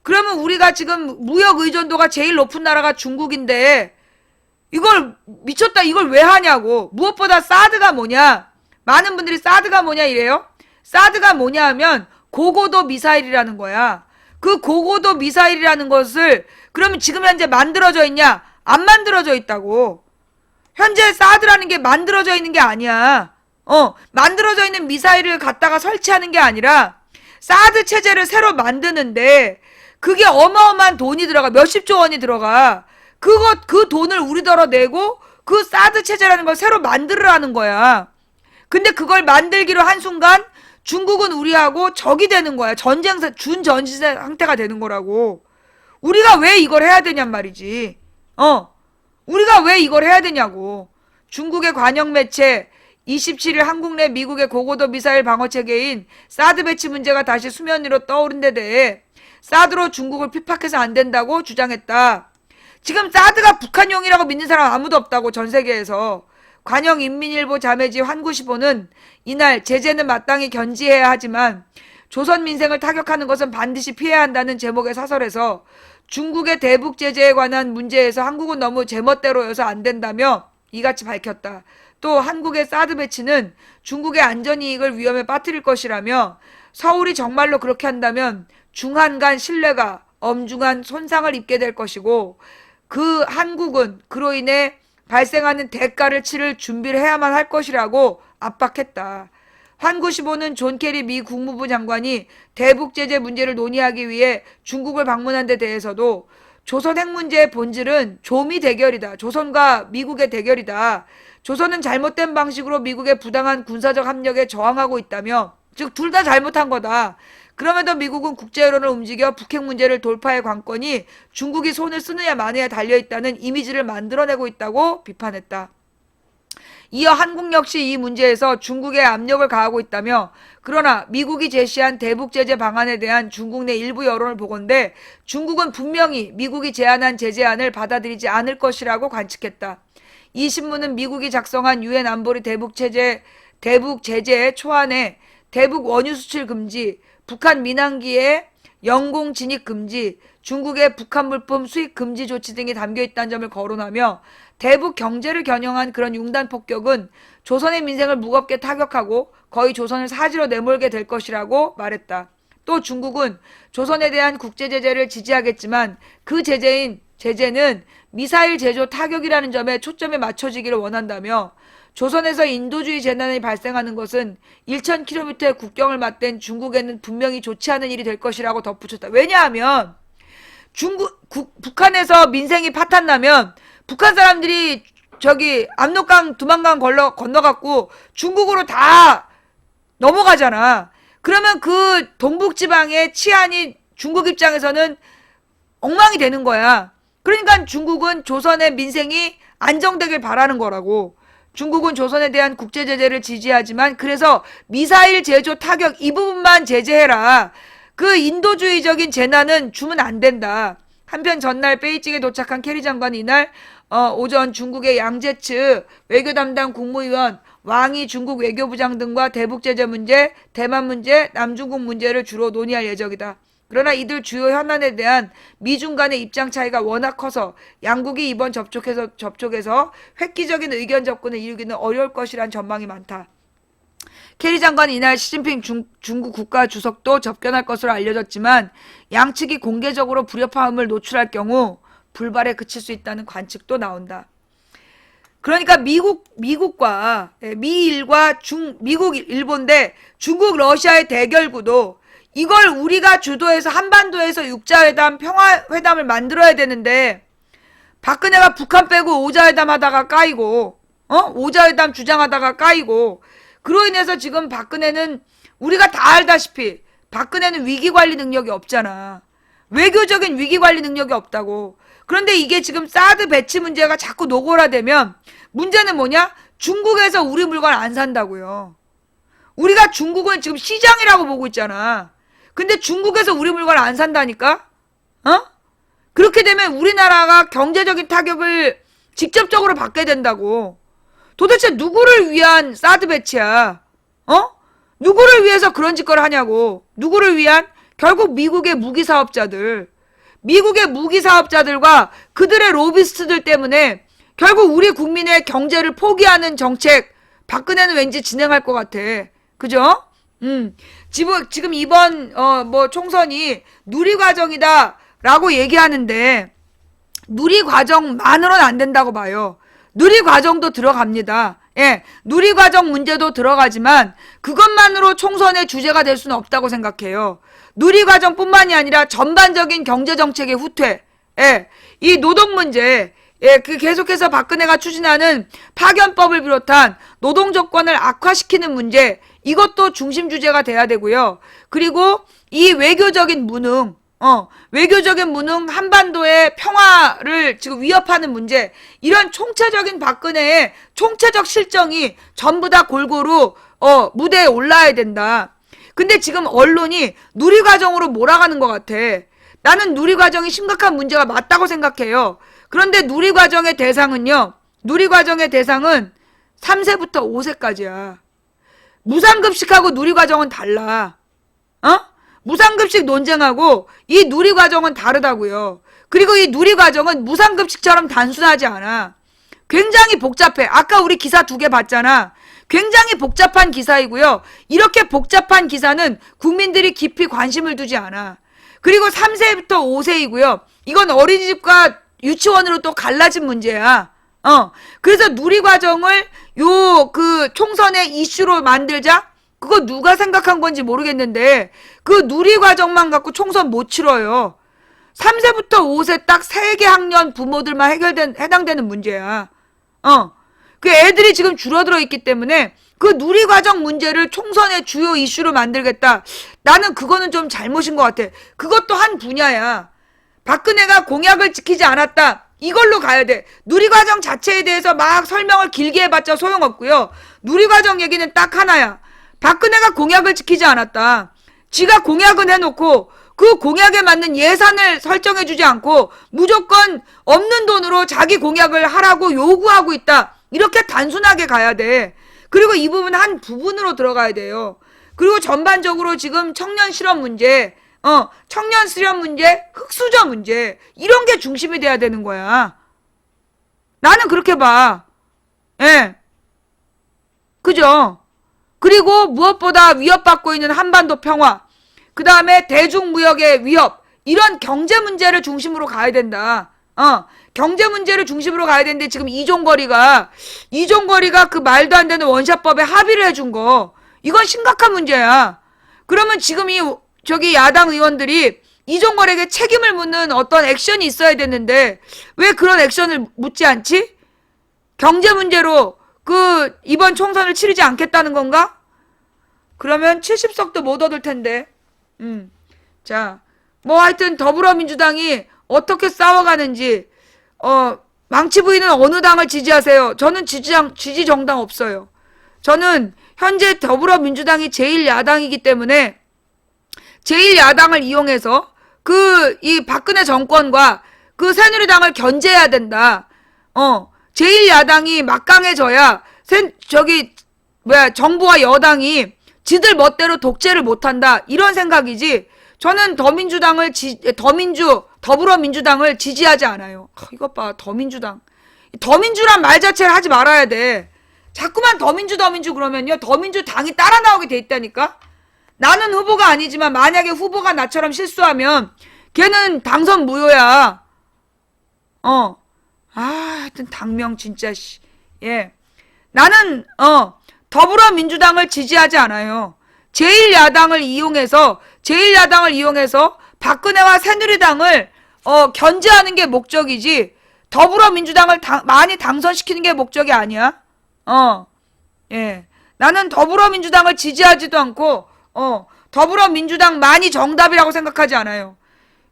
그러면 우리가 지금 무역 의존도가 제일 높은 나라가 중국인데, 이걸 미쳤다, 이걸 왜 하냐고. 무엇보다 사드가 뭐냐? 많은 분들이 사드가 뭐냐 이래요? 사드가 뭐냐 하면 고고도 미사일이라는 거야. 그 고고도 미사일이라는 것을 그러면 지금 현재 만들어져 있냐? 안 만들어져 있다고. 현재 사드라는 게 만들어져 있는 게 아니야. 만들어져 있는 미사일을 갖다가 설치하는 게 아니라 사드 체제를 새로 만드는데 그게 어마어마한 돈이 들어가. 몇십조 원이 들어가. 그 돈을 우리더러 내고 그 사드 체제라는 걸 새로 만들으라는 거야. 근데 그걸 만들기로 한 순간 중국은 우리하고 적이 되는 거야. 준전시 상태가 되는 거라고. 우리가 왜 이걸 해야 되냔 말이지. 우리가 왜 이걸 해야 되냐고. 중국의 관영 매체 27일 한국 내 미국의 고고도 미사일 방어 체계인 사드 배치 문제가 다시 수면 위로 떠오른 데 대해 사드로 중국을 핍박해서 안 된다고 주장했다. 지금 사드가 북한용이라고 믿는 사람 아무도 없다고, 전 세계에서. 관영 인민일보 자매지 환구시보는 이날 제재는 마땅히 견지해야 하지만 조선 민생을 타격하는 것은 반드시 피해야 한다는 제목의 사설에서 중국의 대북 제재에 관한 문제에서 한국은 너무 제멋대로여서 안 된다며 이같이 밝혔다. 또 한국의 사드 배치는 중국의 안전이익을 위험에 빠뜨릴 것이라며 서울이 정말로 그렇게 한다면 중한 간 신뢰가 엄중한 손상을 입게 될 것이고 한국은 그로 인해 발생하는 대가를 치를 준비를 해야만 할 것이라고 압박했다. 환95는 존 케리 미 국무부 장관이 대북 제재 문제를 논의하기 위해 중국을 방문한 데 대해서도 조선 핵 문제의 본질은 조미 대결이다. 조선과 미국의 대결이다. 조선은 잘못된 방식으로 미국의 부당한 군사적 압력에 저항하고 있다며, 즉 둘 다 잘못한 거다. 그럼에도 미국은 국제 여론을 움직여 북핵 문제를 돌파할 관건이 중국이 손을 쓰느냐 마느냐에 달려있다는 이미지를 만들어내고 있다고 비판했다. 이어 한국 역시 이 문제에서 중국에 압력을 가하고 있다며, 그러나 미국이 제시한 대북 제재 방안에 대한 중국 내 일부 여론을 보건대 중국은 분명히 미국이 제안한 제재안을 받아들이지 않을 것이라고 관측했다. 이 신문은 미국이 작성한 유엔 안보리 대북 제재 초안에 대북 원유 수출 금지, 북한 민항기의 영공 진입 금지, 중국의 북한 물품 수입 금지 조치 등이 담겨 있다는 점을 거론하며, 대북 경제를 겨냥한 그런 융단 폭격은 조선의 민생을 무겁게 타격하고 거의 조선을 사지로 내몰게 될 것이라고 말했다. 또 중국은 조선에 대한 국제 제재를 지지하겠지만 그 제재는 미사일 제조 타격이라는 점에 초점이 맞춰지기를 원한다며, 조선에서 인도주의 재난이 발생하는 것은 1000km의 국경을 맞댄 중국에는 분명히 좋지 않은 일이 될 것이라고 덧붙였다. 왜냐하면 북한에서 민생이 파탄나면 북한 사람들이 저기 압록강 두만강 건너갖고 중국으로 다 넘어가잖아. 그러면 그 동북지방의 치안이 중국 입장에서는 엉망이 되는 거야. 그러니까 중국은 조선의 민생이 안정되길 바라는 거라고. 중국은 조선에 대한 국제 제재를 지지하지만 그래서 미사일 제조 타격 이 부분만 제재해라. 그 인도주의적인 재난은 주면 안 된다. 한편 전날 베이징에 도착한 캐리 장관은 이날 오전 중국의 양제츠 외교 담당 국무위원, 왕이 중국 외교부장 등과 대북 제재 문제, 대만 문제, 남중국 문제를 주로 논의할 예정이다. 그러나 이들 주요 현안에 대한 미중 간의 입장 차이가 워낙 커서 양국이 이번 접촉에서 획기적인 의견 접근을 이루기는 어려울 것이란 전망이 많다. 캐리 장관은 이날 시진핑 중국 국가주석도 접견할 것으로 알려졌지만 양측이 공개적으로 불협화음을 노출할 경우 불발에 그칠 수 있다는 관측도 나온다. 그러니까 미국과 미일과 미국 일본 대 중국 러시아의 대결 구도, 이걸 우리가 주도해서 한반도에서 육자회담 평화회담을 만들어야 되는데 박근혜가 북한 빼고 오자회담 하다가 까이고 오자회담 주장하다가 까이고, 그로 인해서 지금 박근혜는 우리가 다 알다시피 박근혜는 위기관리 능력이 없잖아. 외교적인 위기관리 능력이 없다고. 그런데 이게 지금 사드 배치 문제가 자꾸 노골화되면 문제는 뭐냐? 중국에서 우리 물건 안 산다고요. 우리가 중국은 지금 시장이라고 보고 있잖아. 근데 중국에서 우리 물건 안 산다니까? 그렇게 되면 우리나라가 경제적인 타격을 직접적으로 받게 된다고. 도대체 누구를 위한 사드 배치야? 누구를 위해서 그런 짓거리를 하냐고. 누구를 위한? 결국 미국의 무기 사업자들. 미국의 무기 사업자들과 그들의 로비스트들 때문에 결국 우리 국민의 경제를 포기하는 정책 박근혜는 왠지 진행할 것 같아. 그죠? 지금 이번 총선이 누리과정이다 라고 얘기하는데 누리과정만으로는 안 된다고 봐요. 누리과정도 들어갑니다. 예, 누리과정 문제도 들어가지만 그것만으로 총선의 주제가 될 수는 없다고 생각해요. 누리과정뿐만이 아니라 전반적인 경제정책의 후퇴, 이 노동 문제, 그 계속해서 박근혜가 추진하는 파견법을 비롯한 노동 조건을 악화시키는 문제, 이것도 중심 주제가 돼야 되고요. 그리고 이 외교적인 무능, 한반도의 평화를 지금 위협하는 문제, 이런 총체적인 박근혜의 총체적 실정이 전부 다 골고루 무대에 올라야 된다. 근데 지금 언론이 누리과정으로 몰아가는 것 같아. 나는 누리과정이 심각한 문제가 맞다고 생각해요. 그런데 누리과정의 대상은 3세부터 5세까지야. 무상급식하고 누리과정은 달라. 무상급식 논쟁하고 이 누리과정은 다르다고요. 그리고 이 누리과정은 무상급식처럼 단순하지 않아. 굉장히 복잡해. 아까 우리 기사 2개 봤잖아. 굉장히 복잡한 기사이고요. 이렇게 복잡한 기사는 국민들이 깊이 관심을 두지 않아. 그리고 3세부터 5세이고요. 이건 어린이집과 유치원으로 또 갈라진 문제야. 그래서 누리과정을 그 총선의 이슈로 만들자? 그거 누가 생각한 건지 모르겠는데, 그 누리과정만 갖고 총선 못 치러요. 3세부터 5세 딱 3개 학년 부모들만 해당되는 문제야. 그 애들이 지금 줄어들어 있기 때문에 그 누리과정 문제를 총선의 주요 이슈로 만들겠다. 나는 그거는 좀 잘못인 것 같아. 그것도 한 분야야. 박근혜가 공약을 지키지 않았다. 이걸로 가야 돼. 누리과정 자체에 대해서 막 설명을 길게 해봤자 소용없고요. 누리과정 얘기는 딱 하나야. 박근혜가 공약을 지키지 않았다. 지가 공약은 해놓고 그 공약에 맞는 예산을 설정해주지 않고 무조건 없는 돈으로 자기 공약을 하라고 요구하고 있다. 이렇게 단순하게 가야 돼. 그리고 이 부분 한 부분으로 들어가야 돼요. 그리고 전반적으로 지금 청년 실업 문제, 청년 실업 문제, 흑수저 문제, 이런 게 중심이 돼야 되는 거야. 나는 그렇게 봐. 예. 그죠? 그리고 무엇보다 위협받고 있는 한반도 평화, 그 다음에 대중무역의 위협, 이런 경제 문제를 중심으로 가야 된다. 경제 문제를 중심으로 가야 되는데 지금 이종거리가 그 말도 안 되는 원샷법에 합의를 해준 거, 이건 심각한 문제야. 그러면 지금 저기 야당 의원들이 이종거리에게 책임을 묻는 어떤 액션이 있어야 되는데 왜 그런 액션을 묻지 않지? 경제 문제로 이번 총선을 치르지 않겠다는 건가? 그러면 70석도 못 얻을 텐데. 자, 뭐 하여튼 더불어민주당이 어떻게 싸워가는지, 망치 부인은 어느 당을 지지하세요? 저는 지지 정당 없어요. 저는 현재 더불어민주당이 제1야당이기 때문에 제1야당을 이용해서 이 박근혜 정권과 그 새누리당을 견제해야 된다. 제1야당이 막강해져야 정부와 여당이 지들 멋대로 독재를 못한다. 이런 생각이지. 저는 더불어민주당을 지지하지 않아요. 이것 봐, 더민주당. 더민주란 말 자체를 하지 말아야 돼. 자꾸만 더민주 그러면요, 더민주당이 따라 나오게 돼 있다니까? 나는 후보가 아니지만 만약에 후보가 나처럼 실수하면 걔는 당선 무효야. 하여튼 당명 진짜 예. 나는 더불어민주당을 지지하지 않아요. 제1야당을 이용해서 박근혜와 새누리당을 견제하는 게 목적이지, 더불어민주당을 많이 당선시키는 게 목적이 아니야. 예. 나는 더불어민주당을 지지하지도 않고 더불어민주당 많이 정답이라고 생각하지 않아요.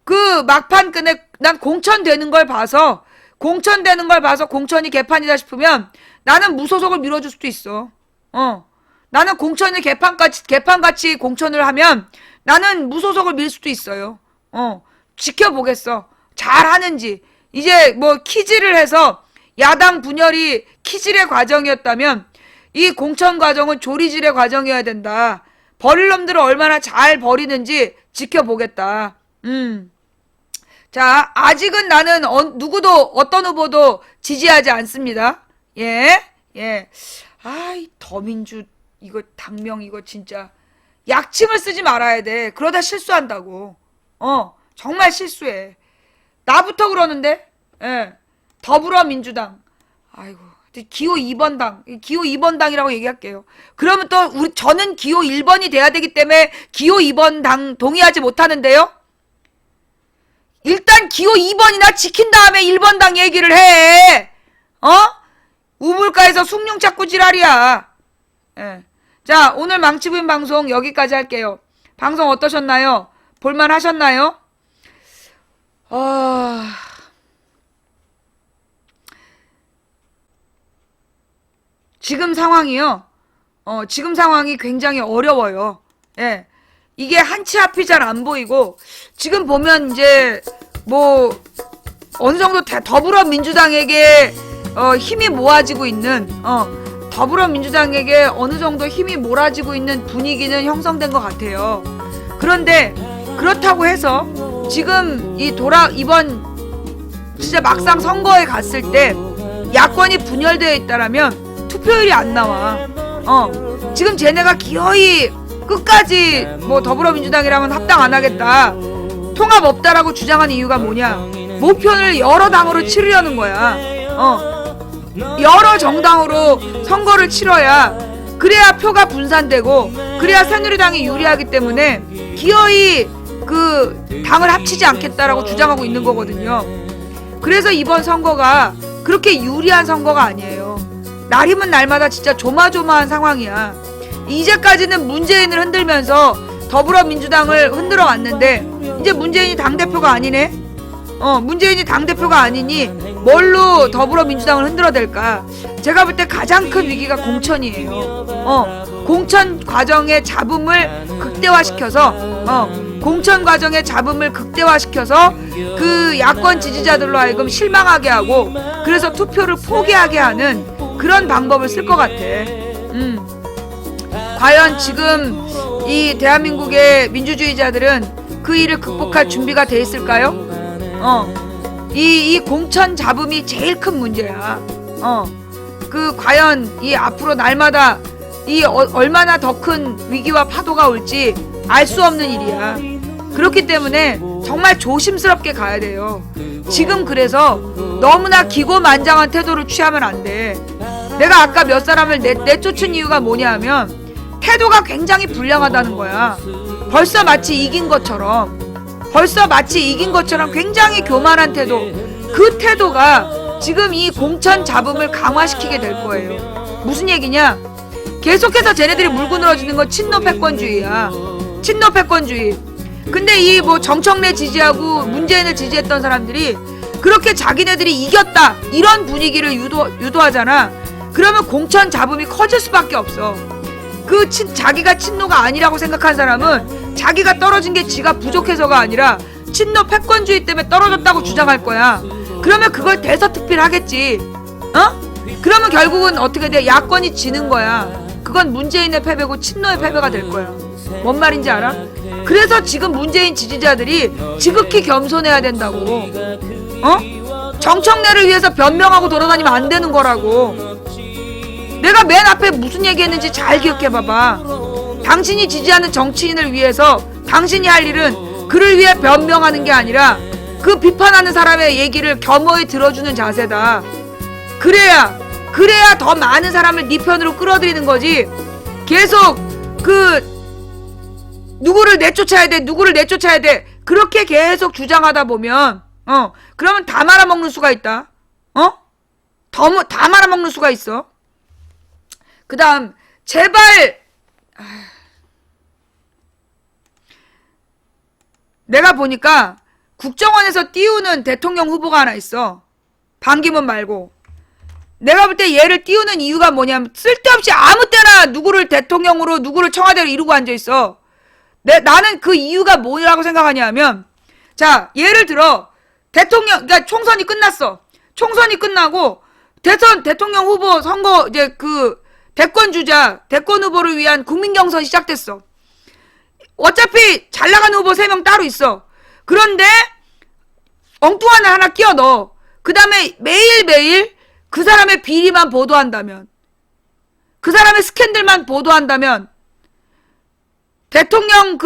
그 막판 끝에 난 공천되는 걸 봐서 공천이 개판이다 싶으면 나는 무소속을 밀어줄 수도 있어. 나는 공천을 개판같이 공천을 하면 나는 무소속을 밀 수도 있어요. 지켜보겠어. 잘하는지. 이제 뭐 키질을 해서 야당 분열이 키질의 과정이었다면 이 공천 과정은 조리질의 과정이어야 된다. 버릴 놈들을 얼마나 잘 버리는지 지켜보겠다. 자, 아직은 나는 어떤 후보도 지지하지 않습니다. 예. 아이, 더민주, 이거 당명 이거 진짜 약칭을 쓰지 말아야 돼. 그러다 실수한다고. 정말 실수해. 나부터 그러는데. 예. 더불어민주당. 아이고, 기호 2번 당이라고 얘기할게요. 그러면 또 저는 기호 1번이 돼야 되기 때문에 기호 2번 당 동의하지 못하는데요. 일단 기호 2번이나 지킨 다음에 1번 당 얘기를 해. 우물가에서 숭늉 찾고 지랄이야. 예. 자, 오늘 망치부인 방송 여기까지 할게요. 방송 어떠셨나요? 볼만 하셨나요? 지금 상황이요. 지금 상황이 굉장히 어려워요. 예. 이게 한치 앞이 잘 안 보이고, 지금 보면 이제 뭐 어느 정도 더불어민주당에게 힘이 모아지고 있는, 더불어민주당에게 어느 정도 힘이 몰아지고 있는 분위기는 형성된 것 같아요. 그런데 그렇다고 해서 지금 이번 진짜 막상 선거에 갔을 때 야권이 분열되어 있다라면 투표율이 안 나와. 지금 쟤네가 기어이 끝까지 뭐 더불어민주당이랑은 합당 안 하겠다, 통합 없다라고 주장하는 이유가 뭐냐? 모편을 여러 당으로 치르려는 거야. 여러 정당으로 선거를 치러야 그래야 표가 분산되고 그래야 새누리당이 유리하기 때문에 기어이 그 당을 합치지 않겠다라고 주장하고 있는 거거든요. 그래서 이번 선거가 그렇게 유리한 선거가 아니에요. 날이면 날마다 진짜 조마조마한 상황이야. 이제까지는 문재인을 흔들면서 더불어민주당을 흔들어 왔는데 이제 문재인이 당대표가 아니네? 문재인이 당대표가 아니니 뭘로 더불어민주당을 흔들어댈까? 제가 볼 때 가장 큰 위기가 공천이에요. 공천 과정의 잡음을 극대화시켜서 공천 과정의 잡음을 극대화시켜서 그 야권 지지자들로 하여금 실망하게 하고 그래서 투표를 포기하게 하는 그런 방법을 쓸 것 같아. 과연 지금 이 대한민국의 민주주의자들은 그 일을 극복할 준비가 돼 있을까요? 이 공천 잡음이 제일 큰 문제야. 그 과연 이 앞으로 날마다 이 얼마나 더 큰 위기와 파도가 올지 알 수 없는 일이야. 그렇기 때문에 정말 조심스럽게 가야 돼요. 지금 그래서 너무나 기고만장한 태도를 취하면 안 돼. 내가 아까 몇 사람을 내쫓은 이유가 뭐냐 하면 태도가 굉장히 불량하다는 거야. 벌써 마치 이긴 것처럼 굉장히 교만한 태도. 그 태도가 지금 이 공천 잡음을 강화시키게 될 거예요. 무슨 얘기냐? 계속해서 쟤네들이 물고 늘어지는 건 친노 패권주의야. 친노 패권주의. 근데 이 뭐 정청래 지지하고 문재인을 지지했던 사람들이 그렇게 자기네들이 이겼다 이런 분위기를 유도하잖아. 그러면 공천 잡음이 커질 수밖에 없어. 자기가 친노가 아니라고 생각한 사람은 자기가 떨어진 게 지가 부족해서가 아니라 친노 패권주의 때문에 떨어졌다고 주장할 거야. 그러면 그걸 대서특필하겠지. 그러면 결국은 어떻게 돼? 야권이 지는 거야. 그건 문재인의 패배고 친노의 패배가 될 거야. 뭔 말인지 알아? 그래서 지금 문재인 지지자들이 지극히 겸손해야 된다고. 정청래를 위해서 변명하고 돌아다니면 안 되는 거라고. 내가 맨 앞에 무슨 얘기했는지 잘 기억해봐봐. 당신이 지지하는 정치인을 위해서 당신이 할 일은 그를 위해 변명하는 게 아니라 그 비판하는 사람의 얘기를 겸허히 들어주는 자세다. 그래야 더 많은 사람을 네 편으로 끌어들이는 거지. 계속 누구를 내쫓아야 돼 그렇게 계속 주장하다 보면 그러면 다 말아먹는 수가 있다. 다 말아먹는 수가 있어. 그 다음 제발 내가 보니까 국정원에서 띄우는 대통령 후보가 하나 있어. 반기문 말고. 내가 볼 때 얘를 띄우는 이유가 뭐냐면 쓸데없이 아무 때나 누구를 대통령으로 누구를 청와대로 이루고 앉아있어. 나는 그 이유가 뭐라고 생각하냐면 자 예를 들어 그러니까 총선이 끝났어. 총선이 끝나고 대통령 후보 선거 이제 그 대권 후보를 위한 국민 경선이 시작됐어. 어차피 잘 나가는 후보 3명 따로 있어. 그런데 엉뚱한 하나 끼워 넣어. 그 다음에 매일매일 그 사람의 비리만 보도한다면, 그 사람의 스캔들만 보도한다면 대통령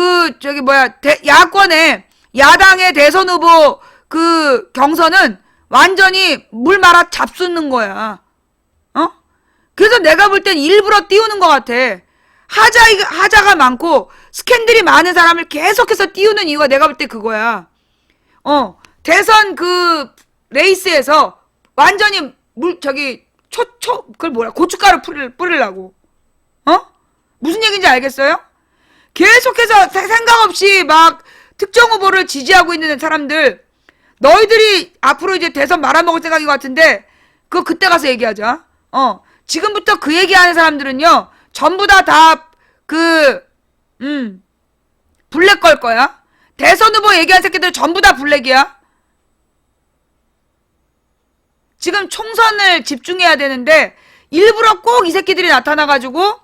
야당의 대선 후보 그 경선은 완전히 물 말아 잡수는 거야. 그래서 내가 볼 땐 일부러 띄우는 것 같아. 하자가 많고 스캔들이 많은 사람을 계속해서 띄우는 이유가 내가 볼 때 그거야. 대선 그 레이스에서 완전히 그걸 뭐야? 고춧가루 뿌리려고. 무슨 얘기인지 알겠어요? 계속해서 생각 없이 막 특정 후보를 지지하고 있는 사람들, 너희들이 앞으로 이제 대선 말아먹을 생각인 것 같은데 그거 그때 가서 얘기하자. 지금부터 그 얘기하는 사람들은요 전부 다 블랙 걸 거야. 대선 후보 얘기한 새끼들 전부 다 블랙이야. 지금 총선을 집중해야 되는데 일부러 꼭 이 새끼들이 나타나가지고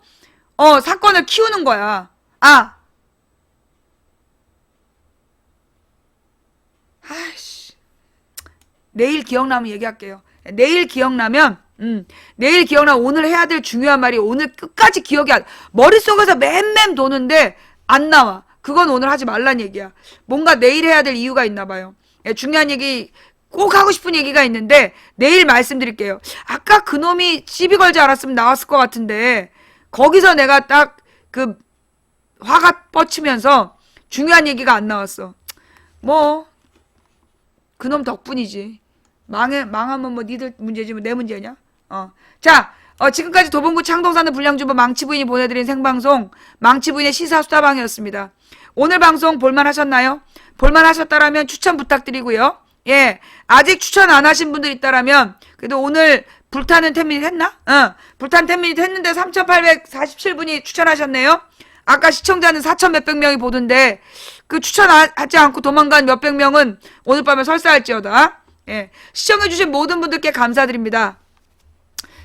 사건을 키우는 거야. 아이씨. 내일 기억나면 얘기할게요. 내일 기억나면 오늘 해야 될 중요한 말이 오늘 끝까지 기억이 머릿속에서 맴맴 도는데 안 나와. 그건 오늘 하지 말란 얘기야. 뭔가 내일 해야 될 이유가 있나 봐요. 중요한 얘기 꼭 하고 싶은 얘기가 있는데 내일 말씀드릴게요. 아까 그놈이 시비 걸지 않았으면 나왔을 것 같은데 거기서 내가 딱 그 화가 뻗치면서 중요한 얘기가 안 나왔어. 뭐 그놈 덕분이지. 망하면 뭐 니들 문제지 뭐 내 문제냐? 자, 지금까지 도봉구 창동사는 불량주부 망치부인이 보내드린 생방송 망치부인의 시사수다방이었습니다. 오늘 방송 볼만하셨나요? 볼만하셨다라면 추천 부탁드리고요. 예, 아직 추천 안 하신 분들 있다라면 그래도 오늘 불타는 10미닛 했나? 불타는 10미닛 했는데 3,847분이 추천하셨네요. 아까 시청자는 4천 몇백 명이 보던데 그 추천하지 않고 도망간 몇백 명은 오늘 밤에 설사할지어다. 예, 시청해주신 모든 분들께 감사드립니다.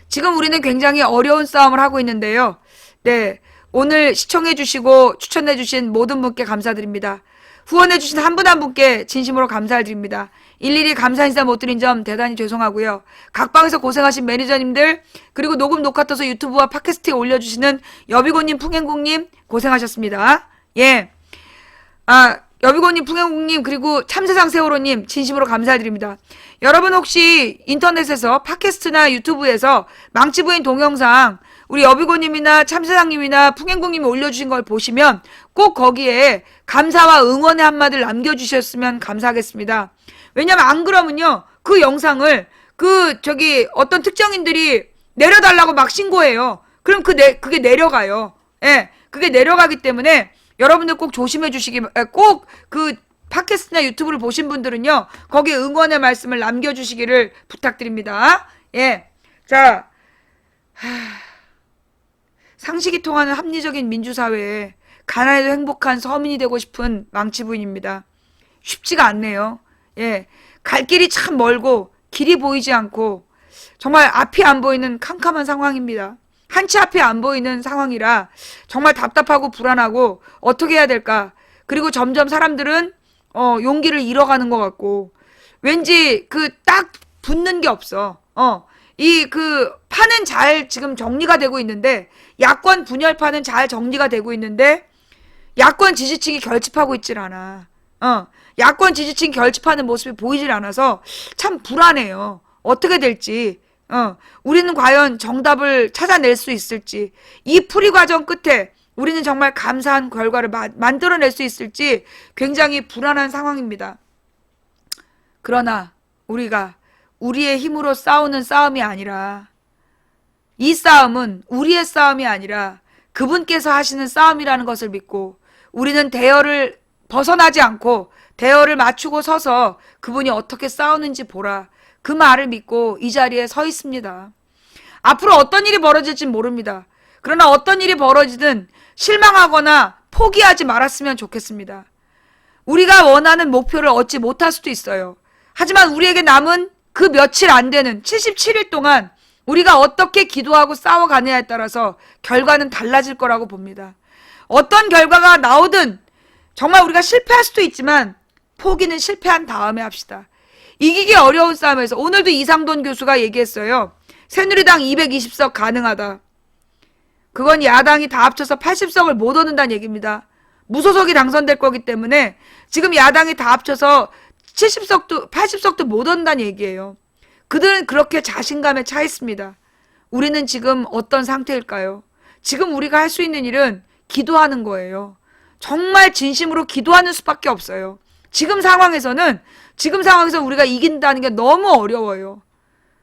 지금 우리는 굉장히 어려운 싸움을 하고 있는데요. 네, 오늘 시청해주시고 추천해주신 모든 분께 감사드립니다. 후원해주신 한 분 한 분께 진심으로 감사를 드립니다. 일일이 감사 인사 못 드린 점 대단히 죄송하고요. 각 방에서 고생하신 매니저님들 그리고 녹음 녹화 떠서 유튜브와 팟캐스트에 올려주시는 여비고님 풍행국님 고생하셨습니다. 예, 여비고님 풍행국님 그리고 참세상 세월호님 진심으로 감사드립니다. 여러분 혹시 인터넷에서 팟캐스트나 유튜브에서 망치부인 동영상 우리 여비고님이나 참세상님이나 풍행국님이 올려주신 걸 보시면 꼭 거기에 감사와 응원의 한마디를 남겨주셨으면 감사하겠습니다. 왜냐면 안 그러면요 그 영상을 어떤 특정인들이 내려달라고 막 신고해요. 그럼 그게 내려가요. 예, 그게 내려가기 때문에 여러분들 꼭 조심해 주시기, 꼭 그 팟캐스트나 유튜브를 보신 분들은요 거기에 응원의 말씀을 남겨주시기를 부탁드립니다. 예, 자, 상식이 통하는 합리적인 민주사회에 가난해도 행복한 서민이 되고 싶은 망치부인입니다. 쉽지가 않네요. 예, 갈 길이 참 멀고 길이 보이지 않고 정말 앞이 안 보이는 캄캄한 상황입니다. 한치 앞이 안 보이는 상황이라 정말 답답하고 불안하고 어떻게 해야 될까. 그리고 점점 사람들은 용기를 잃어가는 것 같고 왠지 딱 붙는 게 없어. 판은 잘 지금 정리가 되고 있는데 야권 분열파는 잘 정리가 되고 있는데 야권 지지층이 결집하고 있질 않아. 야권 지지층이 결집하는 모습이 보이질 않아서 참 불안해요. 어떻게 될지. 우리는 과연 정답을 찾아낼 수 있을지, 이 풀이 과정 끝에 우리는 정말 감사한 결과를 만들어낼 수 있을지 굉장히 불안한 상황입니다. 그러나 우리가 우리의 힘으로 싸우는 싸움이 아니라 이 싸움은 우리의 싸움이 아니라 그분께서 하시는 싸움이라는 것을 믿고 우리는 대열을 벗어나지 않고 대열을 맞추고 서서 그분이 어떻게 싸우는지 보라. 그 말을 믿고 이 자리에 서 있습니다. 앞으로 어떤 일이 벌어질진 모릅니다. 그러나 어떤 일이 벌어지든 실망하거나 포기하지 말았으면 좋겠습니다. 우리가 원하는 목표를 얻지 못할 수도 있어요. 하지만 우리에게 남은 그 며칠 안 되는 77일 동안 우리가 어떻게 기도하고 싸워가느냐에 따라서 결과는 달라질 거라고 봅니다. 어떤 결과가 나오든 정말 우리가 실패할 수도 있지만 포기는 실패한 다음에 합시다. 이기기 어려운 싸움에서 오늘도 이상돈 교수가 얘기했어요. 새누리당 220석 가능하다. 그건 야당이 다 합쳐서 80석을 못 얻는다는 얘기입니다. 무소속이 당선될 거기 때문에 지금 야당이 다 합쳐서 80석도 못 얻는다는 얘기예요. 그들은 그렇게 자신감에 차 있습니다. 우리는 지금 어떤 상태일까요? 지금 우리가 할 수 있는 일은 기도하는 거예요. 정말 진심으로 기도하는 수밖에 없어요. 지금 상황에서는 우리가 이긴다는 게 너무 어려워요.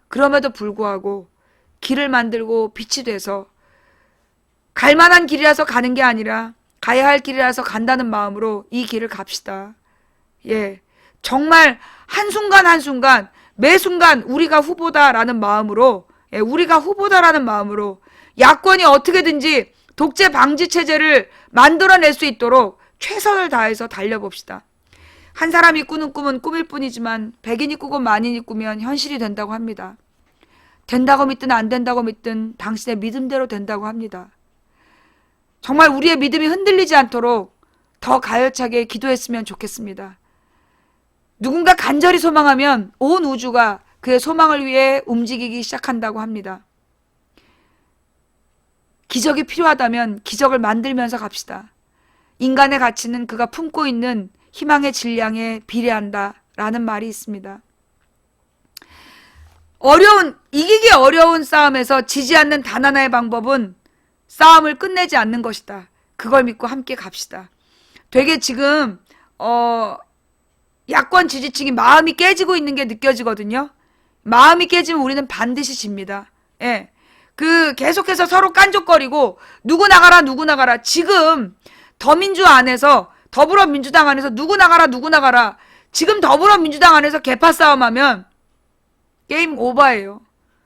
그럼에도 불구하고 길을 만들고 빛이 돼서 갈 만한 길이라서 가는 게 아니라 가야 할 길이라서 간다는 마음으로 이 길을 갑시다. 예, 정말 한순간 한순간 매 순간 우리가 후보다라는 마음으로 야권이 어떻게든지 독재 방지 체제를 만들어낼 수 있도록 최선을 다해서 달려봅시다. 한 사람이 꾸는 꿈은 꿈일 뿐이지만 백인이 꾸고 만인이 꾸면 현실이 된다고 합니다. 된다고 믿든 안 된다고 믿든 당신의 믿음대로 된다고 합니다. 정말 우리의 믿음이 흔들리지 않도록 더 가열차게 기도했으면 좋겠습니다. 누군가 간절히 소망하면 온 우주가 그의 소망을 위해 움직이기 시작한다고 합니다. 기적이 필요하다면 기적을 만들면서 갑시다. 인간의 가치는 그가 품고 있는 희망의 질량에 비례한다 라는 말이 있습니다. 이기기 어려운 싸움에서 지지 않는 단 하나의 방법은 싸움을 끝내지 않는 것이다. 그걸 믿고 함께 갑시다. 되게 지금, 야권 지지층이 마음이 깨지고 있는 게 느껴지거든요. 마음이 깨지면 우리는 반드시 집니다. 예. 계속해서 서로 깐족거리고, 누구 나가라, 누구 나가라. 지금, 더민주 안에서, 더불어민주당 안에서 누구 나가라, 누구 나가라. 지금 더불어민주당 안에서 개파 싸움하면, 게임 오버예요.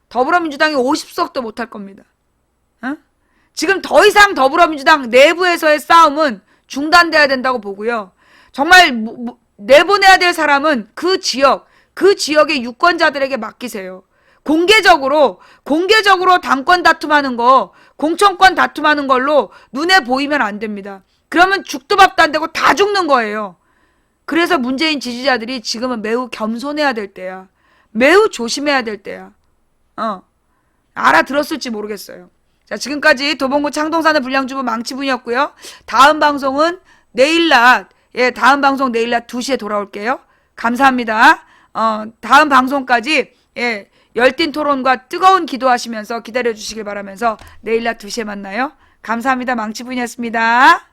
더불어민주당이 50석도 못할 겁니다. 어? 지금 더 이상 더불어민주당 내부에서의 싸움은 중단돼야 된다고 보고요. 정말 내보내야 될 사람은 그 지역의 유권자들에게 맡기세요. 공개적으로 당권 다툼하는 거, 공천권 다툼하는 걸로 눈에 보이면 안 됩니다. 그러면 죽도 밥도 안 되고 다 죽는 거예요. 그래서 문재인 지지자들이 지금은 매우 겸손해야 될 때야. 매우 조심해야 될 때야. 알아들었을지 모르겠어요. 자, 지금까지 도봉구 창동산의 불량주부 망치분이었고요. 다음 방송 내일 낮 2시에 돌아올게요. 감사합니다. 다음 방송까지, 열띤 토론과 뜨거운 기도하시면서 기다려주시길 바라면서 내일 낮 2시에 만나요. 감사합니다. 망치분이었습니다.